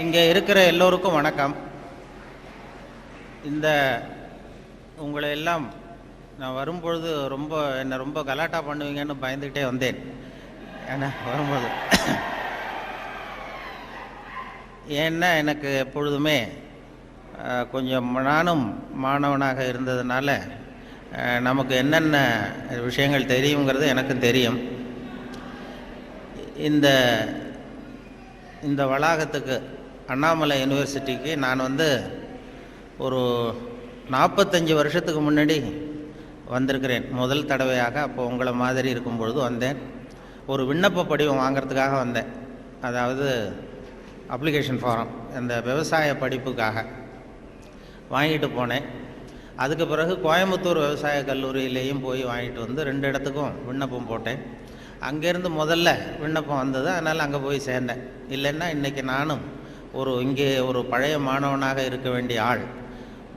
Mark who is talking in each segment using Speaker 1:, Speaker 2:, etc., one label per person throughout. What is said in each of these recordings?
Speaker 1: இங்கே இருக்கிற எல்லோருக்கும் வணக்கம். இந்த உங்களை எல்லாம் நான் வரும்பொழுது என்னை ரொம்ப கலாட்டா பண்ணுவீங்கன்னு பயந்துக்கிட்டே வந்தேன். ஏன்னா வரும்போது ஏன்னா எனக்கு எப்பொழுதுமே கொஞ்சம் நானும் மாணவனாக இருந்ததுனால நமக்கு என்னென்ன விஷயங்கள் தெரியுங்கிறது எனக்கும் தெரியும். இந்த வளாகத்துக்கு அண்ணாமலை யூனிவர்சிட்டிக்கு நான் ஒரு 45 வருஷத்துக்கு முன்னாடி வந்திருக்கிறேன் முதல் தடவையாக. அப்போ உங்களை மாதிரி இருக்கும் பொழுது வந்தேன். ஒரு விண்ணப்ப படிவம் வாங்கிறதுக்காக வந்தேன். அதாவது அப்ளிகேஷன் ஃபாரம், அந்த விவசாய படிப்புக்காக வாங்கிட்டு போனேன். அதுக்கு பிறகு கோயம்புத்தூர் விவசாய கல்லூரியிலேயும் போய் வாங்கிட்டு வந்து 2 இடத்துக்கும் விண்ணப்பம் போட்டேன். அங்கேருந்து முதல்ல விண்ணப்பம் வந்தது, அதனால் அங்கே போய் சேர்ந்தேன். இல்லைன்னா இன்றைக்கி நானும் இங்கே ஒரு பழைய மாணவனாக இருக்க வேண்டிய ஆள்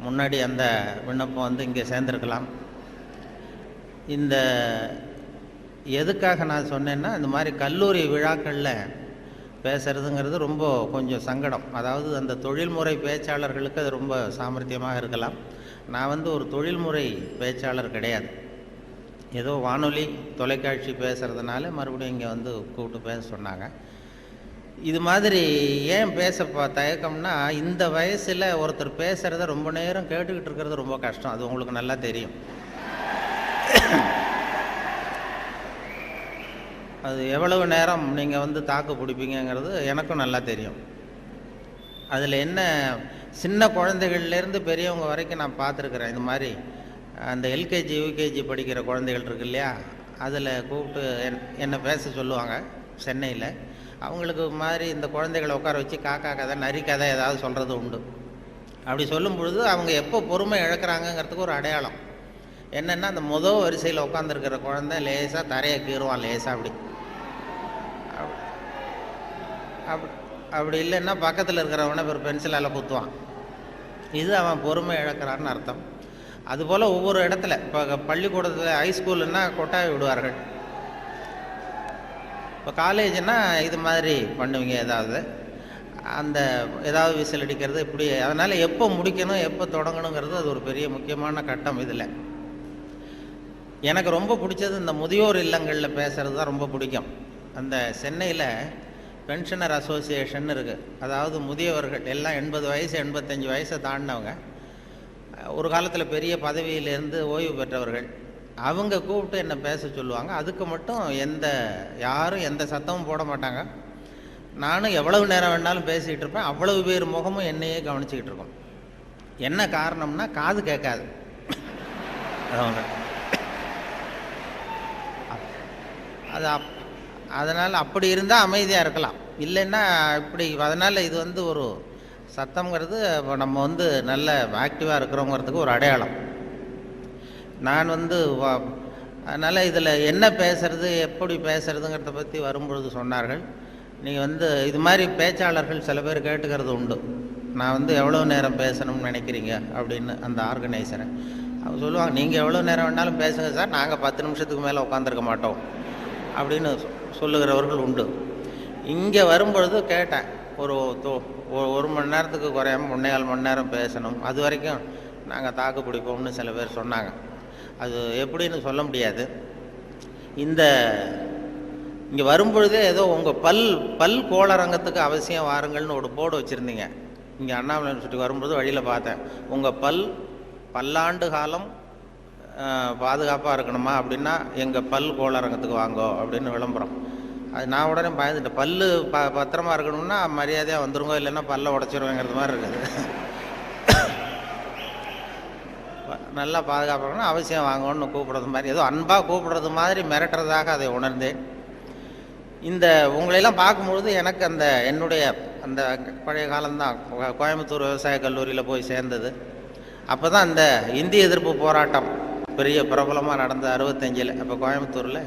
Speaker 1: முன்னாடி அந்த விண்ணப்பம் இங்கே சேர்ந்துருக்கலாம். எதுக்காக நான் சொன்னேன்னா, இந்த மாதிரி கல்லூரி விழாக்களில் பேசுகிறதுங்கிறது ரொம்ப கொஞ்சம் சங்கடம். அதாவது அந்த தொழில்முறை பேச்சாளர்களுக்கு அது ரொம்ப சாமர்த்தியமாக இருக்கலாம். நான் ஒரு தொழில்முறை பேச்சாளர் கிடையாது. ஏதோ வானொலி தொலைக்காட்சி பேசுகிறதுனால மறுபடியும் இங்கே கூப்பிட்டு பேச சொன்னாங்க. இது மாதிரி ஏன் பேச தயக்கம்னா, இந்த வயசில் ஒருத்தர் பேசுகிறத ரொம்ப நேரம் கேட்டுக்கிட்டு இருக்கிறது ரொம்ப கஷ்டம். அது உங்களுக்கு நல்லா தெரியும். அது எவ்வளவு நேரம் நீங்கள் தாக்கு பிடிப்பீங்கிறது எனக்கும் நல்லா தெரியும். அதில் என்ன, சின்ன குழந்தைகள்லேருந்து பெரியவங்க வரைக்கும் நான் பார்த்துருக்குறேன். இந்த மாதிரி அந்த எல்கேஜி யூகேஜி படிக்கிற குழந்தைகள் இருக்கு இல்லையா, அதில் கூப்பிட்டு என்னை பேச சொல்லுவாங்க சென்னையில். அவங்களுக்கு மாதிரி இந்த குழந்தைகளை உட்கார வச்சு காக்கா கதை நரி கதை ஏதாவது சொல்கிறது உண்டு. அப்படி சொல்லும் பொழுது அவங்க எப்போ பொறுமை இழக்கிறாங்கங்கிறதுக்கு ஒரு அடையாளம் என்னென்னா, அந்த முதல் வரிசையில் உட்காந்துருக்கிற குழந்தை லேசாக தரையை கீறுவான், லேசாக அப்படி இல்லைன்னா பக்கத்தில் இருக்கிறவனை ஒரு பென்சிலால் குத்துவான். இது அவன் பொறுமை இழக்கிறான்னு அர்த்தம். அதுபோல் ஒவ்வொரு இடத்துல, இப்போ பள்ளிக்கூடத்தில் ஹைஸ்கூலுன்னா கொட்டாய் விடுவார்கள். இப்போ காலேஜுன்னா இது மாதிரி பண்ணுவீங்க, ஏதாவது விசில் அடிக்கிறது இப்படி. அதனால் எப்போ முடிக்கணும் எப்போ தொடங்கணுங்கிறது அது ஒரு பெரிய முக்கியமான கட்டம். இதில் எனக்கு ரொம்ப பிடிச்சது இந்த முதியோர் இல்லங்களில் பேசுகிறது தான் ரொம்ப பிடிக்கும். அந்த சென்னையில் பென்ஷனர் அசோசியேஷன் இருக்குது. அதாவது முதியவர்கள் எல்லாம் 80 வயசு 85 வயசை தாண்டினவங்க, ஒரு காலத்தில் பெரிய பதவியிலேருந்து ஓய்வு பெற்றவர்கள். அவங்க கூப்பிட்டு என்னை பேச சொல்லுவாங்க. அதுக்கு மட்டும் யாரும் எந்த சத்தமும் போட மாட்டாங்க. நானும் எவ்வளவு நேரம் வேணாலும் பேசிக்கிட்டு இருப்பேன். அவ்வளவு பேர் முகமும் என்னையே கவனிச்சிக்கிட்டு இருக்கும். என்ன காரணம்னா, காது கேட்காது அவங்க. அதனால் அப்படி இருந்தால் அமைதியாக இருக்கலாம், இல்லைன்னா இப்படி. அதனால் இது ஒரு சத்தம்ங்கிறது இப்போ நம்ம நல்ல ஆக்டிவாக இருக்கிறோங்கிறதுக்கு ஒரு அடையாளம். நான் அதனால் இதில் என்ன பேசுறது எப்படி பேசுறதுங்கிறத பற்றி வரும்பொழுது சொன்னார்கள். நீங்கள் இது மாதிரி பேச்சாளர்கள் சில பேர் கேட்டுக்கிறது உண்டு, நான் எவ்வளோ நேரம் பேசணும்னு நினைக்கிறீங்க அப்படின்னு. அந்த ஆர்கனைசரை அவங்க சொல்லுவாங்க, நீங்கள் எவ்வளோ நேரம் வேணாலும் பேசுங்க சார், நாங்கள் 10 நிமிஷத்துக்கு மேலே உட்காந்துருக்க மாட்டோம் அப்படின்னு சொல்லுகிறவர்கள் உண்டு. இங்கே வரும்பொழுது கேட்டேன், ஒரு மணி நேரத்துக்கு குறையாமல் 1.25 மணி நேரம் பேசணும், அது வரைக்கும் நாங்கள் தாக்கு பிடிப்போம்னு சில பேர் சொன்னாங்க. அது எப்படின்னு சொல்ல முடியாது. இங்கே வரும்பொழுதே ஏதோ உங்கள் பல் கோளரங்கத்துக்கு அவசியம் வாருங்கள்னு ஒரு போர்டு வச்சுருந்தீங்க. இங்கே அண்ணாமலை யூனிவர்சிட்டிக்கு வரும்பொழுது வழியில் பார்த்தேன், உங்கள் பல்லாண்டு காலம் பாதுகாப்பாக இருக்கணுமா அப்படின்னா எங்கள் பல் கோளரங்கத்துக்கு வாங்கோ அப்படின்னு விளம்பரம். அது நான் உடனே பயந்துட்டேன். பத்திரமா இருக்கணும்னா மரியாதையாக வந்துருங்க, இல்லைன்னா பல்ல உடச்சிருவேங்கிறது மாதிரி இருக்குது. நல்லா பாதுகாப்பாகணும், அவசியம் வாங்கணும்னு கூப்பிட்றது மாதிரி, ஏதோ அன்பாக கூப்பிட்றது மாதிரி மிரட்டுறதாக அதை உணர்ந்தேன். உங்களையெல்லாம் பார்க்கும்பொழுது எனக்கு என்னுடைய அந்த பழைய காலம்தான். கோயம்புத்தூர் விவசாய கல்லூரியில் போய் சேர்ந்தது. அப்போ தான் இந்த இந்திய எதிர்ப்பு போராட்டம் பெரிய பிரபலமாக நடந்த 65. அப்போ கோயம்புத்தூரில்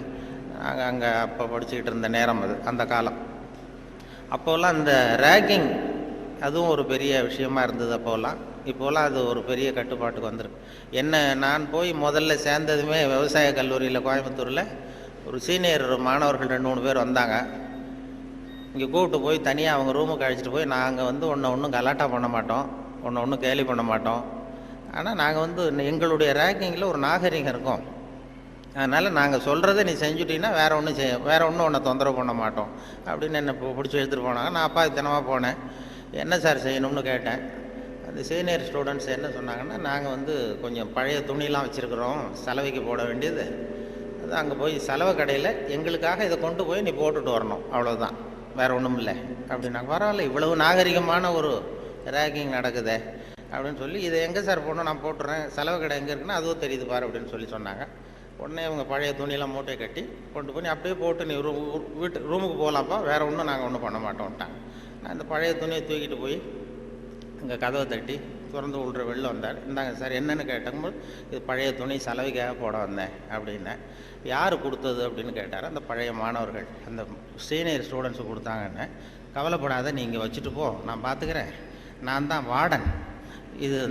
Speaker 1: நாங்கள் அங்கே அப்போ படிச்சுக்கிட்டு இருந்த நேரம் அது, அந்த காலம். அப்போல்லாம் இந்த ரேக்கிங் அதுவும் ஒரு பெரிய விஷயமா இருந்தது அப்போல்லாம். இப்போலாம் அது ஒரு பெரிய கட்டுப்பாட்டுக்கு வந்துருக்கு. நான் போய் முதல்ல சேர்ந்ததுமே விவசாய கல்லூரியில் கோயம்புத்தூரில் ஒரு சீனியர் மாணவர்கள் 2-3 பேர் வந்தாங்க. இங்கே கூப்பிட்டு போய் தனியாக அவங்க ரூமுக்கு அழைச்சிட்டு போய் நாங்கள் வந்து ஒன்றும் கலாட்டா பண்ண மாட்டோம், ஒன்றும் கேலி பண்ண மாட்டோம். ஆனால் நாங்கள் வந்து எங்களுடைய ரேங்கிங்கில் ஒரு நாகரிகம் இருக்கும். அதனால் நாங்கள் சொல்கிறத நீ செஞ்சுட்டீங்கன்னா வேறு ஒன்றும் உன்னை தொந்தரவு பண்ண மாட்டோம் அப்படின்னு என்னை பிடிச்சி எடுத்துகிட்டு போனாங்க. நான் அப்பா தினமாக போனேன். என்ன சார் செய்யணும்னு கேட்டேன். அந்த சீனியர் ஸ்டூடெண்ட்ஸ் என்ன சொன்னாங்கன்னா, நாங்கள் வந்து கொஞ்சம் பழைய துணிலாம் வச்சுருக்குறோம், சலவைக்கு போட வேண்டியது. அது அங்கே போய் சலவை கடையில் எங்களுக்காக இதை கொண்டு போய் நீ போட்டுட்டு வரணும், அவ்வளோதான், வேறு ஒன்றும் இல்லை அப்படின்னாங்க. பரவாயில்ல, இவ்வளவு நாகரிகமான ஒரு ரேக்கிங் நடக்குதே அப்படின்னு சொல்லி, இதை எங்கே சார் போடணும், நான் போட்டுறேன், செலவு கடை எங்கே இருக்குன்னா அதுவும் தெரியுது பாரு அப்படின்னு சொல்லி சொன்னாங்க. உடனே அவங்க பழைய துணியெல்லாம் மூட்டையை கட்டி கொண்டு போய் அப்படியே போட்டு நீ ரூமுக்கு போகலாம்ப்பா, வேறு ஒன்றும் நாங்கள் ஒன்றும் பண்ண மாட்டோம்ட்டாங்க. நான் இந்த பழைய துணியை தூக்கிட்டு போய் அங்கே கதவை தட்டி திறந்து விட்ற வெளில வந்தார். இந்தாங்க சார் என்னென்னு கேட்டபோது, இது பழைய துணி சலவைக்காக போட வந்தேன் அப்படின்னேன். யார் கொடுத்தது அப்படின்னு கேட்டார். அந்த பழைய மாணவர்கள், அந்த சீனியர் ஸ்டூடெண்ட்ஸு கொடுத்தாங்கன்னு. கவலைப்படாத, நீங்கள் வச்சுட்டு போ, நான் பார்த்துக்கிறேன், நான் தான் வார்டன். இது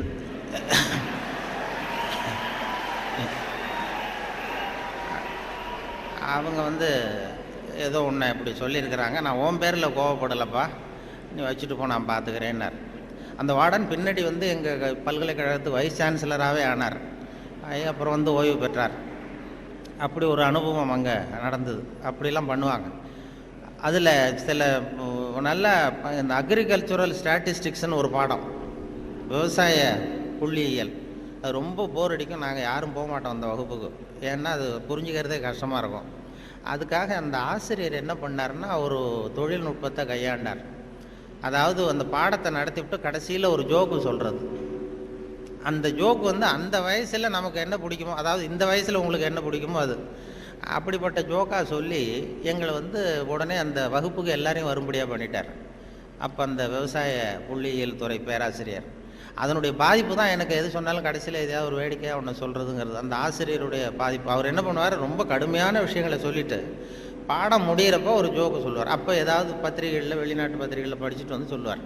Speaker 1: அவங்க வந்து ஏதோ ஒன்று இப்படி சொல்லியிருக்கிறாங்க, நான் உன் பேரில் கோவப்படலைப்பா, நீ வச்சுட்டு போ, நான் பார்த்துக்கிறேன்னார். அந்த வார்டன் பின்னாடி வந்து எங்கள் பல்கலைக்கழகத்து வைஸ் சான்சலராகவே ஆனார். அப்புறம் வந்து ஓய்வு பெற்றார். அப்படி ஒரு அனுபவம் அங்கே நடந்தது. அப்படிலாம் பண்ணுவாங்க. அதில் சில நல்ல இந்த அக்ரிகல்ச்சுரல் ஸ்டாட்டிஸ்டிக்ஸ்னு ஒரு பாடம், விவசாய புள்ளியியல், அது ரொம்ப போர் அடிக்கும். நாங்கள் யாரும் போக மாட்டோம் அந்த வகுப்புக்கு, ஏன்னா அது புரிஞ்சுக்கிறதே கஷ்டமாக இருக்கும். அதுக்காக அந்த ஆசிரியர் என்ன பண்ணார்னா, ஒரு தொழில்நுட்பத்தை கையாண்டார். அதாவது அந்த பாடத்தை நடத்திவிட்டு கடைசியில் ஒரு ஜோக்கு சொல்கிறது. அந்த ஜோக்கு வந்து அந்த வயசில் நமக்கு என்ன பிடிக்குமோ, அதாவது இந்த வயசில் உங்களுக்கு என்ன பிடிக்குமோ அது, அப்படிப்பட்ட ஜோக்காக சொல்லி எங்களை வந்து உடனே அந்த வகுப்புக்கு எல்லாரையும் வரும்படியாக பண்ணிட்டார். அப்போ அந்த விவசாய புள்ளியியல் துறை பேராசிரியர், அதனுடைய பாதிப்பு தான் எனக்கு எது சொன்னாலும் கடைசியில் எதையாவது ஒரு வேடிக்கையாக ஒன்று சொல்கிறதுங்கிறது. அந்த ஆசிரியருடைய பாதிப்பு. அவர் என்ன பண்ணுவார், ரொம்ப கடுமையான விஷயங்களை சொல்லிவிட்டு பாடம் முடிகிறப்போ ஒரு ஜோக்கு சொல்லுவார். அப்போ ஏதாவது பத்திரிகைகளில், வெளிநாட்டு பத்திரிகைகளில் படிச்சுட்டு வந்து சொல்லுவார்.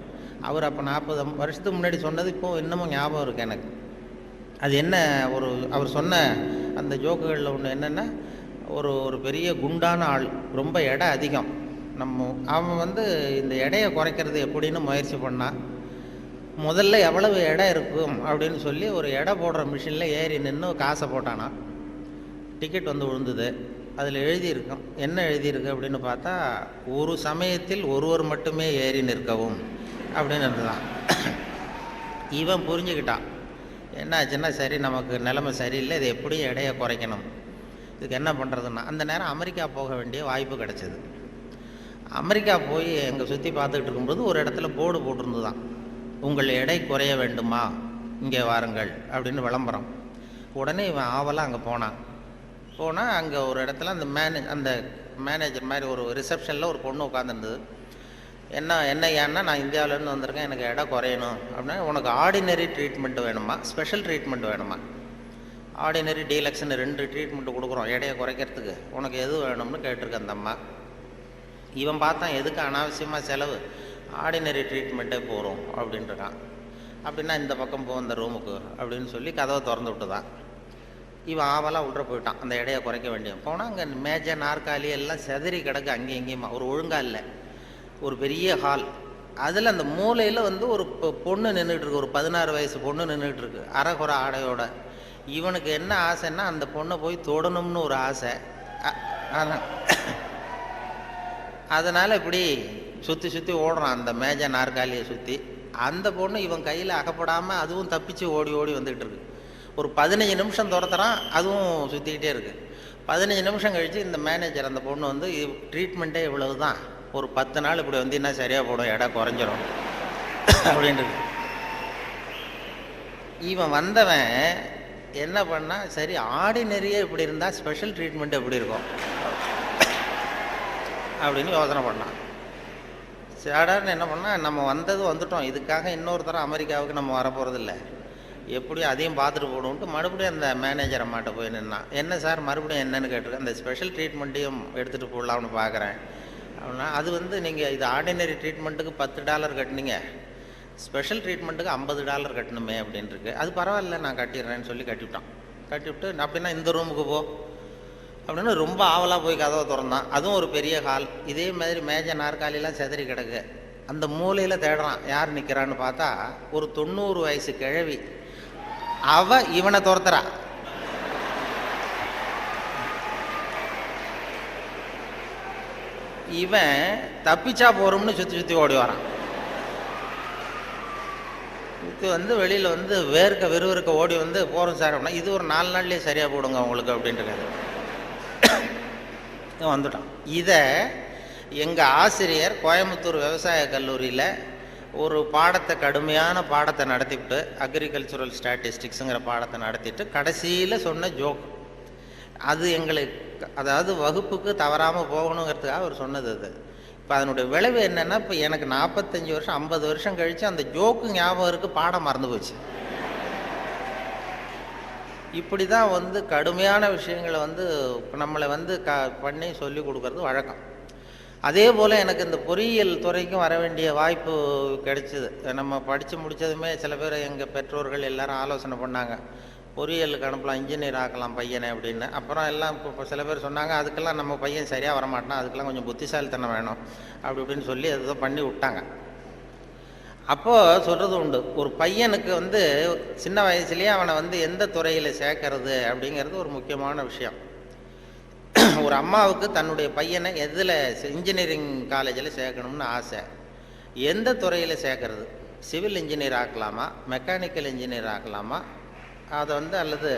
Speaker 1: அவர் அப்போ 40 வருஷத்துக்கு முன்னாடி சொன்னது இப்போது இன்னமும் ஞாபகம் இருக்குது எனக்கு. அது என்ன, அவர் சொன்ன அந்த ஜோக்குகளில் ஒன்று என்னென்னா, ஒரு பெரிய குண்டான ஆள், ரொம்ப எடை அதிகம். அவன் வந்து இந்த எடையை குறைக்கிறது எப்படின்னு முயற்சி பண்ணான். முதல்ல எவ்வளவு எடை இருக்கும் அப்படின்னு சொல்லி ஒரு எடை போடுற மிஷினில் ஏறி நின்று காசை போட்டானா. டிக்கெட் வந்து விழுந்தது. அதில் எழுதியிருக்கும், என்ன எழுதியிருக்கு அப்படின்னு பார்த்தா, ஒரு சமயத்தில் ஒருவர் மட்டுமே ஏறி நிற்கவும் அப்படின்னு இருந்துதான். இவன் புரிஞ்சுக்கிட்டான், என்ன ஆச்சுன்னா, சரி நமக்கு நிலைமை சரியில்லை, இது எப்படியும் எடையை குறைக்கணும், இதுக்கு என்ன பண்ணுறதுன்னா, அந்த நேரம் அமெரிக்கா போக வேண்டிய வாய்ப்பு கிடச்சிது. அமெரிக்கா போய் எங்கே சுற்றி பார்த்துக்கிட்டு இருக்கும்போது ஒரு இடத்துல போர்டு போட்டிருந்து தான், உங்கள் எடை குறைய வேண்டுமா, இங்கே வாருங்கள் அப்படின்னு விளம்பரம். உடனே இவன் ஆவலாக அங்கே போனான். அங்கே ஒரு இடத்துல அந்த மேனேஜர் மாதிரி ஒரு ரிசப்ஷனில் ஒரு பொண்ணு உட்காந்துருந்தது. ஏன்னா நான் இந்தியாவிலேருந்து வந்திருக்கேன், எனக்கு எடை குறையணும் அப்படின்னா, உனக்கு ஆர்டினரி ட்ரீட்மெண்ட் வேணுமா, ஸ்பெஷல் ட்ரீட்மெண்ட் வேணுமா, ஆர்டினரி டீலக்ஸ்னு 2 ட்ரீட்மெண்ட்டு கொடுக்குறோம் எடையை குறைக்கிறதுக்கு, உனக்கு எது வேணும்னு கேட்டிருக்க அந்த அம்மா. இவன் பார்த்தான், எதுக்கு அனாவசியமாக செலவு, ஆர்டினரி ட்ரீட்மெண்ட்டே போகிறோம் அப்படின்ட்டுருக்கான். அப்படின்னா இந்த பக்கம் போ அந்த ரூமுக்கு அப்படின்னு சொல்லி கதவை திறந்து விட்டு தான் இவன் ஆவலாக உள்ள போயிட்டான். அந்த எடையை குறைக்க வேண்டியவன் போனால் அங்கே மேஜை நாற்காலி எல்லாம் செதறி கிடக்கு, அங்கேயும் இங்கேயுமா, ஒரு ஒழுங்காக இல்லை. ஒரு பெரிய ஹால், அதில் அந்த மூலையில் வந்து ஒரு பொண்ணு நின்றுட்டுருக்கு, ஒரு 16 வயசு பொண்ணு நின்றுட்டுருக்கு, அரைகுறை ஆடையோட. இவனுக்கு என்ன ஆசைன்னா, அந்த பொண்ணை போய் தொடணும்னு ஒரு ஆசை. அதனால் இப்படி சுற்றி சுற்றி ஓடுறான் அந்த மேஜை நாற்காலியை சுற்றி. அந்த பொண்ணு இவன் கையில் அகப்படாமல் அதுவும் தப்பிச்சு ஓடி ஓடி வந்துக்கிட்டு இருக்கு. ஒரு 15 நிமிஷம் துரத்துறான், அதுவும் சுற்றிக்கிட்டே இருக்குது. 15 நிமிஷம் கழித்து இந்த மேனேஜர், அந்த பொண்ணு வந்து, ட்ரீட்மெண்ட்டே இவ்வளவு தான், ஒரு 10 நாள் இப்படி வந்தீங்கன்னா சரியாக போடும், எடை குறைஞ்சிரும் அப்படின்ட்டு. இவன் வந்தவன் என்ன பண்ணால், சரி ஆர்டினரியே இப்படி இருந்தால் ஸ்பெஷல் ட்ரீட்மெண்ட் எப்படி இருக்கும் அப்படின்னு யோசனை பண்ணான். சாடார்னு என்ன பண்ணால், நம்ம வந்துட்டோம், இதுக்காக இன்னொரு தரம் அமெரிக்காவுக்கு நம்ம வரப்போகிறதில்ல, எப்படியும் அதையும் பார்த்துட்டு போடுவோன்ட்டு மறுபடியும் அந்த மேனேஜர் அம்மாட்ட போய் நின்னான். என்ன சார் மறுபடியும் என்னன்னு கேட்டிருக்கேன். அந்த ஸ்பெஷல் ட்ரீட்மெண்ட்டையும் எடுத்துகிட்டு போடலாம்னு பார்க்குறேன் அப்படின்னா, அது வந்து நீங்கள் இது ஆர்டினரி ட்ரீட்மெண்ட்டுக்கு $10 கட்டினீங்க, ஸ்பெஷல் ட்ரீட்மெண்ட்டுக்கு $50 கட்டணுமே அப்படின்ட்டுருக்கு. அது பரவாயில்ல, நான் கட்டிடுறேன்னு சொல்லி கட்டிவிட்டான். கட்டிவிட்டு அப்படின்னா இந்த ரூமுக்கு போ அப்படின்னு ரொம்ப ஆவலாக போய் கதவை திறந்தான். அதுவும் ஒரு பெரிய ஹால். இதே மாதிரி மேஜை நாற்காலிலாம் செதறி கிடக்கு. அந்த மூலையில் தேடுறான், யார் நிற்கிறான்னு பார்த்தா ஒரு 90 வயசு கிழவி. அவ இவனை துரத்துறா. இவன் தப்பிச்சா போறோம்னு சுற்றி சுற்றி ஓடி வரான். சுற்றி வெளியில் விறுவிறுக்க ஓடி போகிறோம் சார் அப்படின்னா, இது ஒரு 4 நாள்லேயே சரியாக போடுங்க உங்களுக்கு அப்படின்ட்டு வந்துட்டான். இதை எங்கள் ஆசிரியர் கோயம்புத்தூர் விவசாய கல்லூரியில் ஒரு பாடத்தை, கடுமையான பாடத்தை நடத்திவிட்டு, அக்ரிகல்ச்சுரல் ஸ்டாட்டிஸ்டிக்ஸுங்கிற பாடத்தை நடத்திட்டு கடைசியில் சொன்ன ஜோக் அது எங்களுக்கு, அதாவது வகுப்புக்கு தவறாமல் போகணுங்கிறதுக்காக அவர் சொன்னது அது. இப்போ அதனுடைய விளைவு என்னென்னா, இப்போ எனக்கு 45 வருஷம் 50 வருஷம் கழித்து அந்த ஜோக்கு ஞாபகம் இருக்குது, பாடம் மறந்து போச்சு. இப்படி தான் கடுமையான விஷயங்களை நம்மளை பண்ணி சொல்லி கொடுக்கறது வழக்கம். அதே போல் எனக்கு இந்த பொறியியல் துறைக்கும் வர வேண்டிய வாய்ப்பு கிடைச்சிது. நம்ம படித்து முடித்ததுமே சில பேர் எங்கள் பெற்றோர்கள் எல்லாரும் ஆலோசனை பண்ணாங்க, பொறியியலுக்கு அனுப்பலாம், இன்ஜினியர் ஆக்கலாம் பையனை அப்படின்னு. அப்புறம் எல்லாம் இப்போ சில பேர் சொன்னாங்க, அதுக்கெல்லாம் நம்ம பையன் சரியாக வரமாட்டான், அதுக்கெல்லாம் கொஞ்சம் புத்திசாலித்தனம் வேணும் அப்படி இப்படின்னு சொல்லி அதுதான் பண்ணி விட்டாங்க. அப்போது சொல்கிறது உண்டு, ஒரு பையனுக்கு சின்ன வயசுலேயே அவனை எந்த துறையில் சேர்க்கறது அப்படிங்கிறது ஒரு முக்கியமான விஷயம். ஒரு அம்மாவுக்கு தன்னுடைய பையனை எதில், இன்ஜினியரிங் காலேஜில் சேர்க்கணும்னு ஆசை. எந்த துறையில் சேர்க்கறது? சிவில் இன்ஜினியர் ஆக்கலாமா, மெக்கானிக்கல் இன்ஜினியர் ஆக்கலாமா, அதை அல்லது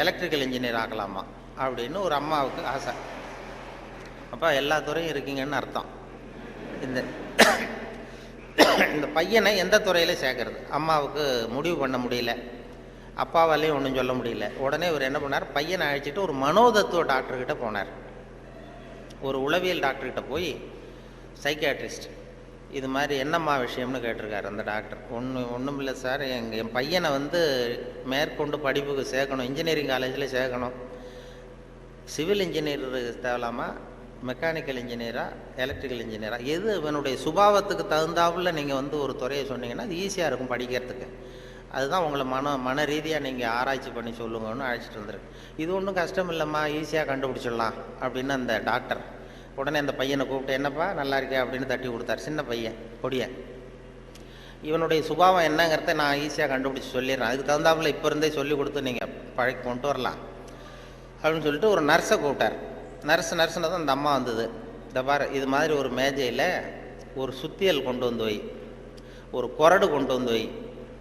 Speaker 1: எலக்ட்ரிக்கல் இன்ஜினியர் ஆக்கலாமா அப்படின்னு ஒரு அம்மாவுக்கு ஆசை. அப்போ எல்லா துறையும் இருக்கீங்கன்னு அர்த்தம். இந்த பையனை எந்த துறையில் சேர்க்கறது அம்மாவுக்கு முடிவு பண்ண முடியல, அப்பாவாலேயும் ஒன்றும் சொல்ல முடியல. உடனே இவர் என்ன பண்ணார், பையனை அழைச்சிட்டு ஒரு மனோதத்துவ டாக்டர்கிட்ட போனார். ஒரு உளவியல் டாக்டர்கிட்ட போய், சைக்கியாட்ரிஸ்ட், இது மாதிரி என்னம்மா விஷயம்னு கேட்டிருக்காரு அந்த டாக்டர். ஒன்றும் இல்லை சார், என் பையனை மேற்கொண்டு படிப்புக்கு சேர்க்கணும், இன்ஜினியரிங் காலேஜில் சேர்க்கணும். சிவில் இன்ஜினியர் தேவலாமா, மெக்கானிக்கல் இன்ஜினியரா, எலக்ட்ரிக்கல் இன்ஜினியரா, எது இவனுடைய சுபாவத்துக்கு தகுந்தாப்புல நீங்கள் ஒரு துறையை சொன்னீங்கன்னா அது ஈஸியாக இருக்கும் படிக்கிறதுக்கு. அதுதான் உங்களை மன ரீதியாக நீங்கள் ஆராய்ச்சி பண்ணி சொல்லுங்கன்னு அழைச்சிட்டு வந்துருக்கு. இது ஒன்றும் கஷ்டம் இல்லைம்மா, ஈஸியாக கண்டுபிடிச்சிடலாம் அப்படின்னு அந்த டாக்டர். உடனே அந்த பையனை கூப்பிட்டு, என்னப்பா நல்லா இருக்கே அப்படின்னு தட்டி கொடுத்தார். சின்ன பையன், கொடியன். இவனுடைய சுபாவம் என்னங்கிறத நான் ஈஸியாக கண்டுபிடிச்சி சொல்லிடுறேன், அதுக்கு தகுந்தாப்புல இப்போ இருந்தே சொல்லி கொடுத்து நீங்கள் பழக்கி கொண்டு வரலாம் அப்படின்னு சொல்லிட்டு ஒரு நர்ஸை கூப்பிட்டார். நர்ஸ்னு தான் அந்த அம்மா வந்தது. இந்த பாரு, இது மாதிரி ஒரு மேஜையில் ஒரு சுத்தியல் கொண்டு வந்து வை, ஒரு கொரடு கொண்டு வந்து வை,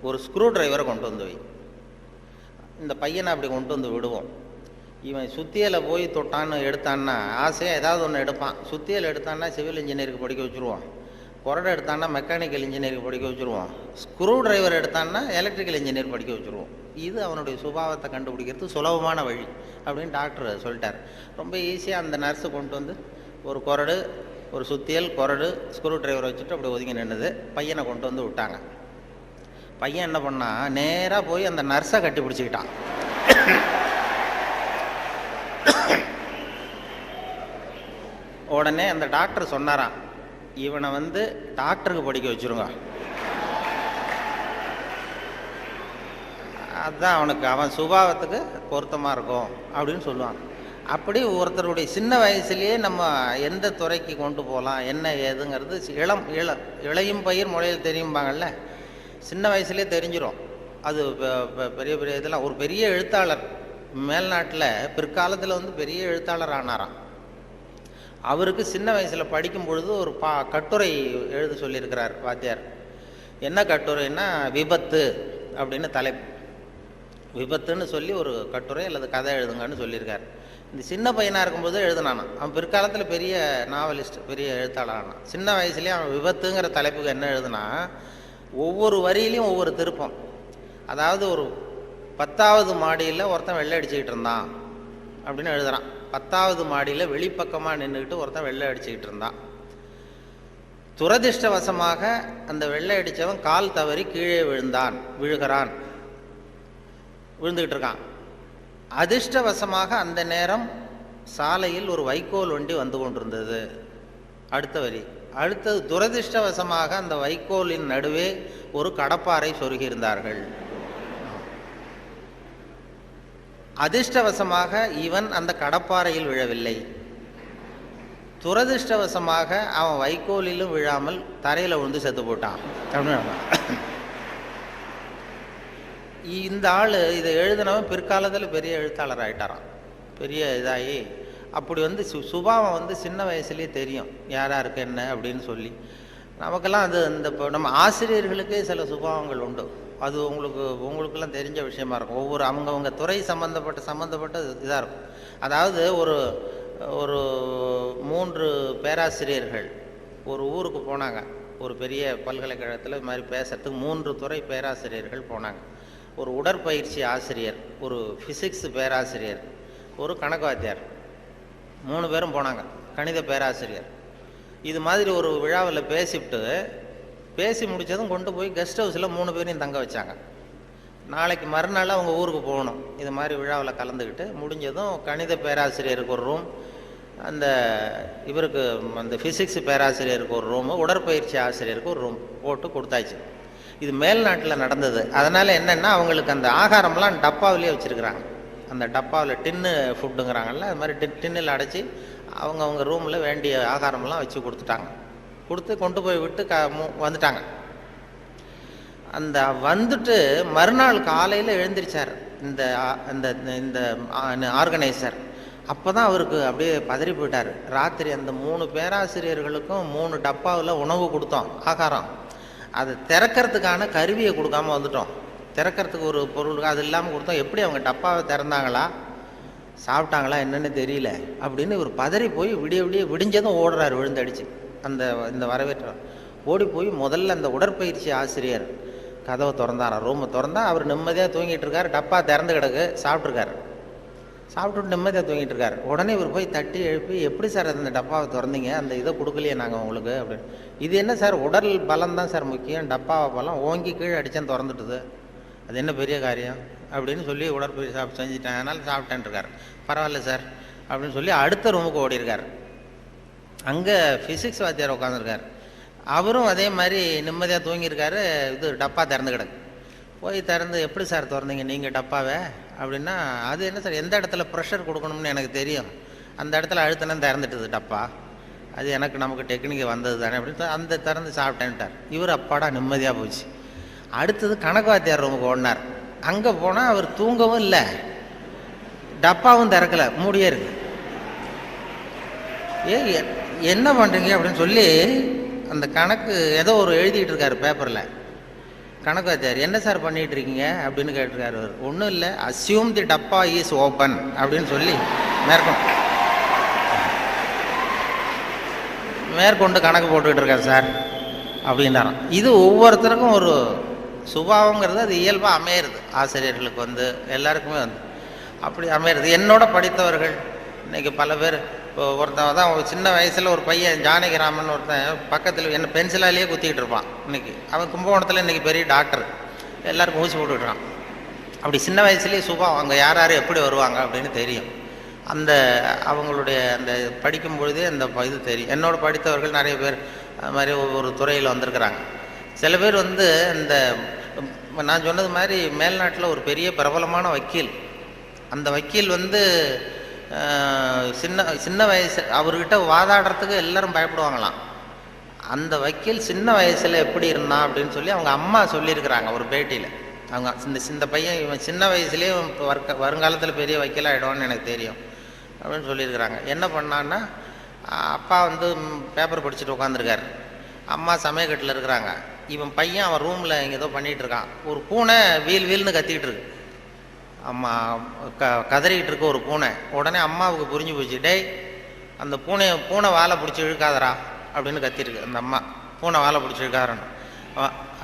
Speaker 1: ஒரு ஸ்க்ரூ டிரைவரை கொண்டு வந்து வை. இந்த பையனை அப்படி கொண்டு வந்து விடுவோம். இவன் சுத்தியலை போய் தொட்டான்னு எடுத்தான்னா ஆசையாக ஏதாவது ஒன்று எடுப்பான். சுத்தியல் எடுத்தான்னா சிவில் இன்ஜினியருக்கு படிக்க வச்சுருவோம், கொரடை எடுத்தான்னா மெக்கானிக்கல் இன்ஜினியருக்கு படிக்க வச்சுருவோம், ஸ்க்ரூ டிரைவர் எடுத்தான்னா எலக்ட்ரிக்கல் இன்ஜினியர் படிக்க வச்சுருவோம். இது அவனுடைய சுபாவத்தை கண்டுபிடிக்கிறது சுலபமான வழி அப்படின்னு டாக்டர் சொல்லிட்டார். ரொம்ப ஈஸியாக அந்த நர்ஸு கொண்டு வந்து ஒரு கொரடு, ஒரு சுத்தியல், கொரடு, ஸ்க்ரூ டிரைவர் வச்சுட்டு அப்படி ஒதுங்கி நின்றுது. பையனை கொண்டு வந்து விட்டாங்க. பையன் என்ன பண்ணா, நேராக போய் அந்த நர்ஸை கட்டி பிடிச்சிக்கிட்டான். உடனே அந்த டாக்டர் சொன்னாராம், இவனை டாக்டருக்கு படிக்க வச்சுருங்க, அதுதான் அவனுக்கு அவன் சுபாவத்துக்கு பொருத்தமாக இருக்கும் அப்படின்னு சொல்லுவாங்க. அப்படி ஒருத்தருடைய சின்ன வயசுலேயே நம்ம எந்த துறைக்கு கொண்டு போகலாம் என்ன ஏதுங்கிறது இளையும் பயிர் முளையில் தெரியும்பாங்கள்ல, சின்ன வயசுலேயே தெரிஞ்சிடும். அது பெரிய பெரிய இதெல்லாம். ஒரு பெரிய எழுத்தாளர் மேல்நாட்டில் பிற்காலத்தில் பெரிய எழுத்தாளர் ஆனாராம். அவருக்கு சின்ன வயசில் படிக்கும் பொழுது ஒரு கட்டுரை எழுத சொல்லியிருக்கிறார் வாத்தியார். என்ன கட்டுரைன்னா, விபத்து அப்படின்னு தலைப்பு. விபத்துன்னு சொல்லி ஒரு கட்டுரை அல்லது கதை எழுதுங்கன்னு சொல்லியிருக்கார். இந்த சின்ன பையனாக இருக்கும்போது எழுதுனானான். அவன் பிற்காலத்தில் பெரிய நாவலிஸ்ட், பெரிய எழுத்தாளர் ஆனான். சின்ன வயசுலேயே அவன் விபத்துங்கிற தலைப்புக்கு என்ன எழுதுனா, ஒவ்வொரு வரியிலையும் ஒவ்வொரு திருப்பம். அதாவது ஒரு 10வது மாடியில் ஒருத்தன் வெள்ளை அடிச்சுக்கிட்டு இருந்தான் அப்படின்னு எழுதுறான். 10வது மாடியில் வெளிப்பக்கமாக நின்றுக்கிட்டு ஒருத்தன் வெள்ளை அடிச்சுக்கிட்டு இருந்தான். துரதிர்ஷ்டவசமாக அந்த வெள்ளை அடித்தவன் கால் தவறி கீழே விழுந்துக்கிட்டு இருக்கான். அதிர்ஷ்டவசமாக அந்த நேரம் சாலையில் ஒரு வைக்கோல் வண்டி வந்து கொண்டிருந்தது. அடுத்த வரி. அடுத்தது, துரதிர்ஷ்டவசமாக அந்த வைக்கோலின் நடுவே ஒரு கடப்பாரை சொருகியிருந்தார்கள். அதிர்ஷ்டவசமாக இவன் அந்த கடப்பாறையில் விழவில்லை, துரதிர்ஷ்டவசமாக அவன் வைக்கோலிலும் விழாமல் தரையில் விழுந்து செத்து போட்டான் அப்படின்னு. இந்த ஆள் இதை எழுதினவன் பிற்காலத்தில் பெரிய எழுத்தாளர் ஆகிட்டாரான், பெரிய இதாகி. அப்படி வந்து சுபாவம் வந்து சின்ன வயசுலேயே தெரியும் யாராக இருக்கு என்ன அப்படின்னு சொல்லி. நமக்கெல்லாம் அது இந்த இப்போ நம்ம ஆசிரியர்களுக்கே சில சுபாவங்கள் உண்டு. அது உங்களுக்கெல்லாம் தெரிஞ்ச விஷயமா இருக்கும். ஒவ்வொரு அவங்கவுங்க துறை சம்மந்தப்பட்ட இதாக இருக்கும். அதாவது ஒரு 3 பேராசிரியர்கள் ஒரு ஊருக்கு போனாங்க. ஒரு பெரிய பல்கலைக்கழகத்தில் இது மாதிரி பேசுறதுக்கு 3 துறை பேராசிரியர்கள் போனாங்க. ஒரு உடற்பயிற்சி ஆசிரியர், ஒரு ஃபிசிக்ஸ் பேராசிரியர், ஒரு கணக்கு வாத்தியார், 3 பேரும் போனாங்க. கணித பேராசிரியர் இது மாதிரி ஒரு விழாவில் பேசி முடித்ததும் கொண்டு போய் கெஸ்ட் ஹவுஸில் 3 பேரையும் தங்க வச்சாங்க. நாளைக்கு மறுநாள் அவங்க ஊருக்கு போகணும். இது மாதிரி விழாவில் கலந்துக்கிட்டு முடிஞ்சதும் கணித பேராசிரியருக்கு ஒரு ரூம், இவருக்கு அந்த ஃபிசிக்ஸ் பேராசிரியருக்கு ஒரு ரூமு, உடற்பயிற்சி ஆசிரியருக்கு ஒரு ரூம் போட்டு கொடுத்தாச்சு. இது மேல்நாட்டில் நடந்தது. அதனால் என்னென்னா அவங்களுக்கு அந்த ஆகாரம்லாம் டப்பாவிலே வச்சுருக்குறாங்க. அந்த டப்பாவில் டின்னு ஃபுட்டுங்கிறாங்கல்ல, அது மாதிரி டின்னில் அடைச்சி அவங்க ரூமில் வேண்டிய ஆகாரமெல்லாம் வச்சு கொடுத்துட்டாங்க. கொடுத்து கொண்டு போய் விட்டு வந்துட்டாங்க. அந்த வந்துட்டு மறுநாள் காலையில் எழுந்திரிச்சார் இந்த ஆர்கனைசர். அப்போ தான் அவருக்கு அப்படியே பதறி போயிட்டார். ராத்திரி அந்த 3 பேராசிரியர்களுக்கும் 3 டப்பாவில் உணவு கொடுத்தோம், ஆகாரம். அதை திறக்கிறதுக்கான கருவியை கொடுக்காமல் வந்துட்டோம். திறக்கிறதுக்கு ஒரு பொருள் அது இல்லாமல் கொடுத்தோம். எப்படி அவங்க டப்பாவை திறந்தாங்களா சாப்பிட்டாங்களா என்னன்னு தெரியல அப்படின்னு இவர் பதறி போய் விடிஞ்சதும் ஓடுறாரு விழுந்தடிச்சு. இந்த வரவேற்ற ஓடி போய் முதல்ல அந்த உடற்பயிற்சி ஆசிரியர் கதவை திறந்தாராம். ரூமை திறந்தா அவர் நிம்மதியாக தூங்கிட்டு இருக்காரு. டப்பா திறந்து கிடக்கு, சாப்பிட்டுட்டு நிம்மதியாக தூங்கிட்டு இருக்காரு. உடனே இவர் போய் தட்டி எழுப்பி, எப்படி சார் அந்த டப்பாவை திறந்தீங்க, அந்த இதை கொடுக்கலையே நாங்கள் உங்களுக்கு அப்படின்னு. இது என்ன சார், உடல் பலம் தான் சார் முக்கியம், டப்பாவை பலம் ஓங்கி கீழே அடித்தேன் திறந்துட்டுது, அது என்ன பெரிய காரியம் அப்படின்னு சொல்லி உடற்பயிற்சி செஞ்சுட்டேன், அதனால் சாப்பிட்டேன் இருக்கார். பரவாயில்ல சார் அப்படின்னு சொல்லி அடுத்த ரூமுக்கு ஓடி இருக்கார். அங்கே ஃபிசிக்ஸ் வாத்தியார் உட்காந்துருக்கார். அவரும் அதே மாதிரி நிம்மதியாக தூங்கியிருக்காரு. இது டப்பா திறந்து கிடக்கு. போய் திறந்து, எப்படி சார் திறந்தீங்க நீங்கள் டப்பாவை அப்படின்னா, அது என்ன சார், எந்த இடத்துல ப்ரெஷர் கொடுக்கணும்னு எனக்கு தெரியும், அந்த இடத்துல அழுத்தினா திறந்துட்டுது டப்பா, அது நமக்கு டெக்னிக்கு வந்தது தானே அப்படின்னு அந்த திறந்து சாப்பிட்டேன்ட்டார். இவர் அப்பாடா நிம்மதியாக போச்சு. அடுத்தது கணக்கு வாத்தியார் ரூமுக்கு ஓடினார். அங்கே போனால் அவர் தூங்கவும் இல்லை, டப்பாவும் திறக்கலை, மூடியே இருக்கு. என்ன பண்ணுறீங்க அப்படின்னு சொல்லி அந்த கணக்கு ஏதோ ஒரு எழுதிட்டு இருக்காரு பேப்பரில். கணக்கு வாத்தியார், என்ன சார் பண்ணிகிட்டு இருக்கீங்க அப்படின்னு கேட்டிருக்காரு. அவர் ஒன்றும் இல்லை, அஸ்யூம் தி டப்பா இஸ் ஓப்பன் அப்படின்னு சொல்லி மேற்கொண்டு கணக்கு போட்டுக்கிட்டு இருக்கார் சார் அப்படின்னாராம். இது ஒவ்வொருத்தருக்கும் ஒரு சுபாவங்கிறது அது இயல்பாக அமையிறது. ஆசிரியர்களுக்கு எல்லாருக்குமே அப்படி அமையிறது. என்னோட படித்தவர்கள் இன்றைக்கி பல பேர், இப்போ ஒருத்தன் தான் சின்ன வயசில் ஒரு பையன் ஜானகிராமன் ஒருத்தன் பக்கத்தில் என்ன பென்சிலாலேயே குத்திக்கிட்டு இருப்பான். இன்றைக்கி அவன் கும்பகோணத்தில் இன்றைக்கி பெரிய டாக்டர், எல்லாருக்கும் ஊசி போட்டுக்கிட்டுறான். அப்படி சின்ன வயசுலேயே சுபாவம், அவங்க யார் எப்படி வருவாங்க அப்படின்னு தெரியும். அவங்களுடைய அந்த படிக்கும் பொழுதே அந்த இது தெரியும். என்னோட படித்தவர்கள் நிறைய பேர் அது மாதிரி ஒவ்வொரு துறையில் வந்திருக்கிறாங்க. சில பேர் இந்த நான் சொன்னது மாதிரி மேல்நாட்டில் ஒரு பெரிய பிரபலமான வக்கீல். அந்த வக்கீல் சின்ன வயசு, அவர்கிட்ட வாதாடுறதுக்கு எல்லாரும் பயப்படுவாங்களாம். அந்த வக்கீல் சின்ன வயசில் எப்படி இருந்தான் அப்படின்னு சொல்லி அவங்க அம்மா சொல்லியிருக்கிறாங்க ஒரு பேட்டியில். அவங்க இந்த பையன் இவன் சின்ன வயசுலேயே வருங்காலத்தில் பெரிய வக்கீல் ஆகிடுவான்னு எனக்கு தெரியும் அப்படின்னு சொல்லியிருக்கிறாங்க. என்ன பண்ணான்னா, அப்பா பேப்பர் படிச்சுட்டு உட்காந்துருக்காரு, அம்மா சமயக்கட்டில் இருக்கிறாங்க. இவன் பையன் அவன் ரூமில் இங்கே ஏதோ பண்ணிகிட்டு இருக்கான். ஒரு பூனை வீல்னு கத்திக்கிட்டு இருக்கு. அம்மா கதறிக்கிட்டு இருக்க ஒரு பூனை. உடனே அம்மாவுக்கு புரிஞ்சு போச்சு, டேய் அந்த பூனை வாழை பிடிச்சி இழுக்காதரா அப்படின்னு கத்திருக்கு அந்த அம்மா. பூனை வாழை பிடிச்சி இழுக்காதரன்னு.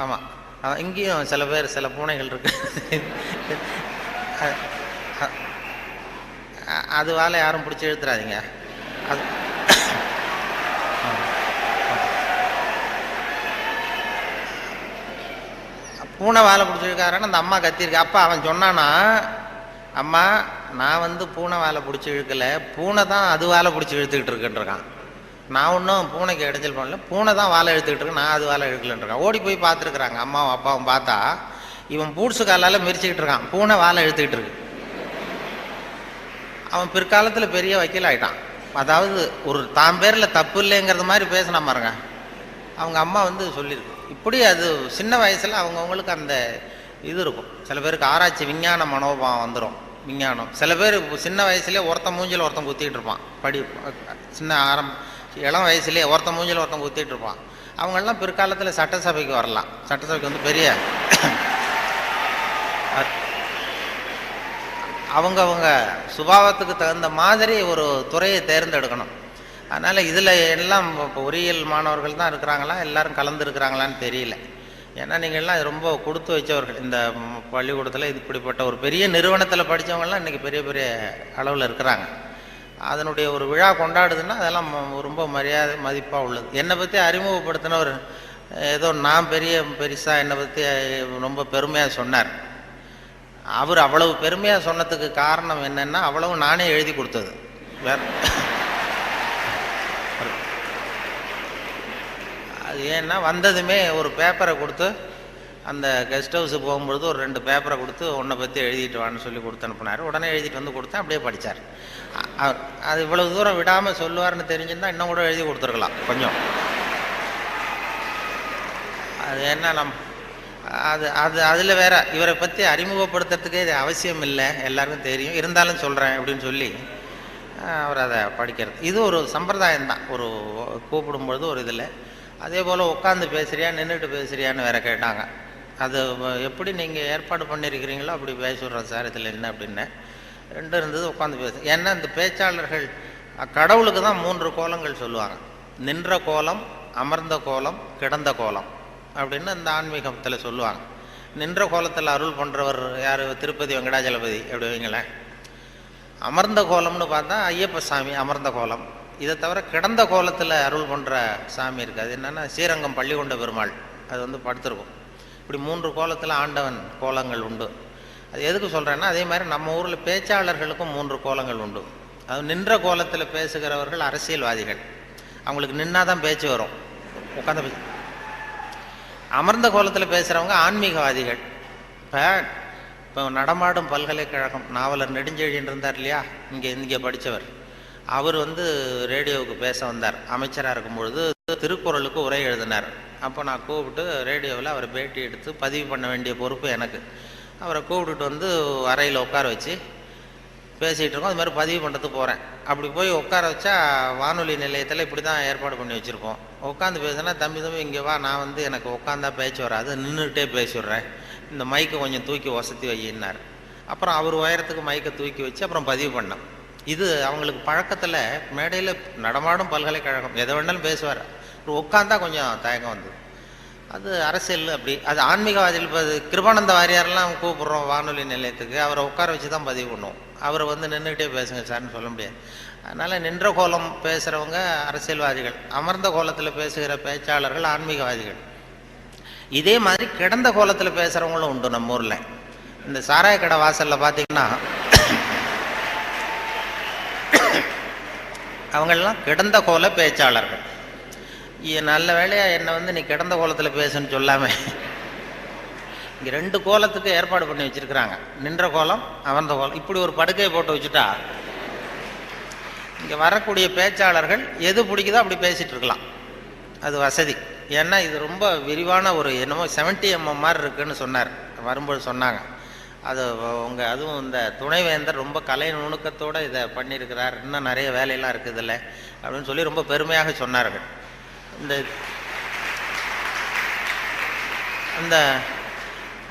Speaker 1: ஆமாம், இங்கேயும் சில பூனைகள் இருக்கு, அது வாழை யாரும் பிடிச்சி இழுத்துறாதீங்க. அது பூனை வாழை பிடிச்சிருக்காருன்னு அந்த அம்மா கத்திருக்கு. அப்பா அவன் சொன்னானா, அம்மா நான் பூனை வாழை பிடிச்சி இழுக்கலை, பூனை தான் அது வாழை பிடிச்சி இழுத்துக்கிட்டு இருக்குன்றிருக்கான். நான் ஒன்றும் பூனைக்கு இடைஞ்சல் பண்ணல, பூனை தான் வாழை இழுத்துக்கிட்டு இருக்கு, நான் அது வாழை இழுக்கலன்றிருக்கான். ஓடி போய் பார்த்துருக்குறாங்க அம்மாவும் அப்பாவும். பார்த்தா இவன் பூட்ஸு காலால் மிரிச்சிக்கிட்டு இருக்கான், பூனை வாழை இழுத்துக்கிட்டு இருக்கு. அவன் பிற்காலத்தில் பெரிய வக்கீல் ஆகிட்டான். அதாவது ஒரு தான் பேரில் தப்பு இல்லைங்கிறது மாதிரி பேசினா பாருங்க. அவங்க அம்மா வந்து சொல்லியிருக்கு. இப்படி அது சின்ன வயசில் அவங்கவுங்களுக்கு அந்த இது இருக்கும். சில பேருக்கு ஆராய்ச்சி விஞ்ஞான மனோபாவம் வந்துடும். விஞ்ஞானம் சில பேர் சின்ன வயசுலேயே ஒருத்தன் மூஞ்சில் ஒருத்தன் குத்திட்டு இருப்பான். சின்ன இளம் வயசுலேயே ஒருத்தன் மூஞ்சில் ஒருத்தன் குத்திட்டு இருப்பான். அவங்கெல்லாம் பிற்காலத்தில் சட்டசபைக்கு வரலாம். சட்டசபைக்கு வந்து பெரிய அவங்கவுங்க சுபாவத்துக்கு தகுந்த மாதிரி ஒரு துறையை தேர்ந்தெடுக்கணும். அதனால் இதில் எல்லாம் இப்போ பொறியியல் மாணவர்கள் தான் இருக்கிறாங்களா, எல்லோரும் கலந்துருக்கிறாங்களான்னு தெரியல. ஏன்னா நீங்கள் எல்லாம் ரொம்ப கொடுத்து வச்சவர்கள். இந்த பள்ளிக்கூடத்தில் இது இப்படிப்பட்ட ஒரு பெரிய நிறுவனத்தில் படித்தவங்கலாம் இன்றைக்கி பெரிய பெரிய அளவில் இருக்கிறாங்க. அதனுடைய ஒரு விழா கொண்டாடுதுன்னா அதெல்லாம் ரொம்ப மரியாதை மதிப்பாக உள்ளது. என்னை பற்றி அறிமுகப்படுத்தினவர் ஏதோ நான் பெருசாக என்னை பற்றி ரொம்ப பெருமையாக சொன்னார். அவர் அவ்வளவு பெருமையாக சொன்னதுக்கு காரணம் என்னென்னா அவ்வளவு நானே எழுதி கொடுத்தது. வேற அது ஏன்னா வந்ததுமே ஒரு பேப்பரை கொடுத்து, அந்த கெஸ்ட் ஹவுஸுக்கு போகும்பொழுது ஒரு 2 பேப்பரை கொடுத்து உன்னை பற்றி எழுதிட்டு வான்னு சொல்லி கொடுத்து அனுப்புனார். உடனே எழுதிட்டு வந்து கொடுத்தேன். அப்படியே படித்தார். அது இவ்வளவு தூரம் விடாமல் சொல்லுவார்னு தெரிஞ்சிருந்தால் இன்னும் கூட எழுதி கொடுத்துருக்கலாம் கொஞ்சம். அது என்ன அதில் வேற இவரை பற்றி அறிமுகப்படுத்துறதுக்கே இது அவசியம் இல்லை, எல்லாருக்கும் தெரியும், இருந்தாலும் சொல்கிறேன் அப்படின்னு சொல்லி அவர் அதை படிக்கிறது. இது ஒரு சம்பிரதாயம்தான். ஒரு கூப்பிடும்பொழுது ஒரு இதில் அதே போல் உட்காந்து பேசுகிறியா நின்றுட்டு பேசுகிறியான்னு வேற கேட்டாங்க. அது எப்படி நீங்கள் ஏற்பாடு பண்ணியிருக்கிறீங்களோ அப்படி பேசுகிறோம் சார், இதில் என்ன அப்படின்னு 2 இருந்தது. உட்காந்து பேசு. ஏன்னா இந்த பேச்சாளர்கள் கடவுளுக்கு தான் 3 கோலங்கள் சொல்லுவாங்க. நின்ற கோலம், அமர்ந்த கோலம், கிடந்த கோலம் அப்படின்னு இந்த ஆன்மீகத்தில் சொல்லுவாங்க. நின்ற கோலத்தில் அருள் பண்ணுறவர் யார்? திருப்பதி வெங்கடாஜலபதி அப்படி வைங்களேன். அமர்ந்த கோலம்னு பார்த்தா ஐயப்ப சாமி அமர்ந்த கோலம். இதை தவிர கிடந்த கோலத்தில் அருள் பண்ணுற சாமி இருக்குது. அது என்னென்னா ஸ்ரீரங்கம் பள்ளிகொண்ட பெருமாள். அது வந்து படுத்திருக்கும். இப்படி 3 கோலத்தில் ஆண்டவன் கோலங்கள் உண்டு. அது எதுக்கு சொல்கிறேன்னா, அதே மாதிரி நம்ம ஊரில் பேச்சாளர்களுக்கும் 3 கோலங்கள் உண்டு. அது நின்ற கோலத்தில் பேசுகிறவர்கள் அரசியல்வாதிகள். அவங்களுக்கு நின்னா தான் பேச்சு வரும், உட்காந்து பேச. அமர்ந்த கோலத்தில் பேசுகிறவங்க ஆன்மீகவாதிகள். இப்போ நடமாடும் பல்கலைக்கழகம் நாவலர் நெடுஞ்செழியன் இருந்தார் இல்லையா, இங்கே படித்தவர். அவர் வந்து ரேடியோவுக்கு பேச வந்தார். அமைச்சராக இருக்கும்பொழுது திருக்குறளுக்கு உரை எழுதினார். அப்போ நான் கூப்பிட்டு ரேடியோவில் அவரை பேட்டி எடுத்து பதிவு பண்ண வேண்டிய பொறுப்பு எனக்கு. அவரை கூப்பிட்டுட்டு வந்து அறையில் உட்கார வச்சு பேசிகிட்டு இருக்கோம். அது மாதிரி பதிவு பண்ணுறதுக்கு போகிறேன். அப்படி போய் உட்கார வச்சா வானொலி நிலையத்தில் இப்படி தான் ஏற்பாடு பண்ணி வச்சுருக்கோம். உட்காந்து பேசுனா, தம்பி இங்கே வா, நான் வந்து எனக்கு உட்காந்தா பேச்சு வராது, நின்றுட்டே பேசிடுறேன், இந்த மைக்கை கொஞ்சம் தூக்கி வசதி வையினார். அப்புறம் அவர் உயரத்துக்கு மைக்கை தூக்கி வச்சு அப்புறம் பதிவு பண்ணேன். இது அவங்களுக்கு பழக்கத்தில் மேடையில் நடமாடும் பல்கலைக்கழகம் எதை வேணாலும் பேசுவார். உட்காந்தா கொஞ்சம் தயக்கம் வந்தது. அது அரசியல் அப்படி. அது ஆன்மீகவாதிகள். இப்போ கிருபானந்த வாரியாரெல்லாம் கூப்பிட்றோம் வானொலி நிலையத்துக்கு, அவரை உட்கார வச்சு தான் பதிவு பண்ணுவோம். அவரை வந்து நின்றுக்கிட்டே பேசுங்க சார்னு சொல்ல முடியாது. அதனால் நின்ற கோலம் பேசுகிறவங்க அரசியல்வாதிகள், அமர்ந்த கோலத்தில் பேசுகிற பேச்சாளர்கள் ஆன்மீகவாதிகள். இதே மாதிரி கிடந்த கோலத்தில் பேசுகிறவங்களும் உண்டு நம்ம ஊரில். இந்த சாராய கடை வாசலில் பார்த்தீங்கன்னா அவங்களெலாம் கிடந்த கோல பேச்சாளர்கள். நல்ல வேலையாக என்னை வந்து நீ கிடந்த கோலத்தில் பேசுன்னு சொல்லாமல் இங்கே 2 கோலத்துக்கு ஏற்பாடு பண்ணி வச்சுருக்கிறாங்க. நின்ற கோலம், அமர்ந்த கோலம். இப்படி ஒரு படுக்கையை போட்டு வச்சுட்டா இங்கே வரக்கூடிய பேச்சாளர்கள் எது பிடிக்குதோ அப்படி பேசிகிட்டு இருக்கலாம். அது வசதி. ஏன்னா இது ரொம்ப விரிவான ஒரு என்னமோ 70 mm மாதிரி இருக்குதுன்னு சொன்னார் வரும்போது சொன்னாங்க. அது அதுவும் இந்த துணைவேந்தர் ரொம்ப கலை நுணுக்கத்தோடு இதை பண்ணியிருக்கிறார். இன்னும் நிறைய வேலையெல்லாம் இருக்குது இல்லை அப்படின்னு சொல்லி ரொம்ப பெருமையாக சொன்னார்கள். அந்த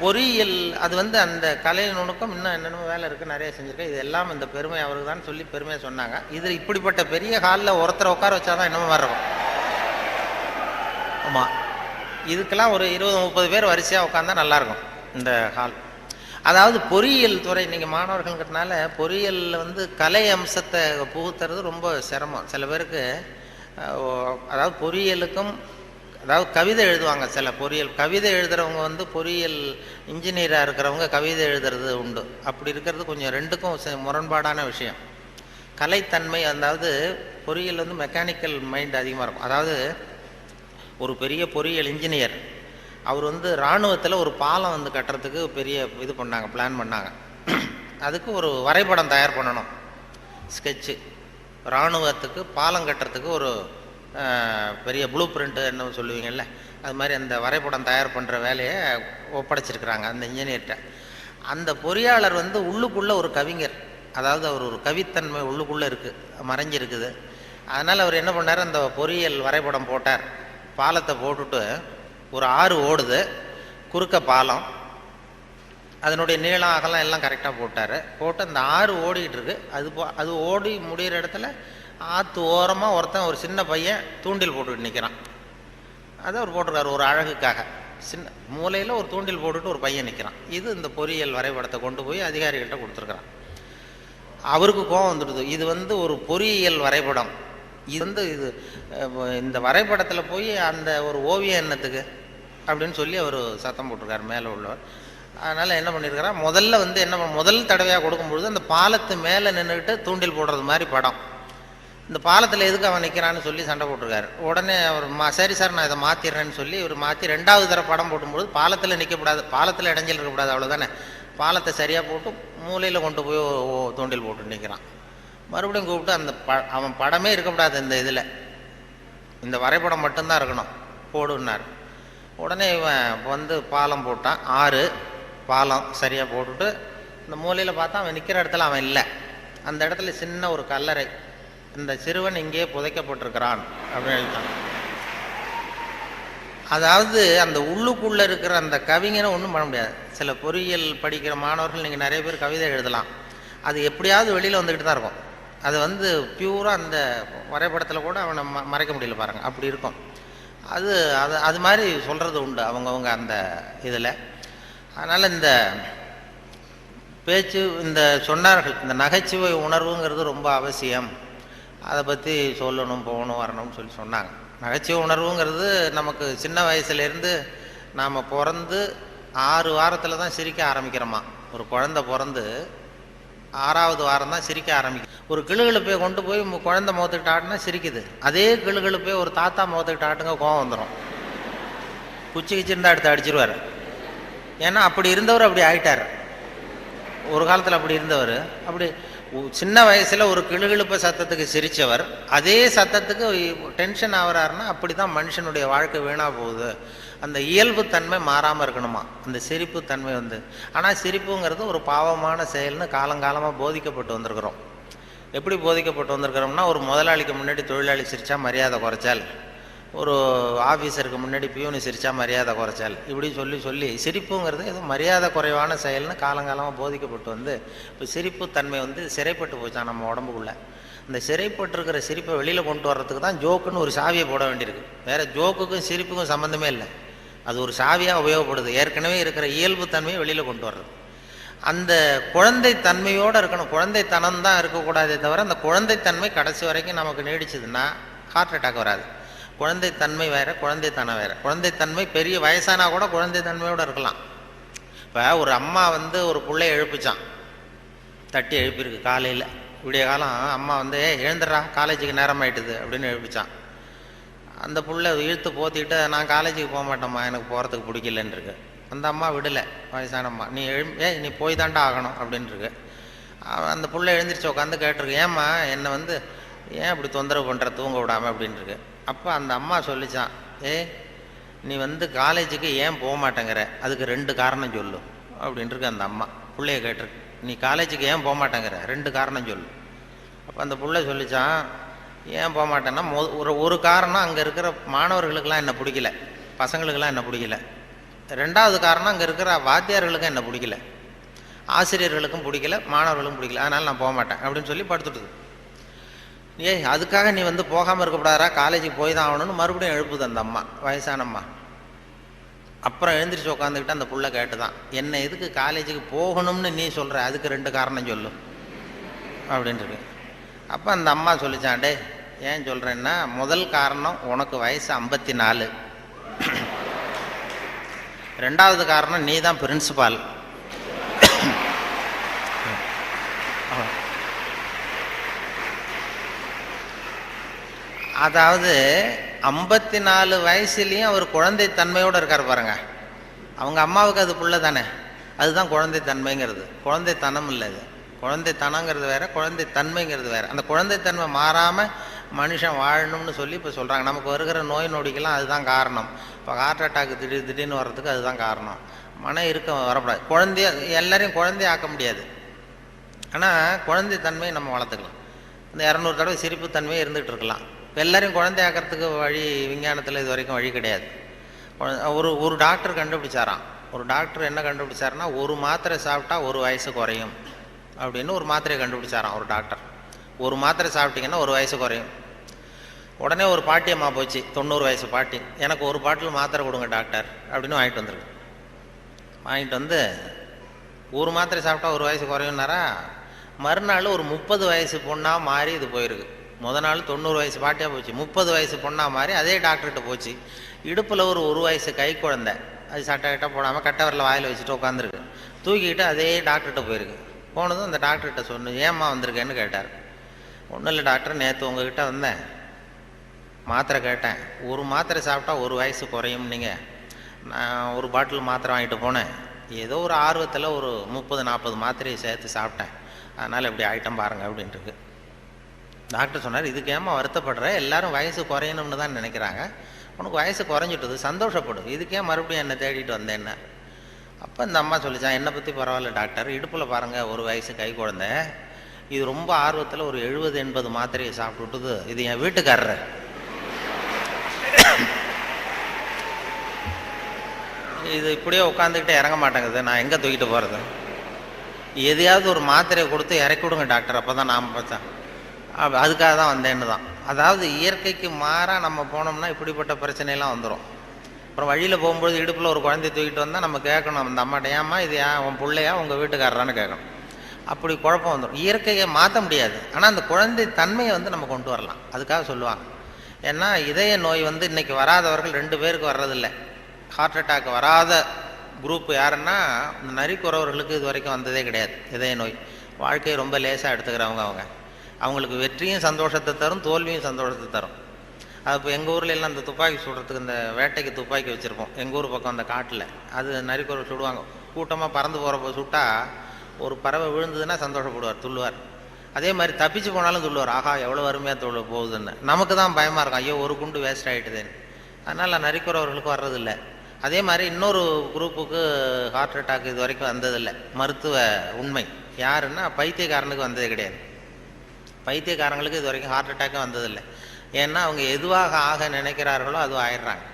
Speaker 1: பொறியியல் அது வந்து அந்த கலை நுணுக்கம் இன்னும் என்னென்ன வேலை இருக்குது, நிறைய செஞ்சுருக்கேன். இது எல்லாம் இந்த பெருமை அவருக்கு தான் சொல்லி பெருமையாக சொன்னாங்க. இது இப்படிப்பட்ட பெரிய ஹாலில் ஒருத்தரை உட்கார வச்சாதான் இன்னமும் மாதிரி இருக்கும். ஆமாம், இதுக்கெல்லாம் ஒரு 20-30 பேர் வரிசையாக உட்காந்தா நல்லாயிருக்கும் இந்த ஹால். அதாவது பொறியியல் துறை நீங்கள் மாணவர்கள்ங்கிறதுனால பொறியியலில் வந்து கலை அம்சத்தை புகுத்துறது ரொம்ப சிரமம். சில பேருக்கு அதாவது பொறியியலுக்கும் அதாவது கவிதை எழுதுவாங்க. சில பொறியியல் கவிதை எழுதுகிறவங்க வந்து பொறியியல் இன்ஜினியராக இருக்கிறவங்க கவிதை எழுதுறது உண்டு. அப்படி இருக்கிறது கொஞ்சம் 2க்கும் முரண்பாடான விஷயம். கலைத்தன்மை, அதாவது பொறியியல் வந்து மெக்கானிக்கல் மைண்ட் அதிகமாக இருக்கும். அதாவது ஒரு பெரிய பொறியியல் இன்ஜினியர் அவர் வந்து இராணுவத்தில் ஒரு பாலம் வந்து கட்டுறதுக்கு பெரிய இது பண்ணாங்க, பிளான் பண்ணாங்க. அதுக்கு ஒரு வரைபடம் தயார் பண்ணணும். ஸ்கெட்சு, இராணுவத்துக்கு பாலம் கட்டுறதுக்கு ஒரு பெரிய ப்ளூ பிரிண்ட்டு என்ன சொல்லுவீங்கள்ல, அது மாதிரி அந்த வரைபடம் தயார் பண்ணுற வேலையை ஒப்படைச்சிருக்கிறாங்க அந்த இன்ஜினியர்கிட்ட. அந்த பொறியாளர் வந்து உள்ளுக்குள்ளே ஒரு கவிஞர், அதாவது அவர் ஒரு கவித்தன்மை உள்ளுக்குள்ளே இருக்குது, மறைஞ்சிருக்குது. அதனால் அவர் என்ன பண்ணார், அந்த பொறியியல் வரைபடம் போட்டார். பாலத்தை போட்டுட்டு ஒரு ஆறு ஓடுது, குறுக்க பாலம், அதனுடைய நீளம் அகலம் எல்லாம் கரெக்டாக போட்டு அந்த ஆறு ஓடிக்கிட்டு இருக்கு. அது ஓடி முடிகிற இடத்துல ஆற்று ஓரமாக ஒருத்தன், ஒரு சின்ன பையன் தூண்டில் போட்டுக்கிட்டு நிற்கிறான். அதை அவர் போட்டிருக்காரு ஒரு அழகுக்காக. சின்ன மூலையில் ஒரு தூண்டில் போட்டுட்டு ஒரு பையன் நிற்கிறான். இது இந்த பொறியியல் வரைபடத்தை கொண்டு போய் அதிகாரிகள்கிட்ட கொடுத்துருக்குறான். அவருக்கு கோபம் வந்துடுது. இது வந்து ஒரு பொறியியல் வரைபடம், இது இந்த வரைபடத்தில் போய் அந்த ஒரு ஓவியம் என்னத்துக்கு அப்படின்னு சொல்லி அவர் சத்தம் போட்டிருக்காரு மேலே உள்ளவர். அதனால் என்ன பண்ணியிருக்கிறார், முதல்ல வந்து முதல் தடவையாக கொடுக்கும்பொழுது அந்த பாலத்து மேலே நின்றுக்கிட்டு தூண்டில் போடுறது மாதிரி படம். இந்த பாலத்தில் எதுக்கு அவன் நிற்கிறான்னு சொல்லி சண்டை போட்டிருக்காரு. உடனே அவர் சரி சார் நான் இதை மாற்றிடுறேன்னு சொல்லி இவர் மாற்றி 2வது தடவை படம் போடும்போது பாலத்தில் நிற்கக்கூடாது, பாலத்தில் இடைஞ்சல் இருக்கக்கூடாது, அவ்வளோதானே. பாலத்தை சரியாக போட்டு மூலையில் கொண்டு போய் தூண்டில் போட்டு நிற்கிறான். மறுபடியும் கூப்பிட்டு அவன் படமே இருக்கக்கூடாது இந்த இதில், இந்த வரைபடம் மட்டும்தான் இருக்கணும் போடுன்னார். உடனே இவன் வந்து பாலம் போட்டான். 6 பாலம் சரியாக போட்டுட்டு இந்த மூலையில் பார்த்தா அவன் நிற்கிற இடத்துல அவன் இல்லை. அந்த இடத்துல சின்ன ஒரு கல்லறை, இந்த சிறுவன் இங்கே புதைக்கப்பட்டிருக்கிறான் அப்படின்னு எழுதிட்டான். அதாவது அந்த உள்ளுக்குள்ளே இருக்கிற அந்த கவிஞனை ஒன்றும் பண்ண முடியாது. சில பொறியியல் படிக்கிற மாணவர்கள் நீங்கள் நிறைய பேர் கவிதை எழுதலாம், அது எப்படியாவது வெளியில் வந்துக்கிட்டு தான் இருக்கும். அது வந்து பியூராக அந்த வரைபடத்தில் கூட அவனை மறைக்க முடியல பாருங்கள், அப்படி இருக்கும். அது மாதிரி சொல்கிறது உண்டு அவங்கவுங்க அந்த இதில். அதனால் இந்த பேச்சு, இந்த சொன்னார்கள், இந்த நகைச்சுவை உணர்வுங்கிறது ரொம்ப அவசியம், அதை பற்றி சொல்லணும், போகணும், வரணும்னு சொல்லி சொன்னாங்க. நகைச்சுவை உணர்வுங்கிறது நமக்கு சின்ன வயசுலேருந்து நாம் பிறந்து 6 வாரத்தில் தான் சிரிக்க ஆரம்பிக்கிறோமா. ஒரு குழந்தை பிறந்து 6வது வாரம் தான் சிரிக்க ஆரம்பிக்கும். ஒரு கிளுகிழுப்பை கொண்டு போய் குழந்தை முகத்துக்கிட்ட ஆட்டினா சிரிக்குது. அதே கிளுகிழுப்பை ஒரு தாத்தா முகத்துக்கிட்ட ஆட்டுங்க கோவம் வந்துடும், குச்சி கிச்சிருந்தா எடுத்து அடிச்சிருவார். ஏன்னா அப்படி இருந்தவர் அப்படி ஆயிட்டார். ஒரு காலத்தில் அப்படி இருந்தவர், அப்படி சின்ன வயசில் ஒரு கிளுகிழுப்ப சத்தத்துக்கு சிரித்தவர் அதே சத்தத்துக்கு டென்ஷன் ஆகிறாருன்னா அப்படி தான் மனுஷனுடைய வாழ்க்கை வீணாக போகுது. அந்த இயல்பு தன்மை மாறாமல் இருக்கணுமா, அந்த சிரிப்பு தன்மை வந்து. ஆனால் சிரிப்புங்கிறது ஒரு பாவமான செயல்னு காலங்காலமாக போதிக்கப்பட்டு வந்திருக்கிறோம். எப்படி போதிக்கப்பட்டு வந்திருக்கிறோம்னா, ஒரு முதலாளிக்கு முன்னாடி தொழிலாளி சிரித்தா மரியாதை குறைச்சால், ஒரு ஆஃபீஸருக்கு முன்னாடி பியூனு சிரித்தா மரியாதை குறைச்சால், இப்படி சொல்லி சொல்லி சிரிப்புங்கிறது ஏதோ மரியாதை குறைவான செயல்னு காலங்காலமாக போதிக்கப்பட்டு வந்து இப்போ சிரிப்பு தன்மை வந்து சிறைப்பட்டு போச்சான் நம்ம உடம்புக்குள்ளே. இந்த சிறைப்பட்டிருக்கிற சிரிப்பை வெளியில் கொண்டு வர்றதுக்கு தான் ஜோக்குன்னு ஒரு சாவியை போட வேண்டியிருக்கு. வேறு ஜோக்குக்கும் சிரிப்புக்கும் சம்மந்தமே இல்லை, அது ஒரு சாவியாக உபயோகப்படுது. ஏற்கனவே இருக்கிற இயல்பு தன்மையை வெளியில் கொண்டு வர்றது. அந்த குழந்தை தன்மையோடு இருக்கணும், குழந்தைத்தனம் தான் இருக்கக்கூடாதே தவிர அந்த குழந்தைத்தன்மை கடைசி வரைக்கும் நமக்கு நீடிச்சதுன்னா ஹார்ட் அட்டாக் வராது. குழந்தைத்தன்மை வேறு, குழந்தைத்தனம் வேறு. குழந்தைத்தன்மை பெரிய வயசானா கூட குழந்தைத்தன்மையோடு இருக்கலாம். இப்போ ஒரு அம்மா வந்து ஒரு பிள்ளைய எழுப்பிச்சான், தட்டி எழுப்பியிருக்கு காலையில் விடிய காலம். அம்மா வந்து எழுந்துடுறா காலேஜுக்கு நேரம் ஆகிட்டுது அப்படின்னு எழுப்பிச்சான். அந்த புள்ள இழுத்து போத்திக்கிட்டு நான் காலேஜுக்கு போக மாட்டேம்மா, எனக்கு போகிறதுக்கு பிடிக்கலன்னு இருக்கு. அந்த அம்மா விடலை, வயசான அம்மா. நீ போய் தாண்டா ஆகணும் அப்படின்ட்டுருக்கு. அந்த புள்ள எழுந்திரிச்சு உட்காந்து கேட்டிருக்கு, ஏம்மா என்னை வந்து ஏன் இப்படி தொந்தரவு பண்ணுற, தூங்க விடாமல் அப்படின்ட்டுருக்கு. அப்போ அந்த அம்மா சொல்லிச்சான், நீ வந்து காலேஜுக்கு ஏன் போக மாட்டேங்கிற, அதுக்கு 2 காரணம் சொல்லு அப்படின்ட்டுருக்கு. அந்த அம்மா பிள்ளைய கேட்டிருக்கு, நீ காலேஜுக்கு ஏன் போக மாட்டேங்கிற 2 காரணம் சொல்லு. அப்போ அந்த பிள்ளை சொல்லிச்சான், ஏன் போக மாட்டேன்னா ஒரு காரணம் அங்கே இருக்கிற மாணவர்களுக்கெல்லாம் என்ன பிடிக்கல, பசங்களுக்கெல்லாம் என்ன பிடிக்கல. 2வது காரணம் அங்கே இருக்கிற வாத்தியார்களுக்கும் என்ன பிடிக்கல, ஆசிரியர்களுக்கும் பிடிக்கல, மாணவர்களுக்கும் பிடிக்கல, அதனால் நான் போக மாட்டேன் அப்படின்னு சொல்லி படுத்துட்டுது. அதுக்காக நீ வந்து போகாமல் இருக்கக்கூடாதா, காலேஜுக்கு போய் தான் ஆகணும்னு மறுபடியும் எழுப்புது அந்த அம்மா, வயசான அம்மா. அப்புறம் எழுந்திரிச்சு உட்காந்துக்கிட்டு அந்த புள்ள கேட்டு தான், என்ன எதுக்கு காலேஜுக்கு போகணும்னு நீ சொல்கிற, அதுக்கு 2 காரணம் சொல்லு அப்படின்ட்டு. அப்போ அந்த அம்மா சொல்லிச்சான், ஏன் சொல்கிறேன்னா, முதல் காரணம் உனக்கு வயசு 54, 2வது காரணம் நீ தான் பிரின்சிபால். அதாவது 54 வயசுலேயும் அவர் குழந்தைத்தன்மையோடு இருக்கார் பாருங்க. அவங்க அம்மாவுக்கு அது புள்ள தானே, அதுதான் குழந்தைத்தன்மைங்கிறது, குழந்தைத்தனம் இல்லை. அது குழந்தைத்தனங்கிறது வேற, குழந்தைத்தன்மைங்கிறது வேற. அந்த குழந்தைத்தன்மை மாறாமல் மனுஷன் வாழணும்னு சொல்லி இப்போ சொல்கிறாங்க. நமக்கு வருகிற நோய் நொடிக்கெல்லாம் அதுதான் காரணம். இப்போ ஹார்ட் அட்டாக் திடீர்னு வர்றதுக்கு அதுதான் காரணம். மன இருக்கம் வரக்கூடாது. எல்லாரையும் குழந்தைய ஆக்க முடியாது, ஆனால் குழந்தைத்தன்மையை நம்ம வளர்த்துக்கலாம். இந்த 200 தடவை சிரிப்பு தன்மையை இருந்துகிட்டு இருக்கலாம். இப்போ எல்லாரையும் குழந்தை ஆக்கிறதுக்கு வழி விஞ்ஞானத்தில் இது வரைக்கும் வழி கிடையாது. ஒரு டாக்டர் கண்டுபிடிச்சாராம். ஒரு டாக்டர் என்ன கண்டுபிடிச்சாருன்னா, ஒரு மாத்திரை சாப்பிட்டா 1 வயசு குறையும் அப்படின்னு ஒரு மாத்திரையை கண்டுபிடிச்சாராம் ஒரு டாக்டர். ஒரு மாத்திரை சாப்பிட்டீங்கன்னா 1 வயசு குறையும். உடனே ஒரு பாட்டியம்மா போச்சு, 90 வயசு பாட்டி, எனக்கு ஒரு பாட்டில் மாத்திரை கொடுங்க டாக்டர் அப்படின்னு வாங்கிட்டு வந்துருக்கு. வாங்கிட்டு வந்து ஒரு மாத்திரை சாப்பிட்டா 1 வயசு குறையும்னாரா. மறுநாள் ஒரு 30 வயசு பொண்ணாக மாறி இது போயிருக்கு. நாள் 90 வயசு பாட்டியாக போச்சு, 30 வயசு பொண்ணாக மாறி அதே டாக்டர்கிட்ட போச்சு. இடுப்பில் ஒரு வயசு கை குழந்தை, அது சட்டை கிட்ட போடாமல் கட்டை வரல வாயில் வச்சுட்டு உட்காந்துருக்கு. தூக்கிக்கிட்டு அதே டாக்டர்கிட்ட போயிருக்கு. போனதும் அந்த டாக்டர்கிட்ட சொன்னேன், ஏம்மா வந்திருக்கேன்னு கேட்டார். ஒன்றும் இல்லை டாக்டர், நேற்று உங்ககிட்ட வந்தேன், மாத்திரை கேட்டேன், ஒரு மாத்திரை சாப்பிட்டா 1 வயசு குறையும். நீங்கள் நான் ஒரு பாட்டில் மாத்திரை வாங்கிட்டு போனேன், ஏதோ ஒரு ஆர்வத்தில் ஒரு 30-40 மாத்திரையை சேர்த்து சாப்பிட்டேன், அதனால் இப்படி ஆகிட்டம் பாருங்கள் அப்படின்ட்டுருக்கு. டாக்டர் சொன்னார், இதுக்கு ஏமா வருத்தப்படுற, எல்லாரும் வயசு குறையணும்னு தான் நினைக்கிறாங்க, உனக்கு வயசு குறைஞ்சிட்டது, சந்தோஷப்படு, இதுக்கே மறுபடியும் என்னை தேடிட்டு வந்தேன்னா. அப்போ இந்த அம்மா சொல்லிச்சான், என்னை பற்றி பரவாயில்ல டாக்டர், இடுப்பில் பாருங்கள் 1 வயசு கை குழந்தை, இது ரொம்ப ஆர்வத்தில் ஒரு 70-80 மாத்திரையை சாப்பிட்டுட்டுது, இது என் வீட்டுக்காரர். இது இப்படியே உட்காந்துக்கிட்டே இறங்க மாட்டேங்குது, நான் எங்கே தூக்கிட்டு போகிறது, எதையாவது ஒரு மாத்திரையை கொடுத்து இறக்கி விடுங்க டாக்டர், அப்போ தான் நாம் பார்த்தேன், அதுக்காக தான் வந்தேன்னு தான். அதாவது இயற்கைக்கு மாறாக நம்ம போனோம்னா இப்படிப்பட்ட பிரச்சனையெல்லாம் வந்துடும். அப்புறம் வழியில் போகும்போது இடுப்பில் ஒரு குழந்தைய தூக்கிட்டு வந்தால் நம்ம கேட்கணும் அந்த அம்மாட்ட, ஏம்மா இது உன் பிள்ளையா உங்கள் வீட்டுக்காரரான்னு கேட்கணும். அப்படி குழப்பம் வந்துடும். இயற்கையை மாற்ற முடியாது, ஆனால் அந்த குழந்தை தன்மையை நம்ம கொண்டு வரலாம், அதுக்காக சொல்லுவாங்க. ஏன்னா இதய நோய் இன்றைக்கி வராதவர்கள் 2 பேருக்கு வர்றதில்லை. ஹார்ட் அட்டாக் வராத குரூப் யாருன்னா, நரிக்குறவர்களுக்கு இது வரைக்கும் வந்ததே கிடையாது இதய நோய். வாழ்க்கையை ரொம்ப லேசாக எடுத்துக்கிறவங்க. அவங்களுக்கு வெற்றியும் சந்தோஷத்தை தரும், தோல்வியும் சந்தோஷத்தை தரும். அது இப்போ எங்கள் ஊரில் எல்லாம் இந்த துப்பாக்கி சுடுறதுக்கு, இந்த வேட்டைக்கு துப்பாக்கி வச்சுருப்போம் எங்கள் ஊர் பக்கம் அந்த காட்டில். அது நரிக்குறவர் சுடுவாங்க, கூட்டமாக பறந்து போகிறப்ப சுட்டால் ஒரு பறவை விழுந்ததுன்னா சந்தோஷப்படுவார், துள்ளுவார். அதே மாதிரி தப்பிச்சு போனாலும் துள்ளுவார், ஆஹா எவ்வளோ அருமையாக போகுதுன்னு. நமக்கு தான் பயமாக இருக்கும், ஐயோ ஒரு குண்டு வேஸ்ட் ஆகிட்டுதுன்னு. அதனால் நரிக்குறவர்களுக்கு வர்றதில்லை. அதே மாதிரி இன்னொரு குரூப்புக்கு ஹார்ட் அட்டாக் இது வரைக்கும் வந்ததில்லை. மருத்துவ உண்மை யாருன்னா, பைத்தியக்காரனுக்கு வந்ததே கிடையாது. பைத்தியக்காரங்களுக்கு இது வரைக்கும் ஹார்ட் அட்டாக்கும் வந்ததில்லை. ஏன்னா அவங்க எதுவாக ஆக நினைக்கிறார்களோ அதுவும் ஆயிடுறாங்க.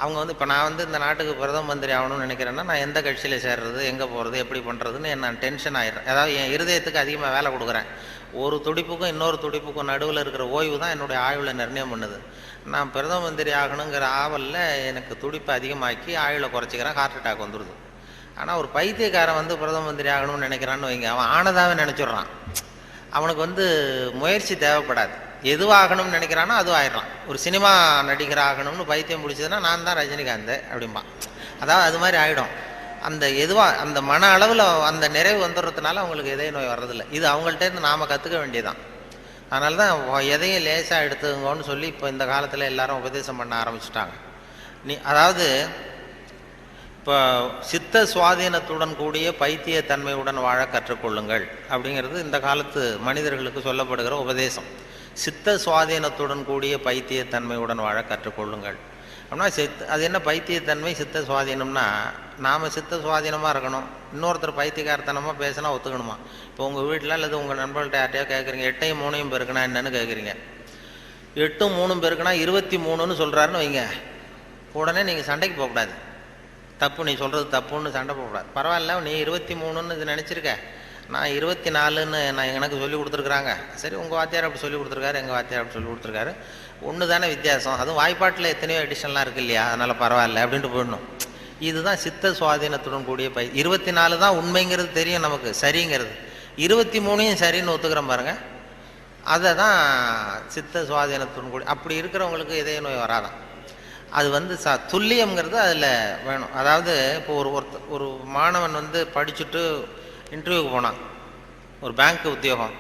Speaker 1: அவங்க இப்போ நான் இந்த நாட்டுக்கு பிரதம மந்திரி ஆகணும்னு நினைக்கிறேன்னா, நான் எந்த கட்சியில் சேர்றது, எங்கே போகிறது, எப்படி பண்ணுறதுன்னு நான் டென்ஷன் ஆகிடுறேன். அதாவது என் இருதயத்துக்கு அதிகமாக வேலை கொடுக்குறேன். ஒரு துடிப்புக்கும் இன்னொரு துடிப்புக்கும் நடுவில் இருக்கிற ஓய்வு தான் என்னுடைய ஆயுளை நிர்ணயம் பண்ணுது. நான் பிரதம மந்திரி ஆகணுங்கிற ஆவலில் எனக்கு துடிப்பை அதிகமாக்கி ஆயுளை குறைச்சிக்கிறேன், ஹார்ட் அட்டாக் வந்துடுது. ஆனால் ஒரு பைத்தியக்காரன் பிரதம மந்திரி ஆகணும்னு நினைக்கிறான்னு வைங்க, அவன் ஆனதாகவே நினச்சிட்றான். அவனுக்கு முயற்சி தேவைப்படாது. எதுவாகணும்னு நினைக்கிறானோ அதுவும் ஆயிடலாம். ஒரு சினிமா நடிகர் ஆகணும்னு பைத்தியம் பிடிச்சதுன்னா, நான் தான் ரஜினிகாந்த் அப்படிம்பா. அதாவது அது மாதிரி ஆகிடும். அந்த மன அளவில் அந்த நிறைவு வந்துடுறதுனால அவங்களுக்கு இதய நோய் வர்றதில்லை. இது அவங்கள்ட்டேருந்து நாம் கற்றுக்க வேண்டியதான். அதனால தான் எதையும் லேசாக எடுத்துங்கன்னு சொல்லி இப்போ இந்த காலத்தில் எல்லாரும் உபதேசம் பண்ண ஆரம்பிச்சிட்டாங்க. அதாவது இப்போ சித்த சுவாதீனத்துடன் கூடிய பைத்தியத்தன்மையுடன் வாழ கற்றுக்கொள்ளுங்கள் அப்படிங்கிறது இந்த காலத்து மனிதர்களுக்கு சொல்லப்படுகிற உபதேசம். சித்த சுவாதீனத்துடன் கூடிய பைத்தியத்தன்மையுடன் வாழ கற்றுக்கொள்ளுங்கள் அப்படின்னா, அது என்ன பைத்தியத்தன்மை சித்த சுவாதீனம்னா, நாம் சித்த சுவாதீனமாக இருக்கணும், இன்னொருத்தர் பைத்தியக்காரத்தனமாக பேசினா ஒத்துக்கணுமா? இப்போ உங்கள் வீட்டில் அல்லது உங்கள் நண்பர்கள்ட்ட யார்ட்டையோ கேட்குறீங்க, 8ஐயும் 3ஐயும் பெருக்கணும் என்னன்னு கேட்குறீங்க. 8ம் 3ம் பெருக்கணும் 23ன்னு சொல்கிறாருன்னு வைங்க, உடனே நீங்கள் சண்டைக்கு போகக்கூடாது. தப்பு, நீ சொல்கிறது தப்புன்னு சண்டை போகக்கூடாது. பரவாயில்ல, நீ 23ன்னு இது நினச்சிருக்க, நான் 24ன்னு எனக்கு சொல்லி கொடுத்துருக்குறாங்க. சரி, உங்கள் வாத்தியார் அப்படி சொல்லி கொடுத்துருக்காரு, எங்கள் வாத்தியார் அப்படி சொல்லி கொடுத்துருக்காரு, ஒன்று தானே வித்தியாசம், அதுவும் வாய்ப்பாட்டில் எத்தனையோ எடிஷன்லாம் இருக்குது இல்லையா, அதனால் பரவாயில்ல அப்படின்ட்டு போயிடணும். இதுதான் சித்த சுவாதீனத்துடன் கூடிய 24 தான் உண்மைங்கிறது தெரியும் நமக்கு, சரிங்கிறது. 23ஐயும் சரின்னு ஒத்துக்கிறோம் பாருங்கள், அதை தான் சித்த சுவாதீனத்துடன் கூடிய. அப்படி இருக்கிறவங்களுக்கு இதய நோய் வராதான். அது துல்லியம்ங்கிறது அதில் வேணும். அதாவது இப்போ ஒரு மாணவன் படிச்சுட்டு இன்டர்வியூக்கு போனான், ஒரு பேங்க் உத்தியோகம்.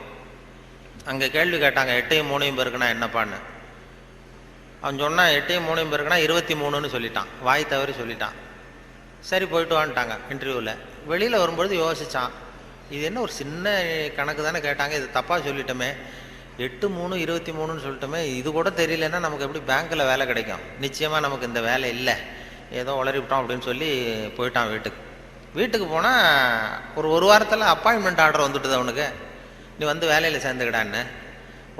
Speaker 1: அங்கே கேள்வி கேட்டாங்க, 8ஐயும் 3ஐயும் பெருக்குனா என்னப்பான்னு. அவன் சொன்னான், 8ஐயும் 3ஐயும் பெருக்குனா 23ன்னு சொல்லிட்டான், வாய் தவறி சொல்லிட்டான். சரி, போயிட்டு வான்ட்டாங்க இன்டர்வியூவில். வெளியில் வரும்பொழுது யோசித்தான், இது என்ன ஒரு சின்ன கணக்கு தானே கேட்டாங்க, இது தப்பாக சொல்லிட்டோமே, 8-3-23 சொல்லிட்டோமே, இது கூட தெரியலன்னா நமக்கு எப்படி பேங்க்கில் வேலை கிடைக்கும்? நிச்சயமாக நமக்கு இந்த வேலை இல்லை, ஏதோ உளறிவிட்டோம் அப்படின்னு சொல்லி போயிட்டான் வீட்டுக்கு போனால் ஒரு வாரத்தில் அப்பாயின்மெண்ட் ஆர்டர் வந்துட்டுது அவனுக்கு, நீ வந்து வேலையில் சேர்ந்துக்கிடான்னு.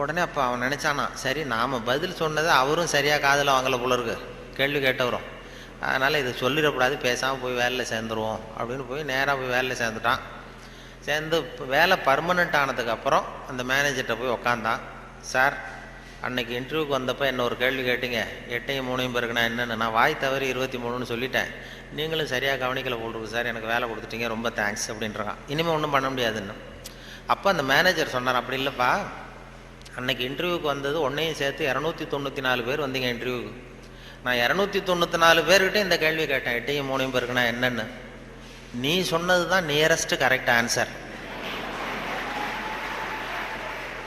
Speaker 1: உடனே அப்போ அவன் நினச்சானா, சரி நாம் பதில் சொன்னதை அவரும் சரியாக காதில் வாங்கலை போல இருக்கு, கேள்வி கேட்டவரும், அதனால் இதை சொல்லிடக்கூடாது, பேசாமல் போய் வேலையில் சேர்ந்துருவோம் அப்படின்னு போய் நேராக போய் வேலையில் சேர்ந்துட்டான். சேர்ந்து வேலை பர்மனெண்ட் ஆனதுக்கப்புறம் அந்த மேனேஜர்கிட்ட போய் உக்காந்தான். சார், அன்னைக்கு இன்டர்வியூக்கு வந்தப்போ என்ன ஒரு கேள்வி கேட்டீங்க, 8-3 பேருக்குன்னா என்னென்னு, நான் வாய் தவறி 23 சொல்லிட்டேன், நீங்களும் சரியாக கவனிக்கலை போட்டுருக்கு சார், எனக்கு வேலை கொடுத்துட்டீங்க, ரொம்ப தேங்க்ஸ் அப்படின்றான். இனிமேல் ஒன்றும் பண்ண முடியாதுன்னு. அப்போ அந்த மேனேஜர் சொன்னார், அப்படி இல்லைப்பா, அன்னைக்கு இன்டர்வியூக்கு வந்தது ஒன்றையும் சேர்த்து 294 பேர் வந்தீங்க இன்டர்வியூக்கு, நான் 294 பேர்கிட்ட இந்த கேள்வி கேட்டேன், 8-3 பேருக்குன்னா என்னென்னு, நீ சொன்னது தான் நியரஸ்ட் கரெக்ட் ஆன்சர்,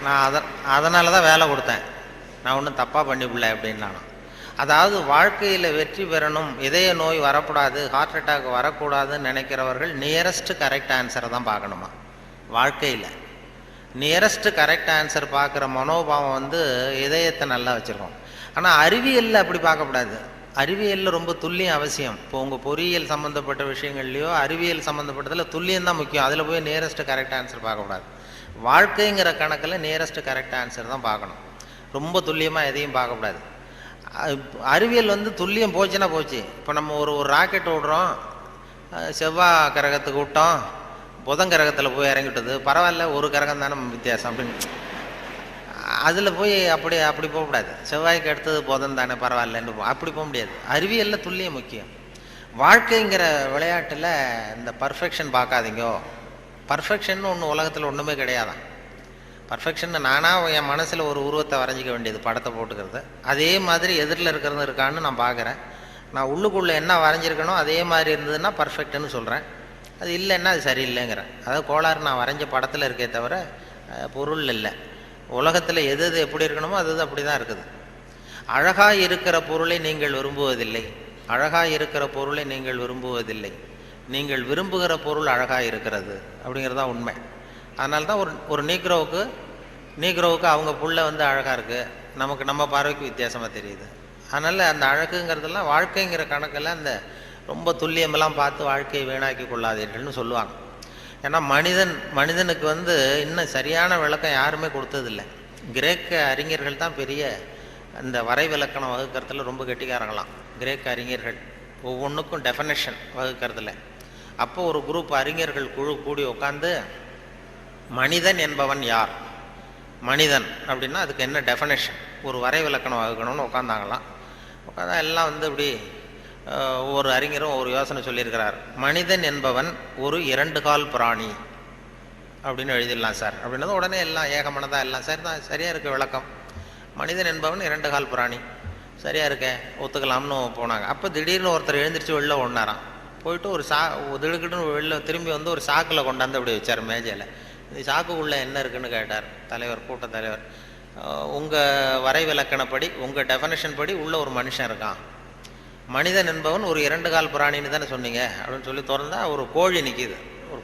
Speaker 1: நான் அதனால தான் வேலை கொடுத்தேன், நான் ஒன்றும் தப்பாக பண்ணிவிடல அப்படின்னா. அதாவது வாழ்க்கையில் வெற்றி பெறணும், இதய நோய் வரக்கூடாது, ஹார்ட் அட்டாக் வரக்கூடாதுன்னு நினைக்கிறவர்கள் நியரஸ்ட் கரெக்ட் ஆன்சரை தான் பார்க்கணுமா. வாழ்க்கையில் நியரஸ்ட் கரெக்ட் ஆன்சர் பார்க்குற மனோபாவம் வந்து இதயத்தை நல்லா வச்சுருக்கோம். ஆனால் அறிவியலில் அப்படி பார்க்கக்கூடாது. அறிவியலில் ரொம்ப துல்லியம் அவசியம். இப்போ உங்கள் பொறியியல் சம்மந்தப்பட்ட விஷயங்கள்லையோ அறிவியல் சம்மந்தப்பட்டதில் துல்லியம் தான் முக்கியம், அதில் போய் நியரஸ்ட் கரெக்ட் ஆன்சர் பார்க்கக்கூடாது. வாழ்க்கைங்கிற கணக்கில் நியரஸ்ட் கரெக்ட் ஆன்சர் தான் பார்க்கணும், ரொம்ப துல்லியமாக எதையும் பார்க்கக்கூடாது. அறிவியல் வந்து துல்லியம் போச்சுன்னா போச்சு. இப்போ நம்ம ஒரு ராக்கெட் விடுறோம், செவ்வாய் கிரகத்துக்கு விட்டோம், புதன் கிரகத்தில் போய் இறங்கிவிட்டது, பரவாயில்ல, ஒரு கிரகம் தானே வித்தியாசம் அப்படின்னு அதில் போய் அப்படி போகக்கூடாது. செவ்வாய்க்கு அடுத்தது புதன் தானே, பரவாயில்லன்னு அப்படி போக முடியாது. அறிவியலில் துல்லியம் முக்கியம். வாழ்க்கைங்கிற விளையாட்டில் இந்த பர்ஃபெக்ஷன் பார்க்காதீங்கோ. பர்ஃபெக்ஷன் ஒன்று உலகத்தில் ஒன்றுமே கிடையாதான். பர்ஃபெக்ஷன் நானாக என் மனசில் ஒரு உருவத்தை வரைஞ்சிக்க வேண்டியது, படத்தை போட்டுக்கிறது, அதே மாதிரி எதிரில் இருக்கிறது இருக்கான்னு நான் பார்க்குறேன். நான் உள்ளுக்குள்ளே என்ன வரைஞ்சிருக்கணும் அதே மாதிரி இருந்ததுன்னா பர்ஃபெக்ட்னு சொல்கிறேன், அது இல்லைன்னா அது சரியில்லைங்கிறேன். அதாவது கோளாறு நான் வரைஞ்ச படத்தில் இருக்கே தவிர பொருள் இல்லை. உலகத்தில் எது எது எப்படி இருக்கணுமோ அது அப்படி தான் இருக்குது. அழகாக இருக்கிற பொருளை நீங்கள் விரும்புவதில்லை, அழகாக இருக்கிற பொருளை நீங்கள் விரும்புவதில்லை, நீங்கள் விரும்புகிற பொருள் அழகாக இருக்கிறது அப்படிங்கிறது தான் உண்மை. அதனால தான் ஒரு நீக்ரோவுக்கு அவங்க புள்ள வந்து அழகாக இருக்குது, நமக்கு நம்ம பார்வைக்கு வித்தியாசமாக தெரியுது. அதனால் அந்த அழகுங்கிறதெல்லாம் வாழ்க்கைங்கிற கணக்கில் அந்த ரொம்ப துல்லியமெல்லாம் பார்த்து வாழ்க்கையை வீணாக்கி கொள்ளாதீர்கள்னு சொல்லுவாங்க. ஏன்னா மனிதனுக்கு வந்து இன்னும் சரியான விளக்கம் யாருமே கொடுத்ததில்லை. கிரேக்க அறிஞர்கள் தான் பெரிய அந்த வரைவிலக்கணம் வகுக்கிறதுல ரொம்ப கெட்டிக்காரங்களாம். கிரேக்க அறிஞர்கள் ஒவ்வொன்றுக்கும் டெஃபனேஷன் வகுக்கிறதுல. அப்போ ஒரு குரூப் அறிஞர்கள் குழு கூடி உட்காந்து மனிதன் என்பவன் யார், மனிதன் அப்படின்னா அதுக்கு என்ன டெஃபனேஷன், ஒரு வரைவிலக்கணம் வகுக்கணும்னு உட்காந்தாங்களாம். உட்காந்தா எல்லாம் வந்து இப்படி ஒவ்வொரு அறிஞரும் ஒரு யோசனை சொல்லியிருக்கிறார். மனிதன் என்பவன் ஒரு 2 கால் பிராணி அப்படின்னு எழுதிடலாம் சார் அப்படின்னது உடனே எல்லாம் ஏகமனதாக எல்லாம் சரி தான், சரியாக இருக்க விளக்கம். மனிதன் என்பவன் 2 கால் பிராணி, சரியாக இருக்க, ஒத்துக்கலாம்னு போனாங்க. அப்போ திடீர்னு ஒருத்தர் எழுந்திரிச்சு வெளில ஒன்றாராம். போயிட்டு ஒரு திடுக்கிட்டுன்னு வெளில திரும்பி வந்து ஒரு சாக்கில் கொண்டாந்து அப்படி வச்சார் மேஜையில். இந்த சாக்குக்குள்ளே என்ன இருக்குன்னு கேட்டார் தலைவர், கூட்டத் தலைவர். உங்கள் வரைவிலக்கணப்படி, உங்கள் டெஃபனேஷன் படி உள்ள ஒரு மனுஷன் இருக்கான், மனிதன் என்பவன் ஒரு 2 கால் பிராணின்னு தானே சொன்னீங்க அப்படின்னு சொல்லி திறந்தா ஒரு கோழி நிற்கிது. ஒரு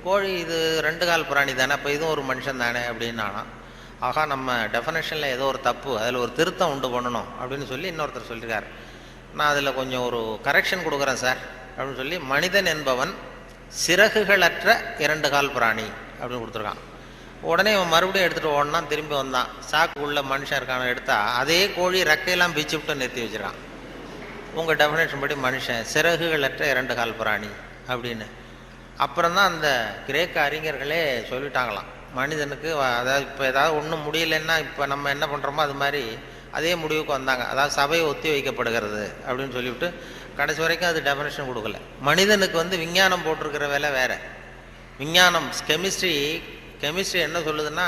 Speaker 1: கோழி, இது 2 கால் பிராணி தானே, அப்போ இதுவும் ஒரு மனுஷன் தானே அப்படின்னானா. ஆகா, நம்ம டெஃபனேஷனில் ஏதோ ஒரு தப்பு, அதில் ஒரு திருத்தம் உண்டு பண்ணணும் அப்படின்னு சொல்லி இன்னொருத்தர் சொல்லியிருக்காரு. நான் அதில் கொஞ்சம் ஒரு கரெக்ஷன் கொடுக்குறேன் சார் அப்படின்னு சொல்லி மனிதன் என்பவன் சிறகுகளற்ற 2 கால் பிராணி அப்படின்னு கொடுத்துருக்கான். உடனே இவன் மறுபடியும் எடுத்துகிட்டு ஓடனான், திரும்பி வந்தான், சாக்கு உள்ள மனுஷன் இருக்கான எடுத்தா அதே கோழி ரெக்கையெல்லாம் பிச்சு விட்டு நிறுத்தி வச்சிருக்கான். உங்கள் டெஃபினேஷன் படி மனுஷன் சிறகுகளற்ற 2 கால் பிராணி அப்படின்னு. அப்புறம்தான் அந்த கிரேக்க அறிஞர்களே சொல்லிட்டாங்களாம், மனிதனுக்கு அதாவது இப்போ ஏதாவது ஒன்றும் முடியலன்னா இப்போ நம்ம என்ன பண்ணுறோமோ அது மாதிரி அதே முடிவுக்கு வந்தாங்க. அதாவது சபையை ஒத்தி வைக்கப்படுகிறது அப்படின்னு சொல்லிவிட்டு கடைசி வரைக்கும் அது டெஃபினேஷன் கொடுக்கல. மனிதனுக்கு வந்து விஞ்ஞானம் போட்டிருக்கிற வேலை வேறு. விஞ்ஞானம் கெமிஸ்ட்ரி என்ன சொல்லுதுன்னா,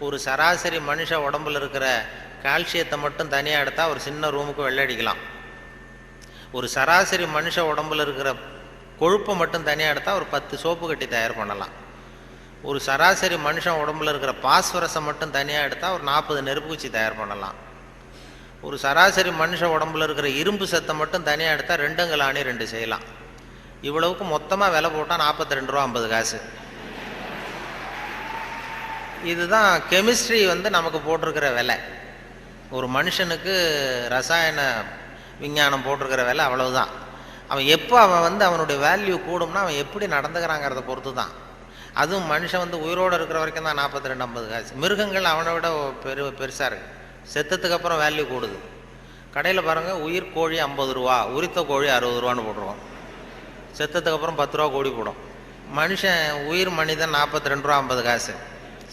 Speaker 1: ஒரு சராசரி மனுஷ உடம்புல இருக்கிற கால்சியத்தை மட்டும் தனியாக எடுத்தால் ஒரு சின்ன ரூமுக்கு வெள்ளை அடிக்கலாம். ஒரு சராசரி மனுஷ உடம்புல இருக்கிற கொழுப்பை மட்டும் தனியாக எடுத்தால் ஒரு 10 சோப்பு கட்டி தயார் பண்ணலாம். ஒரு சராசரி மனுஷன் உடம்புல இருக்கிற பாஸ்பரஸை மட்டும் தனியாக எடுத்தால் ஒரு 40 நெருப்புக்குச்சி தயார் பண்ணலாம். ஒரு சராசரி மனுஷ உடம்புல இருக்கிற இரும்பு சத்தை மட்டும் தனியாக எடுத்தால் 2 கலாணி 2 செய்யலாம். இவ்வளவுக்கு மொத்தமாக விலை போட்டால் 42 ரூபா 50 காசு. இதுதான் கெமிஸ்ட்ரி வந்து நமக்கு போட்டிருக்கிற விலை. ஒரு மனுஷனுக்கு ரசாயன விஞ்ஞானம் போட்டிருக்கிற விலை அவ்வளவுதான். அவன் எப்போ அவன் வந்து அவனுடைய வேல்யூ கூடும்னா அவன் எப்படி நடந்துக்கிறாங்கிறத பொறுத்து தான். அதுவும் மனுஷன் வந்து உயிரோடு இருக்கிற வரைக்கும் தான் 42-50 காசு. மிருகங்கள் அவனை விட பெருசாக இருக்கு. செத்ததுக்கு அப்புறம் வேல்யூ கூடுது. கடையில் பாருங்கள், உயிர் கோழி 50 ரூபா, உரித்த கோழி 60 ரூபான்னு போட்டுருவோம். செத்ததுக்கு அப்புறம் 10 ரூபா கோடி போடும். மனுஷன் உயிர் மனிதன் 42 ரூபா 50 காசு,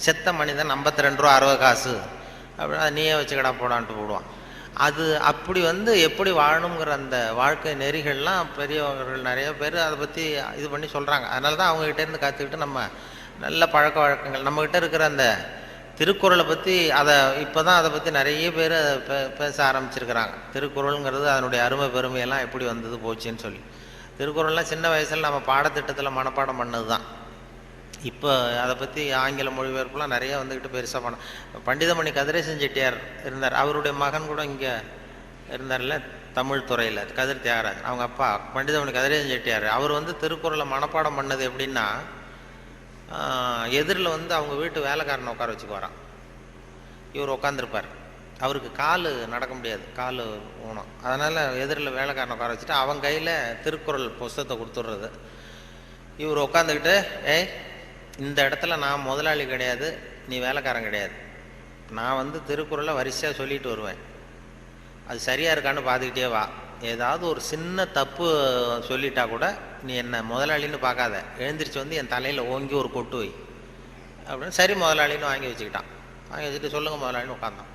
Speaker 1: செத்த மனிதன் 52 ரூபா 60 காசு. அப்படின்னா நீயே வச்சுக்கடா போடான்ட்டு போடுவான். அது அப்படி வந்து எப்படி வாழணுங்கிற அந்த வாழ்க்கை நெறிகள்லாம் பெரியவர்கள் நிறைய பேர் அதை பற்றி இது பண்ணி சொல்கிறாங்க. அதனால தான் அவங்ககிட்டேருந்து கற்றுக்கிட்டு நம்ம நல்ல பழக்க வழக்கங்கள் நம்மக்கிட்ட இருக்கிற அந்த திருக்குறளை பற்றி இப்போ தான் அதை பற்றி நிறைய பேர் பேச ஆரம்பிச்சிருக்கிறாங்க. திருக்குறளுங்கிறது அதனுடைய அருமை பெருமையெல்லாம் எப்படி வந்தது போச்சுன்னு சொல்லி. திருக்குறள்லாம் சின்ன வயசில் நம்ம பாடத்திட்டத்தில் மனப்பாடம் பண்ணது தான். இப்போ அதை பற்றி ஆங்கில மொழிபெயர்ப்புலாம் நிறைய வந்துக்கிட்டு பெருசாக பண்டிதமணி கதிரேசன் செட்டியார் இருந்தார். அவருடைய மகன் கூட இங்கே இருந்தார்ல தமிழ் துறையில், கதிர் தியாகராஜன். அவங்க அப்பா பண்டிதமணி கதிரேசன் செட்டியார். அவர் வந்து திருக்குறளை மனப்பாடம் பண்ணது எப்படின்னா, எதிரில் வந்து அவங்க வீட்டு வேலைக்காரனை உட்கார வச்சுக்குவாராம். இவர் உட்காந்துருப்பார். அவருக்கு கால் நடக்க முடியாது, கால் ஊனம். அதனால் எதிரில் வேலைக்காரனை உட்கார வச்சுட்டு அவன் கையில் திருக்குறள் புஸ்தகத்தை கொடுத்துட்றது. இவர் உட்காந்துக்கிட்டு, இந்த இடத்துல நான் முதலாளி கிடையாது, நீ வேலைக்காரன் கிடையாது, நான் வந்து திருக்குறளை வரிசையாக சொல்லிட்டு வருவேன், அது சரியாக இருக்கான்னு பார்த்துக்கிட்டே வா, ஏதாவது ஒரு சின்ன தப்பு சொல்லிட்டா கூட நீ என்ன முதலாளின்னு பார்க்காத, எழுந்திரிச்சு வந்து என் தலையில் ஓங்கி ஒரு கொட்டு வை அப்படின்னு. சரி முதலாளின்னு வாங்கி வச்சுக்கிட்டான். வாங்கி வச்சுட்டு சொல்லுங்கள் முதலாளின்னு உட்காந்தான்.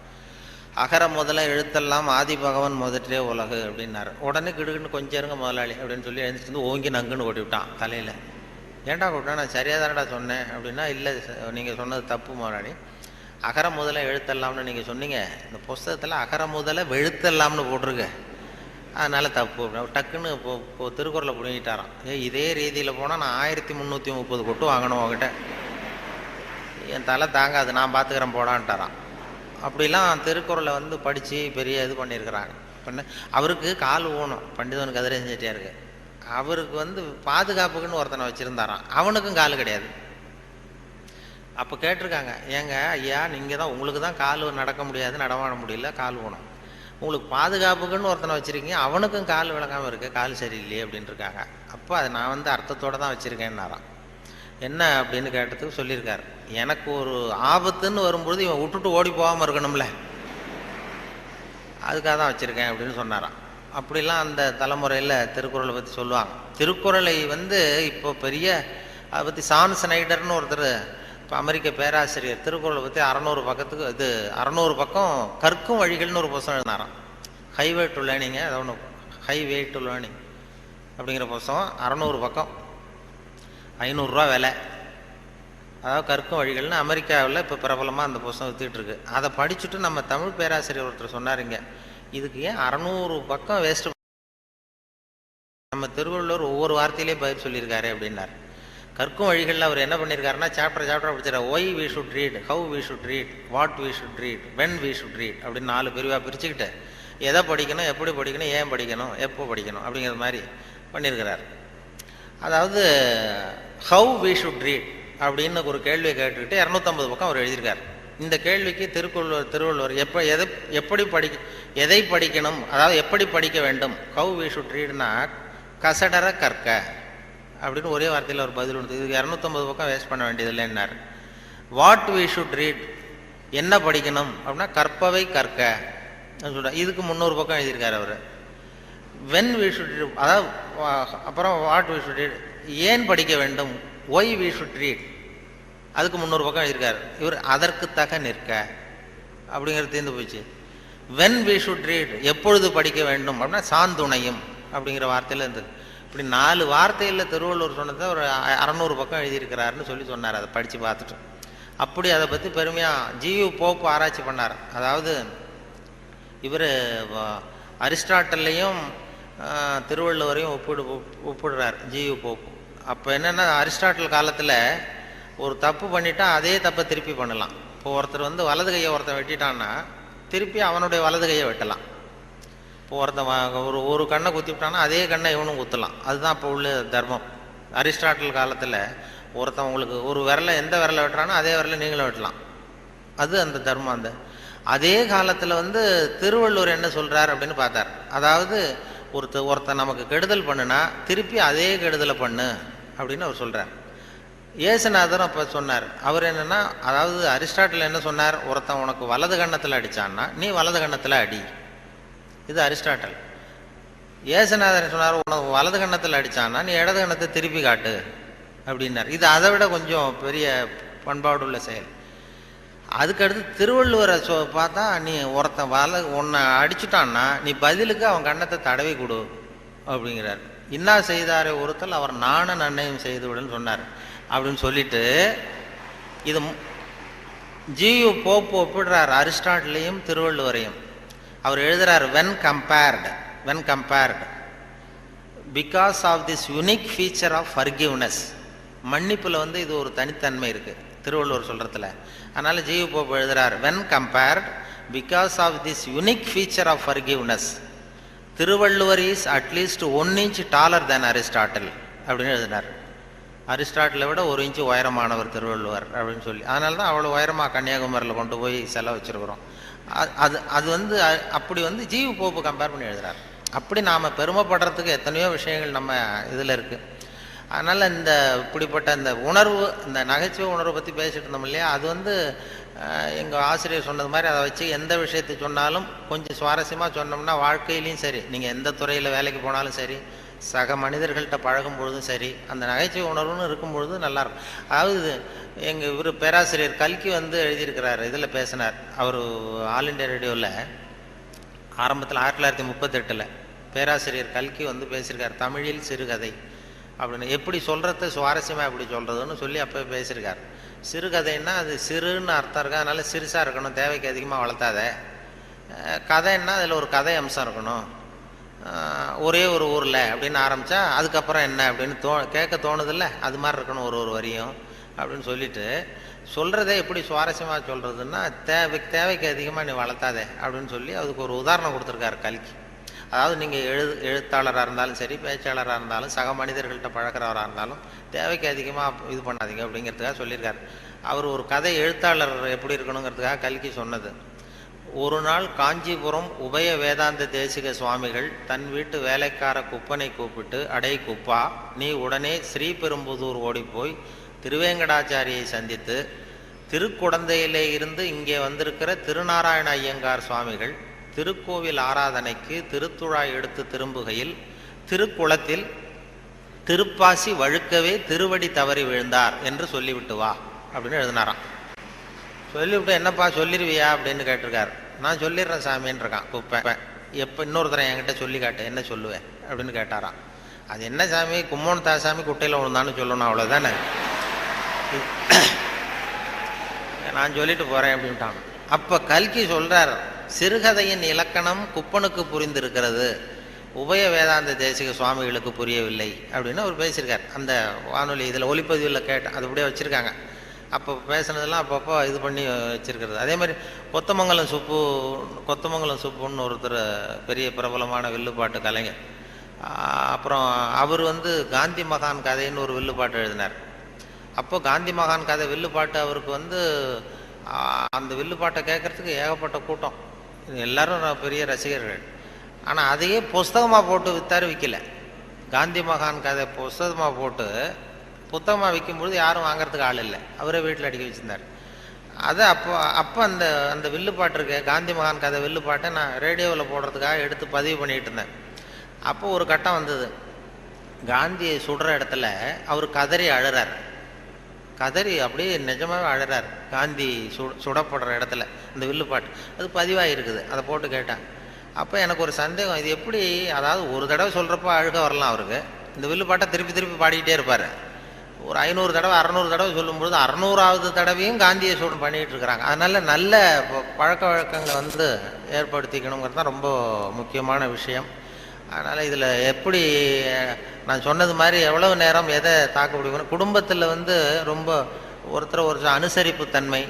Speaker 1: அகர முதல எழுத்தெல்லாம் ஆதி பகவன் முதற்றே உலகு அப்படின்னாரு. உடனே கிடுக்குன்னு கொஞ்சம் இருங்க முதலாளி அப்படின்னு சொல்லி எழுந்திரிச்சு வந்து ஓங்கி நங்குன்னு கொட்டி விட்டான் தலையில். ஏன்டா கொட்டினா, நான் சரியாக தானடா சொன்னேன் அப்படின்னா, இல்லை நீங்கள் சொன்னது தப்பு முதலாளி, அகர முதல எழுத்தெல்லாம்னு நீங்கள் சொன்னீங்க, இந்த புஸ்தகத்தில் அகர முதல வெழுத்தெல்லாம்னு போட்டிருக்கு, அதனால் தப்பு அப்படின்னு டக்குன்னு இப்போ திருக்குறளை பிடிங்கிட்டாரான். இதே ரீதியில் போனால் நான் 1330 கொட்டு வாங்கணும் உங்ககிட்ட, என் தலை தாங்காது, நான் பார்த்துக்கிறேன் போடான்ட்டாரான். அப்படிலாம் திருக்குறளை வந்து படித்து பெரிய இது பண்ணியிருக்கிறாங்க. அவருக்கு கால் ஊனம், பண்டிதன் கதிரேசன் செட்டியாருக்கு. அவருக்கு வந்து பாதுகாப்புக்குன்னு ஒருத்தனை வச்சுருந்தாரான், அவனுக்கும் கால் கிடையாது. அப்போ கேட்டிருக்காங்க, ஏங்க ஐயா நீங்கள் தான், உங்களுக்கு தான் கால் நடக்க முடியாது, நடமாட முடியல, கால் ஊனம், உங்களுக்கு பாதுகாப்புக்குன்னு ஒருத்தனை வச்சுருக்கீங்க, அவனுக்கும் கால் விளங்காமல் இருக்குது, கால் சரியில்லையே அப்படின்ட்டு இருக்காங்க. அப்போ அதை நான் வந்து அர்த்தத்தோடு தான் வச்சுருக்கேன்னாரான். என்ன அப்படின்னு கேட்டதுக்கு சொல்லியிருக்காரு, எனக்கு ஒரு ஆபத்துன்னு வரும்பொழுது இவன் விட்டுட்டு ஓடி போகாமல் இருக்கணும்ல, அதுக்காக தான் வச்சுருக்கேன் அப்படின்னு சொன்னாரான். அப்படிலாம் அந்த தலைமுறையில் திருக்குறளை பற்றி சொல்லுவாங்க. திருக்குறளை வந்து இப்போ பெரிய அதை பற்றி சான் ஸ்னைடர்னு ஒருத்தர், இப்போ அமெரிக்க பேராசிரியர், திருக்குறளை பற்றி 600 பக்கத்துக்கு 600 பக்கம் கற்கும் வழிகள்னு ஒரு புத்தகம் எழுதினாராம். ஹைவே டு லேர்னிங்க, அது ஒன்று ஹைவே டு லேர்னிங் அப்படிங்கிற புத்தகம் 600 பக்கம், 500 ரூபா விலை. அதாவது கற்கும் வழிகள்னு அமெரிக்காவில் இப்போ பிரபலமாக அந்த புத்தகம் விற்றுக்கிட்டு இருக்கு. அதை படிச்சுட்டு நம்ம தமிழ் பேராசிரியர் ஒருத்தர் சொன்னாருங்க, இதுக்கு ஏன் 600 பக்கம் வேஸ்ட்டு, நம்ம திருவள்ளுவர் ஒவ்வொரு வார்த்தையிலே பதில் சொல்லியிருக்காரு அப்படின்னார். கற்கும் வழிகளில் அவர் என்ன பண்ணியிருக்காருன்னா, சாப்டர் படிச்சிட, why we should read, how we should read, what we should read, when we should read அப்படின்னு 4 பிரிவாக பிரிச்சுக்கிட்டு எதை படிக்கணும், எப்படி படிக்கணும், ஏன் படிக்கணும், எப்போ படிக்கணும் அப்படிங்கிற மாதிரி பண்ணியிருக்கிறார். அதாவது ஹவு வி ஷுட் ரீட் அப்படின்னு ஒரு கேள்வியை கேட்டுக்கிட்டு 250 பக்கம் அவர் எழுதியிருக்கார். இந்த கேள்விக்கு திருவள்ளுவர் எதை படிக்கணும், அதாவது எப்படி படிக்க வேண்டும், ஹவு வி ஷுட் ரீட்னா கசடர கற்க அப்படின்னு ஒரே வார்த்தையில் ஒரு பதில் கொடுத்து, இதுக்கு 250 பக்கம் வேஸ்ட் பண்ண வேண்டியதில்லைன்னார். வாட் வி ஷுட் ரீட், என்ன படிக்கணும் அப்படின்னா கற்பவை கற்க சொல்ற, இதுக்கு 300 பக்கம் எழுதியிருக்காரு அவர். வென் வி ஷுட் ரீட், அதாவது அப்புறம் வாட் வி ஷுட் ரீட், ஏன் படிக்க வேண்டும், ஒய் வி ஷுட் ரீட், அதுக்கு 300 பக்கம் எழுதியிருக்காரு. இவர் அதற்கு தக நிற்க அப்படிங்கிறது தீர்ந்து போச்சு. வென் வி ஷுட் ரீட், எப்பொழுது படிக்க வேண்டும் அப்படின்னா சாந்துணையும் அப்படிங்கிற வார்த்தையில் இருந்தது. இப்படி 4 வார்த்தையில் திருவள்ளுவர் சொன்னதை ஒரு 600 பக்கம் எழுதியிருக்கிறாருன்னு சொல்லி சொன்னார். அதை படித்து பார்த்துட்டு அப்படி அதை பற்றி பெருமையாக ஜியு போப்பு ஆராய்ச்சி பண்ணார். அதாவது இவர் அரிஸ்டாட்டல்லையும் திருவள்ளுவரையும் ஒப்பிடுறார் ஜியு போப்பு. அப்போ என்னென்னா, அரிஸ்டாட்டில் காலத்தில் ஒரு தப்பு பண்ணிட்டா அதே தப்பை திருப்பி பண்ணலாம். இப்போ ஒருத்தர் வந்து வலது கையை ஒருத்தன் வெட்டிட்டான்னா திருப்பி அவனுடைய வலது கையை வெட்டலாம். இப்போ ஒருத்தன் ஒரு கண்ணை குத்தி விட்டான்னா அதே கண்ணை இவனும் குத்தலாம். அதுதான் இப்போ உள்ள தர்மம். அரிஸ்டாட்டில் காலத்தில் ஒருத்தன் உங்களுக்கு ஒரு விரலை எந்த விரலை வெட்டுறானோ அதே விரலை நீங்களும் வெட்டலாம். அது அந்த தர்மம். அந்த அதே காலத்தில் வந்து திருவள்ளுவர் என்ன சொல்கிறார் அப்படின்னு பார்த்தார். அதாவது ஒருத்தன் நமக்கு கெடுதல் பண்ணுனா திருப்பி அதே கெடுதலை பண்ணு அப்படின்னு அவர் சொல்கிறார். இயேசுநாதர் அப்போ சொன்னார். அவர் என்னென்னா, அதாவது அரிஸ்டாட்டில் என்ன சொன்னார், ஒருத்தன் உனக்கு வலது கன்னத்தில் அடித்தான்னா நீ வலது கன்னத்தில் அடி. இது அரிஸ்டாட்டல். இயேசுநாதர் சொன்னார், உனக்கு வலது கன்னத்தில் அடித்தான்னா நீ இடது கன்னத்தை திருப்பி காட்டு அப்படின்னார். இது அதை விட கொஞ்சம் பெரிய பண்பாடுள்ள செயல். அதுக்கடுத்து திருவள்ளுவரை பார்த்தா, நீ ஒருத்தன் உன்னை அடிச்சுட்டான்னா நீ பதிலுக்கு அவன் கன்னத்தை தடவி கொடு அப்படிங்கிறார். இன்னா செய்தாரே ஒருத்தல் அவர் நாண நன்னையும் செய்து விடுன்னு சொன்னார். அப்படின்னு சொல்லிட்டு இது ஜியு போப் ஒப்பிடுறார் அரிஸ்டாட்டிலையும் திருவள்ளுவரையும். அவர் எழுதுறார், when compared because of this unique feature of forgiveness. மன்னிப்புல வந்து இது ஒரு தனித்தன்மை இருக்கு திருவள்ளுவர் சொல்றதுல. அதனால ஜியு போப் எழுதுறார், when compared because of this unique feature of forgiveness, Thiruvalluvar is at least 1 inch taller than Aristotle அப்படின்னு எழுதினார். அரிஸ்டாட்டிலை விட 1 இன்ச்சு உயரமானவர் திருவள்ளுவர் அப்படின்னு சொல்லி. அதனால தான் அவ்வளோ உயரமாக கன்னியாகுமரியில் கொண்டு போய் செலவு வச்சுருக்குறோம். அது வந்து அப்படி வந்து ஜியு போப்பு கம்பேர் பண்ணி எழுதுறார். அப்படி நாம் பெருமைப்படுறதுக்கு எத்தனையோ விஷயங்கள் நம்ம இதில் இருக்குது. அதனால் இந்த இப்படிப்பட்ட இந்த உணர்வு, இந்த நகைச்சுவை உணர்வை பற்றி பேசிகிட்டு இருந்தோம் இல்லையா, அது வந்து எங்கள் ஆசிரியர் சொன்னது மாதிரி அதை வச்சு எந்த விஷயத்தை சொன்னாலும் கொஞ்சம் சுவாரஸ்யமாக சொன்னோம்னா வாழ்க்கையிலையும் சரி, நீங்கள் எந்த துறையில் வேலைக்கு போனாலும் சரி, சக மனிதர்கள்ட்ட பழகும் பொழுதும் சரி, அந்த நகைச்சுவை உணர்வுன்னு இருக்கும் பொழுது நல்லாயிருக்கும். அதாவது எங்கள் இவர் பேராசிரியர் கல்கி வந்து எழுதியிருக்கிறார், இதில் பேசினார். அவர் ஆல் இண்டியா ரேடியோவில் ஆரம்பத்தில் 1938 பேராசிரியர் கல்கி வந்து பேசியிருக்கார், தமிழில் சிறுகதை அப்படின்னு. எப்படி சொல்கிறத சுவாரஸ்யமாக எப்படி சொல்கிறதுன்னு சொல்லி அப்போ பேசியிருக்கார். சிறுகதைன்னா அது சிறுன்னு அர்த்தம் இருக்கு, அதனால சிறுசாக இருக்கணும், தேவைக்கு அதிகமாக வளர்த்தாத. கதைன்னா அதில் ஒரு கதை அம்சம் இருக்கணும், ஒரே ஒரு ஊரில் அப்படின்னு ஆரம்பித்தா அதுக்கப்புறம் என்ன அப்படின்னு கேட்க தோணுதில்ல, அது மாதிரி இருக்கணும் ஒரு வரியும் அப்படின்னு சொல்லிட்டு சொல்கிறதே எப்படி சுவாரஸ்யமாக சொல்கிறதுன்னா, தேவைக்கு அதிகமாக நீ வளர்த்தாதே அப்படின்னு சொல்லி அதுக்கு ஒரு உதாரணம் கொடுத்துருக்காரு கல்கி. அதாவது நீங்கள் எழுத்தாளராக இருந்தாலும் சரி, பேச்சாளராக இருந்தாலும், சக மனிதர்கள்ட்ட பழக்கிறவராக இருந்தாலும் தேவைக்கு அதிகமாக இது பண்ணாதீங்க அப்படிங்கிறதுக்காக சொல்லியிருக்காரு. அவர் ஒரு கதை எழுத்தாளர் எப்படி இருக்கணுங்கிறதுக்காக கல்கி சொன்னது. ஒரு நாள் காஞ்சிபுரம் உபய வேதாந்த தேசிக சுவாமிகள் தன் வீட்டு வேலைக்கார குப்பனை கூப்பிட்டு, அடை குப்பா, நீ உடனே ஸ்ரீபெரும்புதூர் ஓடிப்போய் திருவேங்கடாச்சாரியை சந்தித்து திருக்குடந்தையிலே இருந்து இங்கே வந்திருக்கிற திருநாராயண ஐயங்கார் சுவாமிகள் திருக்கோவில் ஆராதனைக்கு திருத்துழாய் எடுத்து திரும்புகையில் திருக்குளத்தில் திருப்பாசி வழுக்கவே திருவடி தவறி விழுந்தார் என்று சொல்லிவிட்டு வா அப்படின்னு எழுதினாராம். சொல்லிவிட்டு, என்னப்பா சொல்லிடுவியா அப்படின்னு கேட்டிருக்காரு. நான் சொல்லிடுறேன் சாமின்னு இருக்கான் குப்பை. எப்போ இன்னொருத்தரை என்கிட்ட சொல்லி காட்டு, என்ன சொல்லுவேன் அப்படின்னு கேட்டாராம். அது என்ன சாமி, கும்மோன் தாசாமி குட்டையில் விழுந்தான்னு சொல்லணும், அவ்வளோதானே, நான் சொல்லிட்டு போகிறேன் அப்படின்ட்டான். அப்போ கல்கி சொல்கிறார், சிறுகதையின் இலக்கணம் குப்பனுக்கு புரிந்திருக்கிறது, உபய வேதாந்த தேசிக சுவாமிகளுக்கு புரியவில்லை அப்படின்னு அவர் பேசியிருக்கார். அந்த வானொலி இதில் ஒளிப்பதிவில் கேட்டேன், அது அப்படியே வச்சுருக்காங்க. அப்போ பேசுனதெல்லாம் அப்பப்போ இது பண்ணி வச்சுருக்கிறது. அதே மாதிரி கொத்தமங்கலம் சுப்புன்னு ஒருத்தர் பெரிய பிரபலமான வில்லுப்பாட்டு கலைஞர். அப்புறம் அவர் வந்து காந்தி மகான் கதைன்னு ஒரு வில்லுப்பாட்டு எழுதினார். அப்போ காந்தி மகான் கதை வில்லுப்பாட்டு அவருக்கு வந்து அந்த வில்லுப்பாட்டை கேட்குறதுக்கு ஏகப்பட்ட கூட்டம், எல்லாரும் பெரிய ரசிகர்கள். ஆனால் அதையே புஸ்தகமாக போட்டு விற்கல. காந்தி மகான் கதை புஸ்தகமாக போட்டு புத்தகமாக விற்கும்பொழுது யாரும் வாங்கிறதுக்கு ஆள் இல்லை, அவரே வீட்டில் அடிக்க வச்சுருந்தார். அதை அப்போ அந்த வில்லுப்பாட்டு இருக்கு, காந்தி மகான் கதை வில்லுப்பாட்டை நான் ரேடியோவில் போடுறதுக்காக எடுத்து பதிவு பண்ணிகிட்டு இருந்தேன். அப்போது ஒரு கட்டம் வந்தது, காந்தியை சுடுற இடத்துல அவர் கதறி அழுறார். கதறி அப்படியே நிஜமாகவே அழுறார் காந்தி சுடப்படுற இடத்துல. அந்த வில்லுப்பாட்டு அது பதிவாக இருக்குது, அதை போட்டு கேட்டேன். அப்போ எனக்கு ஒரு சந்தேகம், இது எப்படி, அதாவது ஒரு தடவை சொல்கிறப்ப அழுக வரலாம் அவருக்கு, இந்த வில்லுப்பாட்டை திருப்பி பாடிக்கிட்டே இருப்பார். ஒரு 500 தடவை 600 தடவை சொல்லும்பொழுது 600வது தடவையும் காந்தியை சூடு பண்ணிகிட்டு இருக்கிறாங்க. அதனால் நல்ல பழக்க வழக்கங்களை வந்து ஏற்படுத்திக்கணுங்கிறது தான் ரொம்ப முக்கியமான விஷயம். அதனால் இதில் எப்படி நான் சொன்னது மாதிரி எவ்வளவு நேரம் எதை தாக்க முடியும், குடும்பத்தில் வந்து ரொம்ப ஒருத்தர் அனுசரிப்புத்தன்மை,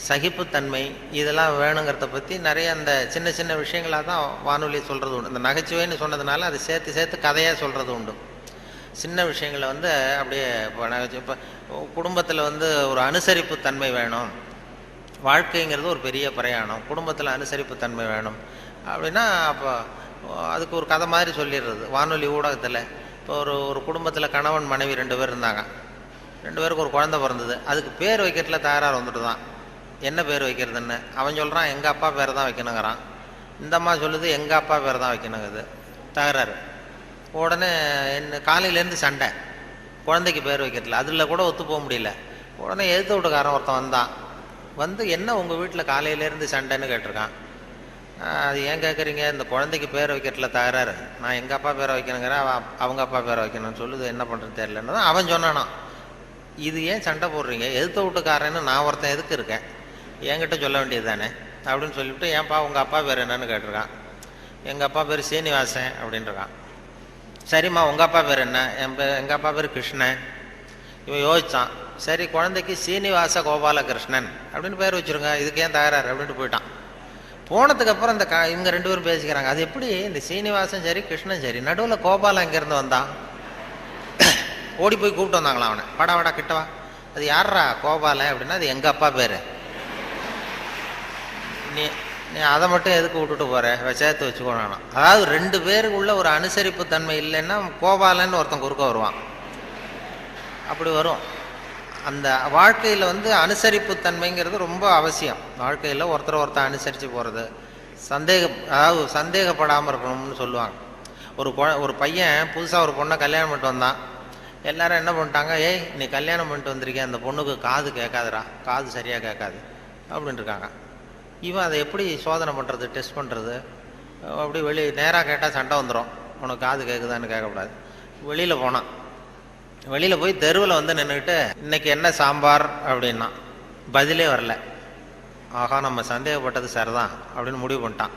Speaker 1: சகிப்புத்தன்மை இதெல்லாம் வேணுங்கிறத பற்றி நிறைய அந்த சின்ன சின்ன விஷயங்களாக தான் வானொலி சொல்கிறது உண்டு. இந்த நகைச்சுவைன்னு சொன்னதுனால அதை சேர்த்து கதையாக சொல்கிறது உண்டு. சின்ன விஷயங்களை வந்து அப்படியே இப்போ குடும்பத்தில் வந்து ஒரு அனுசரிப்பு தன்மை வேணும். வாழ்க்கைங்கிறது ஒரு பெரிய பிரயாணம். குடும்பத்தில் அனுசரிப்பு தன்மை வேணும் அப்படின்னா அப்போ அதுக்கு ஒரு கதை மாதிரி சொல்லிடுறது வானொலி ஊடகத்தில். இப்போ ஒரு குடும்பத்தில் கணவன் மனைவி 2 பேர் இருந்தாங்க. 2 பேருக்கு ஒரு குழந்தை பிறந்தது. அதுக்கு பேர் வைக்கிறதுல தகராறு வந்துட்டு தான். என்ன பேர் வைக்கிறதுன்னு அவன் சொல்கிறான் எங்கள் அப்பா பேர் தான் வைக்கணுங்கிறான். இந்த அம்மா சொல்லுது எங்கள் அப்பா பேர் தான் வைக்கணுங்குது. தகராறு. உடனே என்ன காலையிலேருந்து சண்டை குழந்தைக்கு பேர் வைக்கிறதுல. அதில் கூட ஒத்து போக முடியல. உடனே எதிர்த்து வீட்டுக்காரன் ஒருத்தன் வந்தான். வந்து என்ன உங்கள் வீட்டில் காலையிலேருந்து சண்டைன்னு கேட்டிருக்கான். அது ஏன் கேட்குறீங்க, இந்த குழந்தைக்கு பேர் வைக்கிறதுல தகராறு, நான் எங்கள் அப்பா பேரை வைக்கணுங்கிற அவங்க அப்பா பேரை வைக்கணும்னு சொல்லுது, என்ன பண்ணுறது தெரியலன்னு தான் அவன் சொன்னானா. இது ஏன் சண்டை போடுறீங்க, எதிர்த்து வீட்டுக்காரன்னு நான் ஒருத்தன் எதுக்கு இருக்கேன், என்கிட்ட சொல்ல வேண்டியது தானே அப்படின்னு சொல்லிவிட்டு ஏன்ப்பா உங்கள் அப்பா பேர் என்னன்னு கேட்டிருக்கான். எங்கள் அப்பா பேர் சீனிவாசன் அப்படின்ட்டுருக்கான். சரிம்மா உங்கள் அப்பா பேர் என்ன, எங்கள் அப்பா பேர் கிருஷ்ணன். இவன் யோசித்தான். சரி குழந்தைக்கு சீனிவாச கோபாலகிருஷ்ணன் அப்படின்னு பேர் வச்சுருங்க, இதுக்கு ஏன் தகராறு அப்படின்ட்டு போயிட்டான். போனதுக்கப்புறம் இந்த இவங்க 2 பேரும் பேசிக்கிறாங்க. அது எப்படி இந்த சீனிவாசன் சரி கிருஷ்ணன் சரி, நடுவில் கோபாலம் எங்கேருந்து வந்தான். ஓடி போய் கூப்பிட்டு வந்தாங்களாம் அவனை. வாடா கிட்டவா, அது யாரா கோபாலன் அப்படின்னா அது எங்கள் அப்பா பேர், நீ நீ அதை மட்டும் எதுக்கு விட்டுட்டு போகிற, சேர்த்து வச்சுக்கோனா. அதாவது 2 பேருக்குள்ள ஒரு அனுசரிப்பு தன்மை இல்லைன்னா கோபாலன்னு ஒருத்தன் குறுக்க வருவான். அப்படி வரும். அந்த வாழ்க்கையில் வந்து அனுசரிப்பு தன்மைங்கிறது ரொம்ப அவசியம். வாழ்க்கையில் ஒருத்தர் அனுசரித்து போகிறது, அதாவது சந்தேகப்படாமல் இருக்கணும்னு சொல்லுவாங்க. ஒரு பையன் புதுசாக ஒரு பொண்ணை கல்யாணம் பண்ணிட்டு வந்தான். எல்லாரும் என்ன பண்ணிட்டாங்க, ஏய் நீ கல்யாணம் பண்ணிட்டு வந்திருக்கேன், அந்த பொண்ணுக்கு காது கேட்காதுடா, காது சரியாக கேட்காது அப்படின்னு இருக்காங்க. இவன் அதை எப்படி சோதனை பண்ணுறது, டெஸ்ட் பண்ணுறது, அப்படி நேராக கேட்டால் சண்டை வந்துடும், உனக்கு காது கேட்குதான்னு கேட்கக்கூடாது. வெளியில் போய் தெருவில் வந்து நின்றுக்கிட்டு இன்னைக்கு என்ன சாம்பார் அப்படின்னா பதிலே வரல. ஆகா நம்ம சந்தேகப்பட்டது சரிதான் அப்படின்னு முடிவு பண்ணிட்டான்.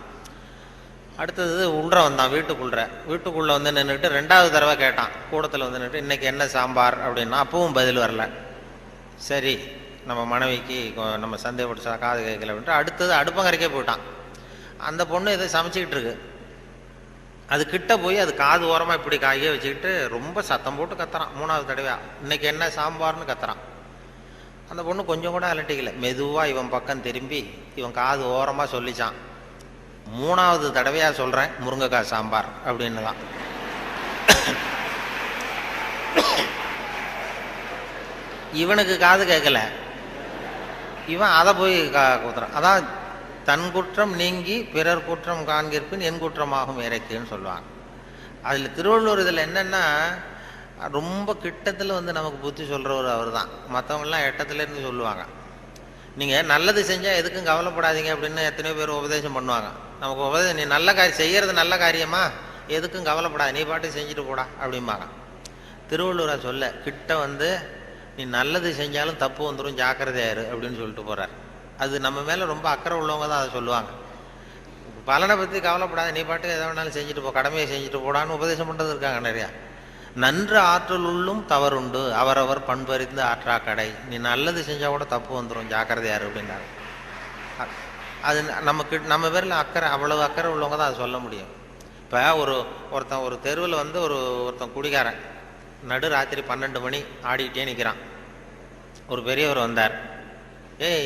Speaker 1: அடுத்தது வந்தான் வீட்டுக்குள்ளே வந்து நின்றுக்கிட்டு 2வது தடவை கேட்டான். கூடத்தில் வந்து நின்றுட்டு இன்னைக்கு என்ன சாம்பார் அப்படின்னா அப்பவும் பதில் வரல. சரி நம்ம மனைவிக்கு நம்ம சந்தேகப்பட்டு காது கேட்கல அப்படின்ட்டு அடுத்தது அடுப்பங்கரைக்கே போயிட்டான். அந்த பொண்ணு எதை சமைச்சிக்கிட்டு இருக்கு. அது கிட்ட போய் அது காது ஓரமாக இப்படி காயே வச்சுக்கிட்டு ரொம்ப சத்தம் போட்டு கத்துறான். 3வது தடவையா இன்னைக்கு என்ன சாம்பார்னு கத்துறான். அந்த பொண்ணு கொஞ்சம் கூட அலட்டிக்கல. மெதுவாக இவன் பக்கம் திரும்பி இவன் காது ஓரமாக சொல்லிச்சான், 3வது தடவையா சொல்கிறேன் முருங்கைக்காய் சாம்பார் அப்படின்னு தான். இவனுக்கு காது கேட்கல. இவன் அதை போய் குத்துறான். அதான் தன் குற்றம் நீங்கி பிறர் குற்றம் காண்கிற்பின் என் குற்றமாகும் இறைக்குன்னு சொல்லுவாங்க. அதில் திருவள்ளுவர் இதில் என்னென்னா ரொம்ப கிட்டத்தில் வந்து நமக்கு புத்தி சொல்கிறவர் அவர் தான். மற்றவங்களாம் எட்டத்துலேருந்து சொல்லுவாங்க. நீங்கள் நல்லது செஞ்சால் எதுக்கும் கவலைப்படாதீங்க அப்படின்னு எத்தனையோ பேர் உபதேசம் பண்ணுவாங்க. நமக்கு உபதேசம், நீ நல்ல செய்கிறது நல்ல காரியமா, எதுக்கும் கவலைப்படாது, நீ பாட்டு செஞ்சுட்டு போடா அப்படிம்பாங்க. திருவள்ளுவரை சொல்ல கிட்ட வந்து நீ நல்லது செஞ்சாலும் தப்பு வந்துடும், ஜாக்கிரதையாரு அப்படின்னு சொல்லிட்டு போகிறார். அது நம்ம மேலே ரொம்ப அக்கறை உள்ளவங்க தான் அதை சொல்லுவாங்க. பலனை பற்றி கவலைப்படாத, நீ பாட்டு எதை வேணாலும் செஞ்சுட்டு போ, கடமையை செஞ்சுட்டு போடான்னு உபதேசம் பண்ணுறது இருக்காங்க நிறையா. நன்று ஆற்றல் உள்ளும் தவறுண்டு, அவரவர் பண்பறிந்து ஆற்றா கடை, நீ நல்லது செஞ்சால் கூட தப்பு வந்துடும், ஜாக்கிரதையாரு அப்படின்னாரு. அது நம்ம பேரில் அக்கறை, அவ்வளவு அக்கறை உள்ளவங்க தான் அதை சொல்ல முடியும். இப்போ ஒருத்தன் ஒரு தெருவில் வந்து ஒருத்தன் குடிகாரன் நடு ராத்திரி 12 மணி ஆடிக்கிட்டே நிற்கிறான். ஒரு பெரியவர் வந்தார்.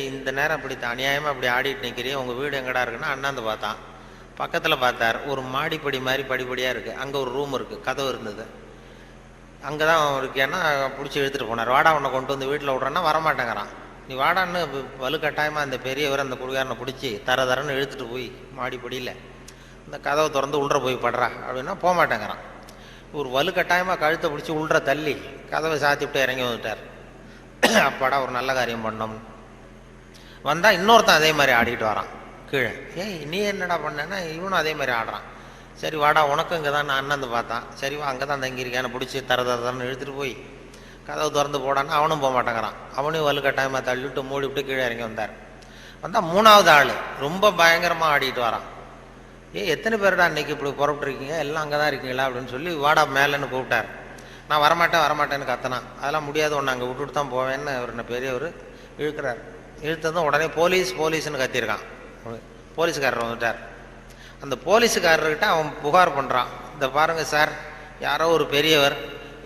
Speaker 1: இந்த நேரம் அப்படி அநியாயமாக அப்படி ஆடிட்டு நிற்கிறீங்க, உங்கள் வீடு எங்கடா இருக்குன்னா அண்ணாந்து பார்த்தான். பக்கத்தில் பார்த்தார், ஒரு மாடிப்படி மாதிரி படிப்படியாக இருக்குது, அங்கே ஒரு ரூம் இருக்குது, கதவு இருந்தது, அங்கே தான் இருக்கேன்னா பிடிச்சி இழுத்துட்டு போனார். வாடா உன்னை கொண்டு வந்து வீட்டில் விட்றேன்னா வரமாட்டேங்கிறான். நீ வாடான்னு வலுக்கட்டாயமாக அந்த பெரியவர் அந்த குடிகாரனை பிடிச்சி தரன்னு இழுத்துட்டு போய் மாடிப்படியில் இந்த கதவை திறந்து உள்ற போய் படுறா அப்படின்னா போக மாட்டேங்கிறான். ஒரு வலுக்கட்டாயமாக கழுத்தை பிடிச்சி உள்ற தள்ளி கதவை சாத்தி விட்டு இறங்கி வந்துட்டார். அப்பாடா ஒரு நல்ல காரியம் பண்ணோம். வந்தால் இன்னொருத்தன் அதே மாதிரி ஆடிக்கிட்டு வரான் கீழே. நீ என்னடா பண்ணேன்னா இவனும் அதே மாதிரி ஆடுறான். சரி வாடா உனக்கும் இங்கே தான் நான் அண்ணந்து பார்த்தான். சரி வா அங்கே தான் தங்கியிருக்கேன்னு பிடிச்சி தரன்னு இழுத்துட்டு போய் கதவு திறந்து போடான்னு அவனும் போக மாட்டேங்கிறான். அவனையும் வலுக்கட்டாயமாக தள்ளிவிட்டு மூடி விட்டு கீழே இறங்கி வந்தார். வந்தால் 3வது ஆள் ரொம்ப பயங்கரமாக ஆடிட்டு வரான். எத்தனை பேருடா அன்றைக்கி இப்படி புறப்பட்டுருக்கீங்க, எல்லாம் அங்கே தான் இருக்கீங்களா அப்படின்னு சொல்லி வாடா மேலேன்னு கூப்பிட்டார். நான் வரமாட்டேன்னு கத்தினான். அதெல்லாம் முடியாது, ஒன்று அங்கே விட்டுட்டு தான் போவேன்னு அவர் என்ன பெரியவர் இழுக்கிறார். இழுத்ததும் உடனே போலீஸ்னு கத்தியிருக்கான். போலீஸுக்காரர் வந்துட்டார். அந்த போலீஸுக்காரர்கிட்ட அவன் புகார் பண்ணுறான். இந்த பாருங்கள் சார், யாரோ ஒரு பெரியவர்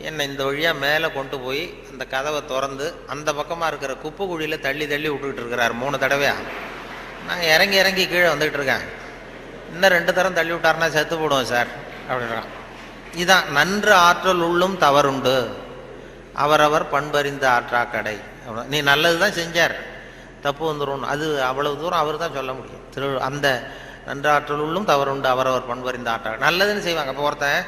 Speaker 1: என்னை இந்த வழியாக மேலே கொண்டு போய் அந்த கதவை திறந்து அந்த பக்கமாக இருக்கிற குப்பை குழியில் தள்ளி தள்ளி விட்டுக்கிட்டு இருக்கிறார் 3 தடவையாக. நான் இறங்கி இறங்கி கீழே வந்துக்கிட்டு இருக்கேன். இன்னும் 2 தரம் தள்ளி விட்டாருன்னா செத்து போடுவோம் சார் அப்படின்றான். இதான் நன்று ஆற்றல் உள்ளும் தவறுண்டு, அவரவர் பண்பறிந்த ஆற்றா கடை. நீ நல்லது தான் செஞ்சார், தப்பு வந்துடும், அது அவ்வளவு தூரம் அவர் தான் சொல்ல முடியும். அந்த நன்று ஆற்றல் உள்ளும் தவறுண்டு, அவரவர் பண்பறிந்த ஆற்றா நல்லதுன்னு செய்வாங்க. இப்போ ஒருத்தன்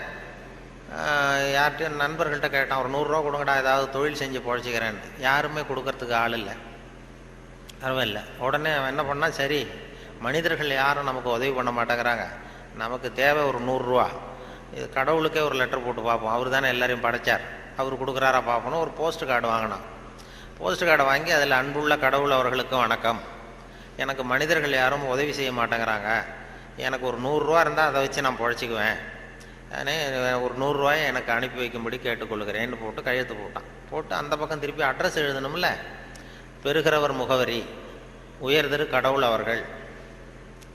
Speaker 1: யார்கிட்டையும் நண்பர்கள்ட்ட கேட்டான், ஒரு 100 ரூபா கொடுங்கடா, ஏதாவது தொழில் செஞ்சு பொழைச்சிக்கிறேன்னு. யாருமே கொடுக்கறதுக்கு ஆள் இல்லை, பரவாயில்ல. உடனே அவன் என்ன பண்ணால், சரி மனிதர்கள் யாரும் நமக்கு உதவி பண்ண மாட்டேங்கிறாங்க, நமக்கு தேவை ஒரு 100 ரூபா, இது கடவுளுக்கே ஒரு லெட்டர் போட்டு பார்ப்போம், அவர் தானே எல்லாரையும் படைச்சார், அவர் கொடுக்குறாரா பார்ப்போம். ஒரு போஸ்ட் கார்டு வாங்கினான். போஸ்ட் கார்டை வாங்கி அதில் அன்புள்ள கடவுள் அவர்களுக்கு வணக்கம், எனக்கு மனிதர்கள் யாரும் உதவி செய்ய மாட்டேங்கிறாங்க, எனக்கு ஒரு 100 ரூபா இருந்தால் அதை வச்சு நான் பொழைச்சிக்குவேன், நானே ஒரு 100 ரூபாயை எனக்கு அனுப்பி வைக்கும்படி கேட்டுக்கொள்கிறேன்னு போட்டு கையெழுத்து போட்டான். போட்டு அந்த பக்கம் திருப்பி அட்ரஸ் எழுதணும்ல, பெறுகிறவர் முகவரி, உயர்திரு கடவுள் அவர்கள்,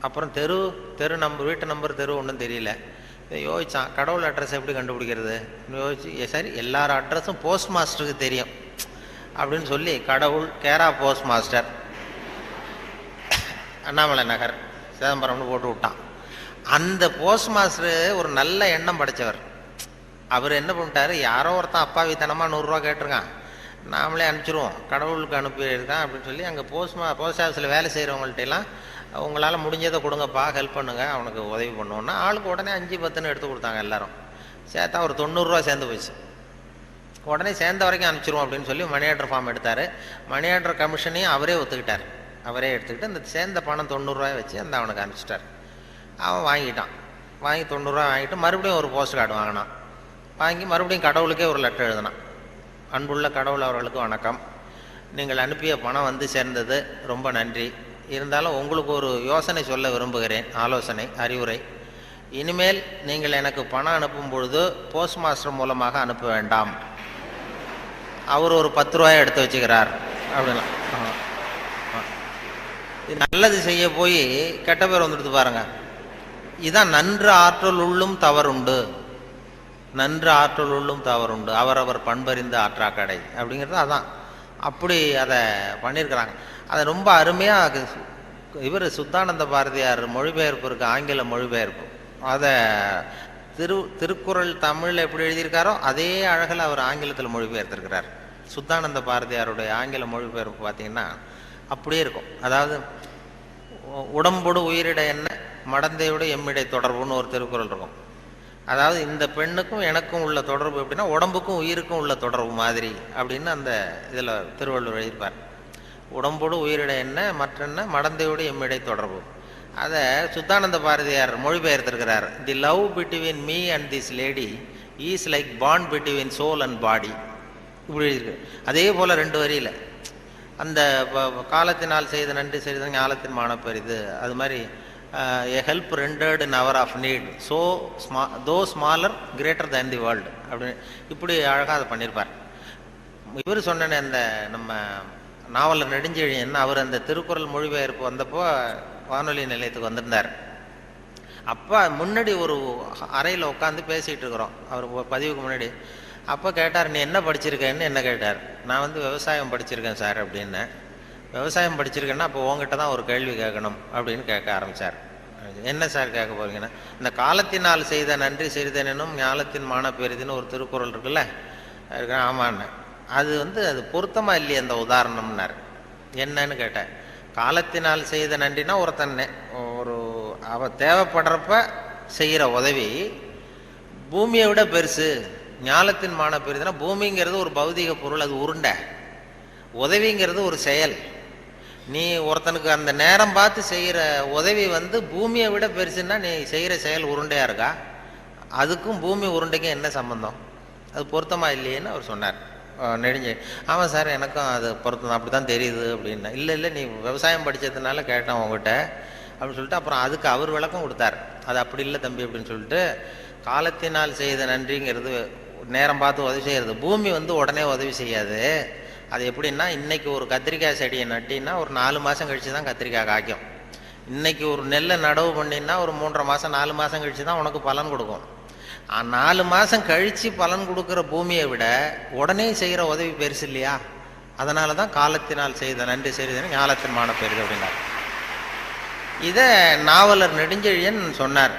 Speaker 1: அப்புறம் தெரு நம்பர், வீட்டு நம்பர், தெரு ஒன்றும் தெரியல. இதை யோசித்தான், கடவுள் அட்ரஸ் எப்படி கண்டுபிடிக்கிறது யோசிச்சு, சரி எல்லார் அட்ரஸும் போஸ்ட் மாஸ்டருக்கு தெரியும் அப்படின்னு சொல்லி கடவுள் கேரா போஸ்ட் மாஸ்டர் அண்ணாமலை நகர் சிதம்பரம்னு போட்டு விட்டான். அந்த போஸ்ட் மாஸ்டர் ஒரு நல்ல எண்ணம் படைத்தவர். அவர் என்ன பண்ணிட்டாரு, யாரோ ஒருத்தன் அப்பாவித்தனமாக 100 ரூபா கேட்டிருக்கான், நாமளே அனுப்பிச்சிருவோம், கடவுளுக்கு அனுப்பியிருக்கான் அப்படின்னு சொல்லி அங்கே போஸ்ட் ஆஃபீஸில் வேலை செய்கிறவங்கள்ட்டெல்லாம் உங்களால் முடிஞ்சதை கொடுங்கப்பா, ஹெல்ப் பண்ணுங்கள், அவனுக்கு உதவி பண்ணுவோன்னா ஆளுக்கு உடனே 5-10 எடுத்து கொடுத்தாங்க. எல்லாரும் சேர்த்தா ஒரு 90 ரூபா சேர்ந்து போச்சு. உடனே சேர்ந்த வரைக்கும் அனுப்பிச்சிருவோம் அப்படின்னு சொல்லி மணி ஆர்டர் ஃபார்ம் எடுத்தார். மணி ஆர்டர் கமிஷனையும் அவரே ஒத்துக்கிட்டார். அவரே எடுத்துக்கிட்டு அந்த சேர்ந்த பணம் 90 ரூபாய் வச்சு அந்த அவனுக்கு அனுப்பிச்சிட்டார். அவன் வாங்கிட்டான். வாங்கி 90 ரூபா வாங்கிட்டு மறுபடியும் ஒரு போஸ்ட் கார்டு வாங்கினான். வாங்கி மறுபடியும் கடவுளுக்கே ஒரு லெட்டர் எழுதினான். அன்புள்ள கடவுள் அவர்களுக்கு வணக்கம், நீங்கள் அனுப்பிய பணம் வந்து சேர்ந்தது, ரொம்ப நன்றி. இருந்தாலும் உங்களுக்கு ஒரு யோசனை சொல்ல விரும்புகிறேன், ஆலோசனை, அறிவுரை. இனிமேல் நீங்கள் எனக்கு பணம் அனுப்பும் பொழுது போஸ்ட் மாஸ்டர் மூலமாக அனுப்ப வேண்டாம், அவர் ஒரு 10 ரூபாயை எடுத்து வச்சுக்கிறார் அப்படின்னா. நல்லது செய்ய போய் கெட்ட பேர் வந்துடுது பாருங்க. இதான் நன்று ஆற்றல் உள்ளும் தவறுண்டு, நன்று ஆற்றல் உள்ளும் தவறுண்டு, அவரவர் பண்பறிந்த ஆற்றா கடை அப்படிங்கிறது அதான். அப்படி அதை பண்ணியிருக்கிறாங்க. அதை ரொம்ப அருமையாக இவர் சுத்தானந்த பாரதியார் மொழிபெயர்ப்பு இருக்குது, ஆங்கில மொழிபெயர்ப்பு. அதை திருக்குறள் தமிழில் எப்படி எழுதியிருக்காரோ அதே அழகில் அவர் ஆங்கிலத்தில் மொழிபெயர்த்திருக்கிறார். சுத்தானந்த பாரதியாருடைய ஆங்கில மொழிபெயர்ப்பு பார்த்தீங்கன்னா அப்படியே இருக்கும். அதாவது உடம்போடு உயிரிட என்ன, மடந்தையோடு எம்மிடை தொடர்புன்னு ஒரு திருக்குறள் இருக்கும். அதாவது இந்த பெண்ணுக்கும் எனக்கும் உள்ள தொடர்பு எப்படின்னா உடம்புக்கும் உயிருக்கும் உள்ள தொடர்பு மாதிரி அப்படின்னு அந்த இதில் திருவள்ளுவர் எழுதியிருப்பார். உடம்போடு உயிரிட என்ன, மற்றென்ன மடந்தையோடு எம்மிடை தொடர்பு. அதை சுத்தானந்த பாரதியார் மொழிபெயர்த்திருக்கிறார். The love between me and this lady is like bond between soul and body, இப்படி எழுதியிருக்கு. அதே போல் 2 வரியில் அந்த காலத்தினால் செய்த நன்றி செய்த ஞாலத்தின் மானப்பெரிது, அது மாதிரி a help rendered in hour of need, so though smaller greater than the world அப்படின்னு இப்படி அழகாக அதை பண்ணியிருப்பார். இவர் சொன்ன அந்த நம்ம நாவலர் நெடுஞ்செழியன், அவர் அந்த திருக்குறள் மொழிபெயர்ப்பு வந்தப்போ வானொலி நிலையத்துக்கு வந்திருந்தார். அப்போ முன்னாடி ஒரு அறையில் உட்காந்து பேசிகிட்டு இருக்கிறோம், அவர் பதிவுக்கு முன்னாடி. அப்போ கேட்டார், நீ என்ன படிச்சிருக்கேன்னு என்ன கேட்டார். நான் வந்து விவசாயம் படிச்சிருக்கேன் சார் அப்படின்னு. விவசாயம் படிச்சிருக்கேன்னா அப்போ உங்ககிட்ட தான் ஒரு கேள்வி கேட்கணும் அப்படின்னு கேட்க ஆரம்பித்தார். என்ன சார் கேட்க போகிறீங்கன்னா, இந்த காலத்தினால் செய்த நன்றி செய்தேனும் ஞாலத்தின் மான பெரிதுன்னு ஒரு திருக்குறள் இருக்குல்ல, ஆமான்னு. அது வந்து அது பொருத்தமாக இல்லையே அந்த உதாரணம்னார். என்னன்னு கேட்டேன். காலத்தினால் செய்த நன்றினா ஒருத்தன் ஒரு அவ தேவைப்படுறப்ப செய்கிற உதவி பூமியை விட பெருசு. ஞாலத்தின் மான பெரிதுன்னா பூமிங்கிறது ஒரு பௌதிக பொருள், அது உருண்டை. உதவிங்கிறது ஒரு செயல். நீ ஒருத்தனுக்கு அந்த நேரம் பார்த்து செய்கிற உதவி வந்து பூமியை விட பெருசுன்னா நீ செய்கிற செயல் உருண்டையாக இருக்கா? அதுக்கும் பூமி உருண்டைக்கும் என்ன சம்பந்தம்? அது பொருத்தமாக இல்லையேன்னு அவர் சொன்னார். நெடுஞ்செழி, ஆமாம் சார் எனக்கும் அது பொருத்தம் அப்படி தான் தெரியுது அப்படின்னா. இல்லை நீ விவசாயம் படித்ததுனால கேட்டேன் உங்ககிட்ட அப்படின்னு சொல்லிட்டு அப்புறம் அதுக்கு அவர் விளக்கம் கொடுத்தார். அது அப்படி இல்லை தம்பி அப்படின்னு சொல்லிட்டு, காலத்தினால் செய்த நன்றிங்கிறது நேரம் பார்த்து உதவி செய்கிறது. பூமி வந்து உடனே உதவி செய்யாது. அது எப்படின்னா, இன்றைக்கி ஒரு கத்திரிக்காய் செடியை நட்டின்னா ஒரு 4 மாதம் கழித்து தான் கத்திரிக்காய் காய்க்கும். இன்றைக்கி ஒரு நெல்லை நடவு பண்ணின்னா ஒரு 3.5 மாதம் 4 மாதம் கழித்து தான் உனக்கு பலன் கொடுக்கும். 4 மாதம் கழித்து பலன் கொடுக்குற பூமியை விட உடனே செய்கிற உதவி பெருசு இல்லையா? அதனால தான் காலத்தினால் செய்த நன்றி செய்ததுன்னு ஞாலத்தின் மான பெரிது அப்படின்னார். இதை நாவலர் நெடுஞ்செழியன் சொன்னார்.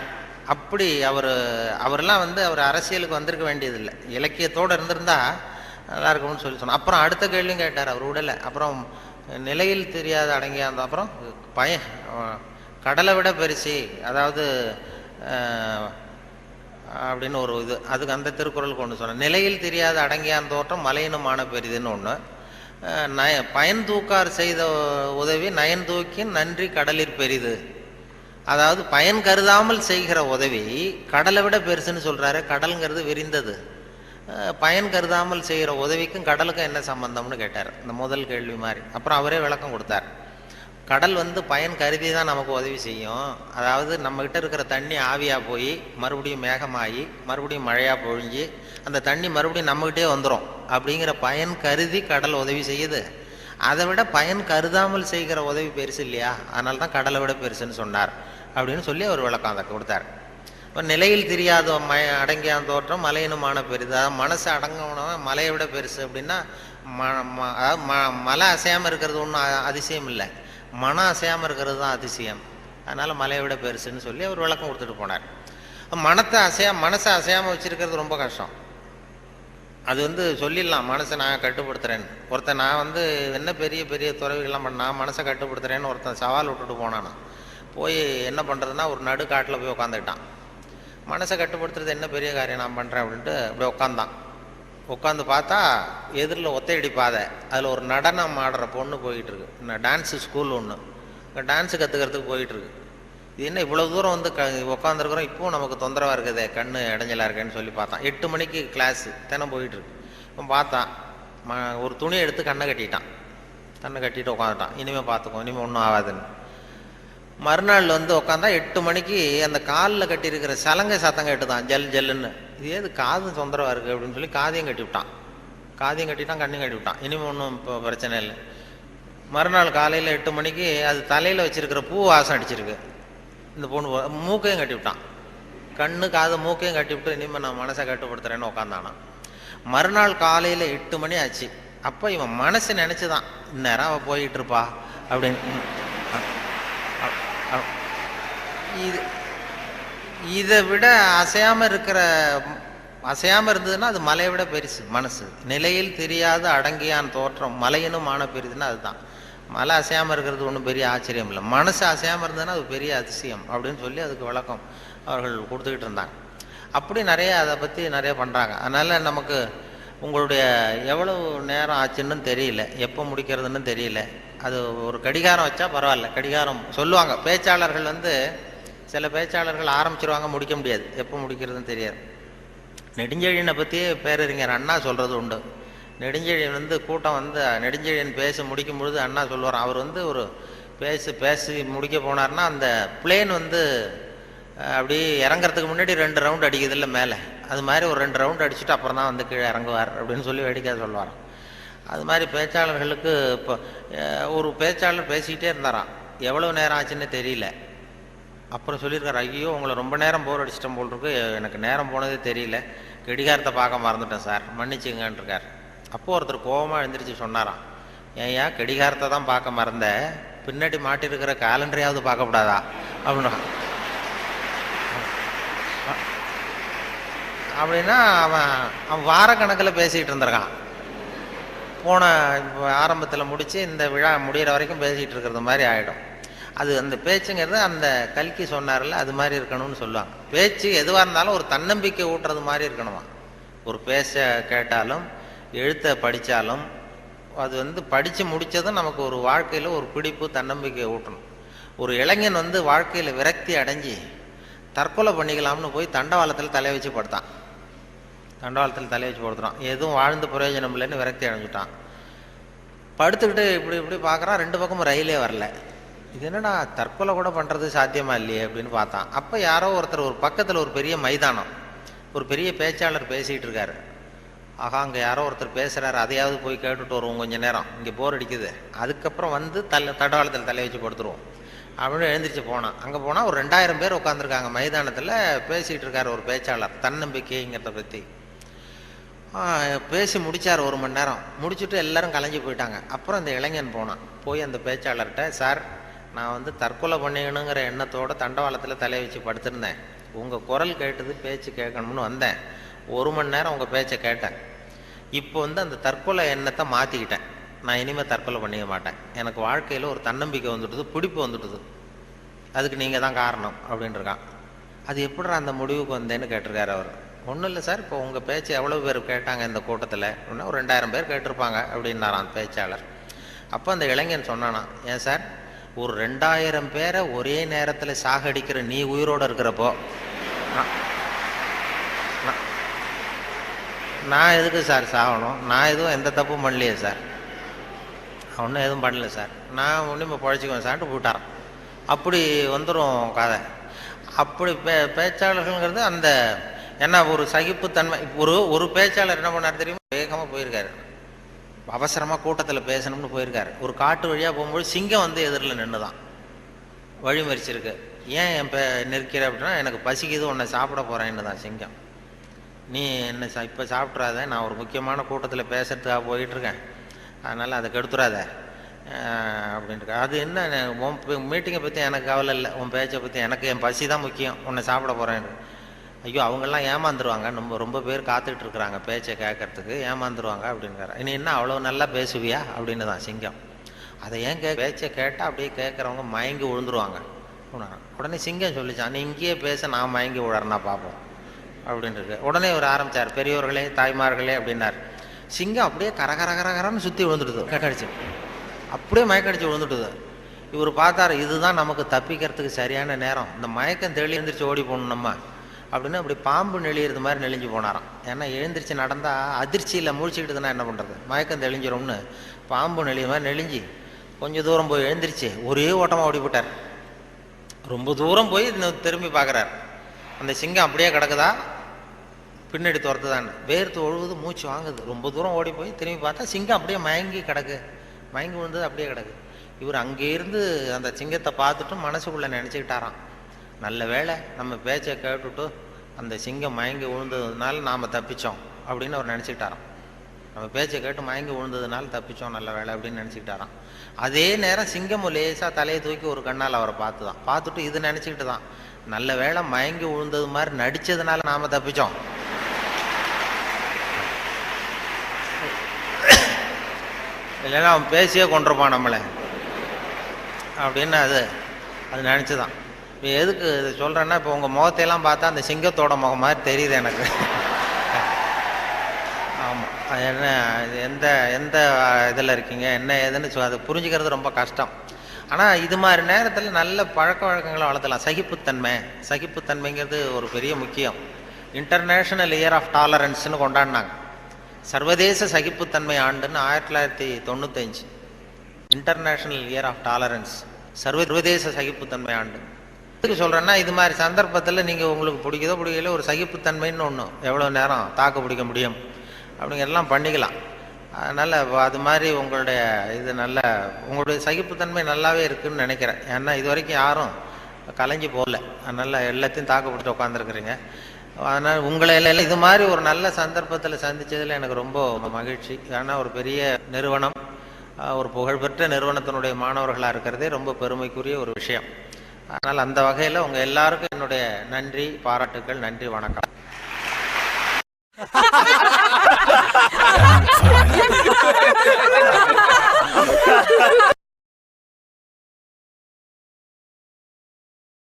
Speaker 1: அப்படி அவரெல்லாம் அவர் அரசியலுக்கு வந்திருக்க வேண்டியதில்லை, இலக்கியத்தோடு இருந்திருந்தா நல்லா இருக்கும்னு சொன்னார். அப்புறம் அடுத்த கேள்வியும் கேட்டார், அவர் விடலை. அப்புறம் நிலையில் தெரியாத அடங்கிய அந்த அப்புறம் கடலை விட பெருசி, அதாவது அப்படின்னு ஒரு இது, அதுக்கு அந்த திருக்குறளுக்கு ஒன்று சொன்னேன். நிலையில் தெரியாத அடங்கியான் தோற்றம் மலையினுமான பெரிதுன்னு ஒன்று. பயன் தூக்கார் செய்த உதவி நயன் தூக்கின் நன்றி கடலிற் பெரிது. அதாவது பயன் கருதாமல் செய்கிற உதவி கடலை விட பெருசுன்னு சொல்கிறாரு. கடலுங்கிறது விரிந்தது. பயன் கருதாமல் செய்கிற உதவிக்கும் கடலுக்கும் என்ன சம்பந்தம்னு கேட்டார், இந்த முதல் கேள்வி மாதிரி. அப்புறம் அவரே விளக்கம் கொடுத்தார். கடல் பயன் கருதி தான் நமக்கு உதவி செய்யும். அதாவது நம்மகிட்ட இருக்கிற தண்ணி ஆவியாக போய் மறுபடியும் மேகமாகி மறுபடியும் மழையாக பொழிஞ்சு அந்த தண்ணி மறுபடியும் நம்மகிட்டே வந்துடும் அப்படிங்கிற பயன் கருதி கடல் உதவி செய்யுது. அதை விட பயன் கருதாமல் செய்கிற உதவி பெருசு இல்லையா? அதனால தான் கடலை விட பெருசுன்னு சொன்னார் அப்படின்னு சொல்லி அவர் விளக்கம் அதை கொடுத்தார். இப்போ நிலையில் தெரியாத அடங்கிய தோற்றம் மலையினுமான பெரிது. அதாவது மனசு அடங்கினவன் மலையை விட பெருசு அப்படின்னா மலை அசையாமல் இருக்கிறது ஒன்றும் அதிசயம் இல்லை, மனம் அசையாமல் இருக்கிறது தான் அதிசயம். அதனால் மலையை விட பெருசுன்னு சொல்லி அவர் விளக்கம் கொடுத்துட்டு போனார். மனசை அசையாமல் வச்சுருக்கிறது ரொம்ப கஷ்டம். அது சொல்லிடலாம், மனசை நான் கட்டுப்படுத்துகிறேன்னு. ஒருத்தன் நான் என்ன பெரிய பெரிய துறவிகள்லாம் நான் மனசை கட்டுப்படுத்துகிறேன்னு ஒருத்தன் சவால் விட்டுட்டு போனானா, போய் என்ன பண்ணுறதுன்னா ஒரு நடுக்காட்டில் போய் உட்காந்துக்கிட்டான். மனசை கட்டுப்படுத்துறது என்ன பெரிய காரியம் நான் பண்ணுறேன் அப்படின்ட்டு அப்படியே உட்காந்து பார்த்தா எதிரில் ஒத்தையடி பாதை, அதில் ஒரு நடனம் ஆடுற பொண்ணு போயிட்டுருக்கு. டான்ஸு ஸ்கூல் ஒன்று, டான்ஸு கற்றுக்கிறதுக்கு போயிட்டுருக்கு. இது என்ன இவ்வளோ தூரம் உட்காந்துருக்குறோம், இப்போவும் நமக்கு தொந்தரவாக இருக்குதே, கண் இடைஞ்சலாக இருக்கேன்னு சொல்லி பார்த்தான். 8 மணிக்கு கிளாஸு தினம் போயிட்டுருக்கு. இப்போ பார்த்தான், ஒரு துணியை எடுத்து கண்ணை கட்டிட்டு உட்காந்துட்டான். இனிமேல் பார்த்துக்கோ, இனிமேல் ஒன்றும் ஆகாதுன்னு. மறுநாள் உட்காந்தா 8 மணிக்கு அந்த காலில் கட்டியிருக்கிற சலங்கை சத்தம் கேட்டுதான், ஜல் ஜல்லுன்னு. இது ஏது காது தொந்தரவாக இருக்குது அப்படின்னு சொல்லி காதையும் கட்டிவிட்டான், கண்ணையும் கட்டிவிட்டான். இனிமேல் ஒன்றும் இப்போ பிரச்சனை இல்லை. மறுநாள் காலையில் 8 மணிக்கு அது தலையில் வச்சுருக்கிற பூ வாசம் அடிச்சிருக்கு. இந்த பொண்ணு மூக்கையும் கட்டிவிட்டான், கண்ணு காது மூக்கையும் கட்டிவிட்டு இனிமேல் நான் மனசை கட்டுப்படுத்துறேன்னு உட்காந்தானா. மறுநாள் காலையில் 8 மணி ஆச்சு. அப்போ இவன் மனசு நினச்சிதான், இந்நேரம் அவள் போயிட்டு இருப்பா அப்படின்னு. இதை விட அசையாமல் இருந்ததுன்னா அது மலையை விட பெருசு மனசு. நிலையில் தெரியாத அடங்கியான் தோற்றம் மலையினுமான பெரிதுன்னா அதுதான். மலை அசையாமல் இருக்கிறது ஒன்றும் பெரிய ஆச்சரியம் இல்லை, மனசு அசையாமல் இருந்ததுன்னா அது பெரிய அதிசயம் அப்படின்னு சொல்லி அதுக்கு விளக்கம் அவர்கள் கொடுத்துக்கிட்டு இருந்தாங்க. அப்படி அதை பற்றி நிறைய பண்ணுறாங்க. அதனால் நமக்கு உங்களுடைய எவ்வளவு நேரம் ஆச்சுன்னு தெரியல, எப்போ முடிக்கிறதுன்னு தெரியல. அது ஒரு கடிகாரம் வச்சா பரவாயில்ல. கடிகாரம் சொல்லுவாங்க பேச்சாளர்கள், சில பேச்சாளர்கள் ஆரம்பிச்சிருவாங்க, முடிக்க முடியாது, எப்போ முடிக்கிறதுன்னு தெரியாது. நெடுஞ்செழியனை பற்றியே பேரறிஞர் அண்ணா சொல்கிறது உண்டு. நெடுஞ்செழியன் கூட்டம் நெடுஞ்செழியன் பேச முடிக்கும் பொழுது அண்ணா சொல்லுவார், அவர் ஒரு பேசி முடிக்க போனார்னா அந்த பிளேன் அப்படி இறங்குறதுக்கு முன்னாடி 2 ரவுண்ட் அடிக்குது இல்லை மேலே, அது மாதிரி ஒரு 2 ரவுண்ட் அடிச்சுட்டு அப்புறம் தான் கீழே இறங்குவார் அப்படின்னு சொல்லி வேடிக்கை சொல்லுவார். அது மாதிரி பேச்சாளர்களுக்கு இப்போ ஒரு பேச்சாளர் பேசிக்கிட்டே இருந்தாராம், எவ்வளோ நேரம் ஆச்சுன்னு தெரியல. அப்புறம் சொல்லியிருக்காரு, ஐயோ உங்களை ரொம்ப நேரம் போர் அடிச்சிட்டேன் போல் இருக்கு, எனக்கு நேரம் போனதே தெரியல, கடிகாரத்தை பார்க்க மறந்துட்டேன் சார், மன்னிச்சுங்கன்னு இருக்கார். அப்போது ஒருத்தர் கோபமாக எழுந்திரிச்சு சொன்னாராம், ஏன்யா கடிகாரத்தை தான் பார்க்க மறந்த, பின்னாடி மாட்டிருக்கிற காலண்டரையாவது பார்க்கக்கூடாதா அப்படின்னா. அப்படின்னா அவன் வாரக்கணக்கில் பேசிக்கிட்டு இருந்திருக்கான். போன ஆரம்பத்தில் முடித்து இந்த விழா முடிகிற வரைக்கும் பேசிகிட்டு இருக்கிறது மாதிரி ஆகிடும். அது அந்த பேச்சுங்கிறது அந்த கல்கி சொன்னார்ல, அது மாதிரி இருக்கணும்னு சொல்லுவாங்க. பேச்சு எதுவாக இருந்தாலும் ஒரு தன்னம்பிக்கை ஊட்டுறது மாதிரி இருக்கணுமா. ஒரு பேச கேட்டாலும் எழுத்தை படித்தாலும் அது படித்து முடித்ததும் நமக்கு ஒரு வாழ்க்கையில் ஒரு பிடிப்பு தன்னம்பிக்கை ஊட்டணும். ஒரு இளைஞன் வாழ்க்கையில் விரக்தி அடைஞ்சி தற்கொலை பண்ணிக்கலாம்னு போய் தண்டவாளத்தில் தலையை வச்சு படுத்தான். படுத்துறான், எதுவும் வாழ்ந்து பிரயோஜனம் இல்லைன்னு விரக்தி அடைஞ்சிட்டான். படுத்துக்கிட்டு இப்படி பார்க்குறான், 2 பக்கமும் ரயிலே வரல. இது என்னடா தற்கொலை கூட பண்ணுறது சாத்தியமா இல்லையே அப்படின்னு பார்த்தான். அப்போ யாரோ ஒருத்தர் ஒரு பக்கத்தில் ஒரு பெரிய மைதானம், ஒரு பெரிய பேச்சாளர் பேசிகிட்டு இருக்காரு. ஆகா அங்கே யாரோ ஒருத்தர் பேசுகிறாரு, அதையாவது போய் கேட்டுட்டு வருவோம் கொஞ்சம் நேரம், இங்கே போர் அடிக்குது, அதுக்கப்புறம் தண்டவாளத்தில் தலையை வச்சு படுத்துருவோம். அப்படின்னு எழுந்திரிச்சு போனான். அங்கே போனால் ஒரு 2000 பேர் உட்காந்துருக்காங்க மைதானத்தில். பேசிகிட்டு இருக்கார் ஒரு பேச்சாளர் தன்னம்பிக்கைங்கிறத பற்றி. பேசி முடித்தார் 1 மணி நேரம். முடிச்சுட்டு எல்லோரும் கலைஞ்சி போயிட்டாங்க. அப்புறம் அந்த இளைஞன் போனான். போய் அந்த பேச்சாளர்கிட்ட, சார் நான் வந்து தற்கொலை பண்ணிக்கணுங்கிற எண்ணத்தோடு தண்டவாளத்தில் தலையை வச்சு படுத்திருந்தேன். உங்கள் குரல் கேட்டது, பேச்சு கேட்கணும்னு வந்தேன். 1 மணி நேரம் உங்கள் பேச்சை கேட்டேன். இப்போ வந்து அந்த தற்கொலை எண்ணத்தை மாற்றிக்கிட்டேன். நான் இனிமேல் தற்கொலை பண்ணிக்க மாட்டேன். எனக்கு வாழ்க்கையில் ஒரு தன்னம்பிக்கை வந்துட்டுது, பிடிப்பு வந்துட்டுது. அதுக்கு நீங்கள் தான் காரணம் அப்படின்ட்டுருக்கான். அது எப்படிடா அந்த முடிவுக்கு வந்தேன்னு கேட்டிருக்காரு அவர். ஒன்றும் இல்லை சார், இப்போ உங்கள் பேச்சு எவ்வளோ பேர் கேட்டாங்க இந்த கூட்டத்தில் அப்படின்னா ஒரு 2000 பேர் கேட்டிருப்பாங்க அப்படின்னாரான் பேச்சாளர். அப்போ அந்த இளைஞன் சொன்னானா, ஏன் சார் ஒரு 2000 பேரை ஒரே நேரத்தில் சாகடிக்கிற நீ உயிரோடு இருக்கிறப்போ நான் எதுக்கு சார் சாகணும்? நான் எதுவும் எந்த தப்பும் பண்ணலையே சார், ஒன்றும் எதுவும் பண்ணல சார், நான் ஒன்றுமே பழச்சிக்குவேன் சார்ட்டு போட்டாரான். அப்படி வந்துடும் கதை. அப்படி பேச்சாளர்கள்ங்கிறது அந்த என்ன ஒரு சகிப்புத்தன்மை. ஒரு பேச்சாளர் என்ன பண்ணார் தெரியுமா, வேகமாக போயிருக்காரு, அவசரமாக கூட்டத்தில் பேசணும்னு போயிருக்காரு. ஒரு காட்டு வழியாக போகும்போது சிங்கம் வந்து எதிரில் நின்று தான் வழி மறிச்சிருக்கு. ஏன் என் நிற்கிற அப்படின்னா, எனக்கு பசிக்குது, உன்னை சாப்பிட போகிறேன்னு தான் சிங்கம். நீ என்ன இப்போ சாப்பிட்றாத, நான் ஒரு முக்கியமான கூட்டத்தில் பேசுறதுக்காக போயிட்டுருக்கேன், அதனால் அதை கெடுத்துறாத அப்படின்ட்டு. அது என்ன, உன் மீட்டிங்கை பற்றி எனக்கு கவலை இல்லை, உன் பேச்சை பற்றி எனக்கு, என் பசி தான் முக்கியம், உன்னை சாப்பிட போகிறேன்னு. ஐயோ அவங்கெல்லாம் ஏமாந்துருவாங்க, ரொம்ப பேர் காத்துக்கிட்டு இருக்கிறாங்க பேச்சை கேட்கறதுக்கு, ஏமாந்துருவாங்க அப்படிங்கிறார். இனி என்ன அவ்வளோ நல்லா பேசுவியா அப்படின்னு தான் சிங்கம். அதை ஏன் பேச்சை கேட்டால் அப்படியே கேட்குறவங்க மயங்கி விழுந்துருவாங்க. உடனே சிங்கம் சொல்லிச்சான், நீ இங்கேயே பேச, நான் மயங்கி விழறனா பார்ப்போம் அப்படின்ட்டு. உடனே ஒரு ஆரம்பித்தார், பெரியோர்களே தாய்மார்களே அப்படின்னார். சிங்கம் அப்படியே கரகரகரகரன்னு சுற்றி விழுந்துடுது, கடிச்சு அப்படியே மயக்கடிச்சு விழுந்துட்டுது. இவர் பார்த்தார், இதுதான் நமக்கு தப்பிக்கிறதுக்கு சரியான நேரம், இந்த மயக்கம் தெளி எழுந்திரிச்சு ஓடி போகணும் நம்ம அப்படின்னு. அப்படி பாம்பு நெளியிறது மாதிரி நெளிஞ்சு போனாராம். ஏன்னா எழுந்திரிச்சு நடந்தால் அதிர்ச்சியில் முழிச்சுக்கிட்டுதுன்னா என்ன பண்ணுறது, மயக்கம் தெளிஞ்சிரும்னு பாம்பு நெளிய மாதிரி நெளிஞ்சு கொஞ்சம் தூரம் போய் எழுந்திரிச்சு ஒரே ஓட்டமாக ஓடி போட்டார். ரொம்ப தூரம் போய் திரும்பி பார்க்குறார், அந்த சிங்கம் அப்படியே கிடக்குதா பின்னாடி துரத்துதான்னு. வேர்த்து ஒழுகுது, மூச்சு வாங்குது. ரொம்ப தூரம் ஓடி போய் திரும்பி பார்த்தா சிங்கம் அப்படியே மயங்கி கிடக்கு, மயங்கி விழுந்தது அப்படியே கிடக்கு. இவர் அங்கேருந்து அந்த சிங்கத்தை பார்த்துட்டு மனசுக்குள்ளே நினச்சிக்கிட்டாராம், நல்ல வேளை நம்ம பேச்சை கேட்டுட்டு அந்த சிங்கம் மயங்கி விழுந்ததுனால நாம் தப்பித்தோம் அப்படின்னு அவர் நினச்சிக்கிட்டாராம். நம்ம பேச்சை கேட்டு மயங்கி விழுந்ததுனால தப்பித்தோம், நல்ல வேலை அப்படின்னு நினச்சிக்கிட்டாராம். அதே நேரம் சிங்கம் லேசாக தலையை தூக்கி ஒரு கண்ணால் அவரை பார்த்துட்டு இது நினச்சிக்கிட்டு தான், நல்ல வேளை மயங்கி விழுந்தது மாதிரி நடித்ததுனால நாம் தப்பித்தோம், இல்லைன்னா அவன் பேசியே கொண்டிருப்பான் நம்மளை அப்படின்னு அது நினச்சிதான். இப்போ எதுக்கு இது சொல்கிறேன்னா, இப்போ உங்கள் முகத்தையெல்லாம் பார்த்தா அந்த சிங்கத்தோட முகம் மாதிரி தெரியுது எனக்கு. ஆமாம், அது என்ன, இது எந்த இதில் இருக்கீங்க என்ன ஏதுன்னு அது புரிஞ்சுக்கிறது ரொம்ப கஷ்டம். ஆனால் இது மாதிரி நேரத்தில் நல்ல பழக்க வழக்கங்களை வளர்த்தலாம். சகிப்புத்தன்மைங்கிறது ஒரு பெரிய முக்கியம். இன்டர்நேஷ்னல் இயர் ஆஃப் டாலரன்ஸ்னு கொண்டாடினாங்க. சர்வதேச சகிப்புத்தன்மை ஆண்டுன்னு 1995 இன்டர்நேஷ்னல் இயர் ஆஃப் டாலரன்ஸ், சர்வதேச சகிப்புத்தன்மை ஆண்டு. எதுக்கு சொல்கிறேன்னா, இது மாதிரி சந்தர்ப்பத்தில் நீங்கள் உங்களுக்கு பிடிக்குதோ பிடிக்கல ஒரு சகிப்புத்தன்மைன்னு ஒன்று, எவ்வளோ நேரம் தாக்கு பிடிக்க முடியும் அப்படிங்கிறதெல்லாம் பண்ணிக்கலாம். அதனால் அது மாதிரி உங்களுடைய உங்களுடைய சகிப்புத்தன்மை நல்லாவே இருக்குதுன்னு நினைக்கிறேன். ஏன்னா இது வரைக்கும் யாரும் கலைஞ்சி போகல, அதனால் எல்லாத்தையும் தாக்கு பிடிச்சி உட்காந்துருக்குறீங்க. அதனால் உங்களை எல்லாம் இது மாதிரி ஒரு நல்ல சந்தர்ப்பத்தில் சந்தித்ததில் எனக்கு ரொம்ப மகிழ்ச்சி. ஏன்னா ஒரு பெரிய நிறுவனம், ஒரு புகழ்பெற்ற நிறுவனத்தினுடைய மாணவர்களாக இருக்கிறதே ரொம்ப பெருமைக்குரிய ஒரு விஷயம். அதனால் அந்த வகையில் உங்கள் எல்லாருக்கும் என்னுடைய நன்றி, பாராட்டுக்கள், நன்றி, வணக்கம்.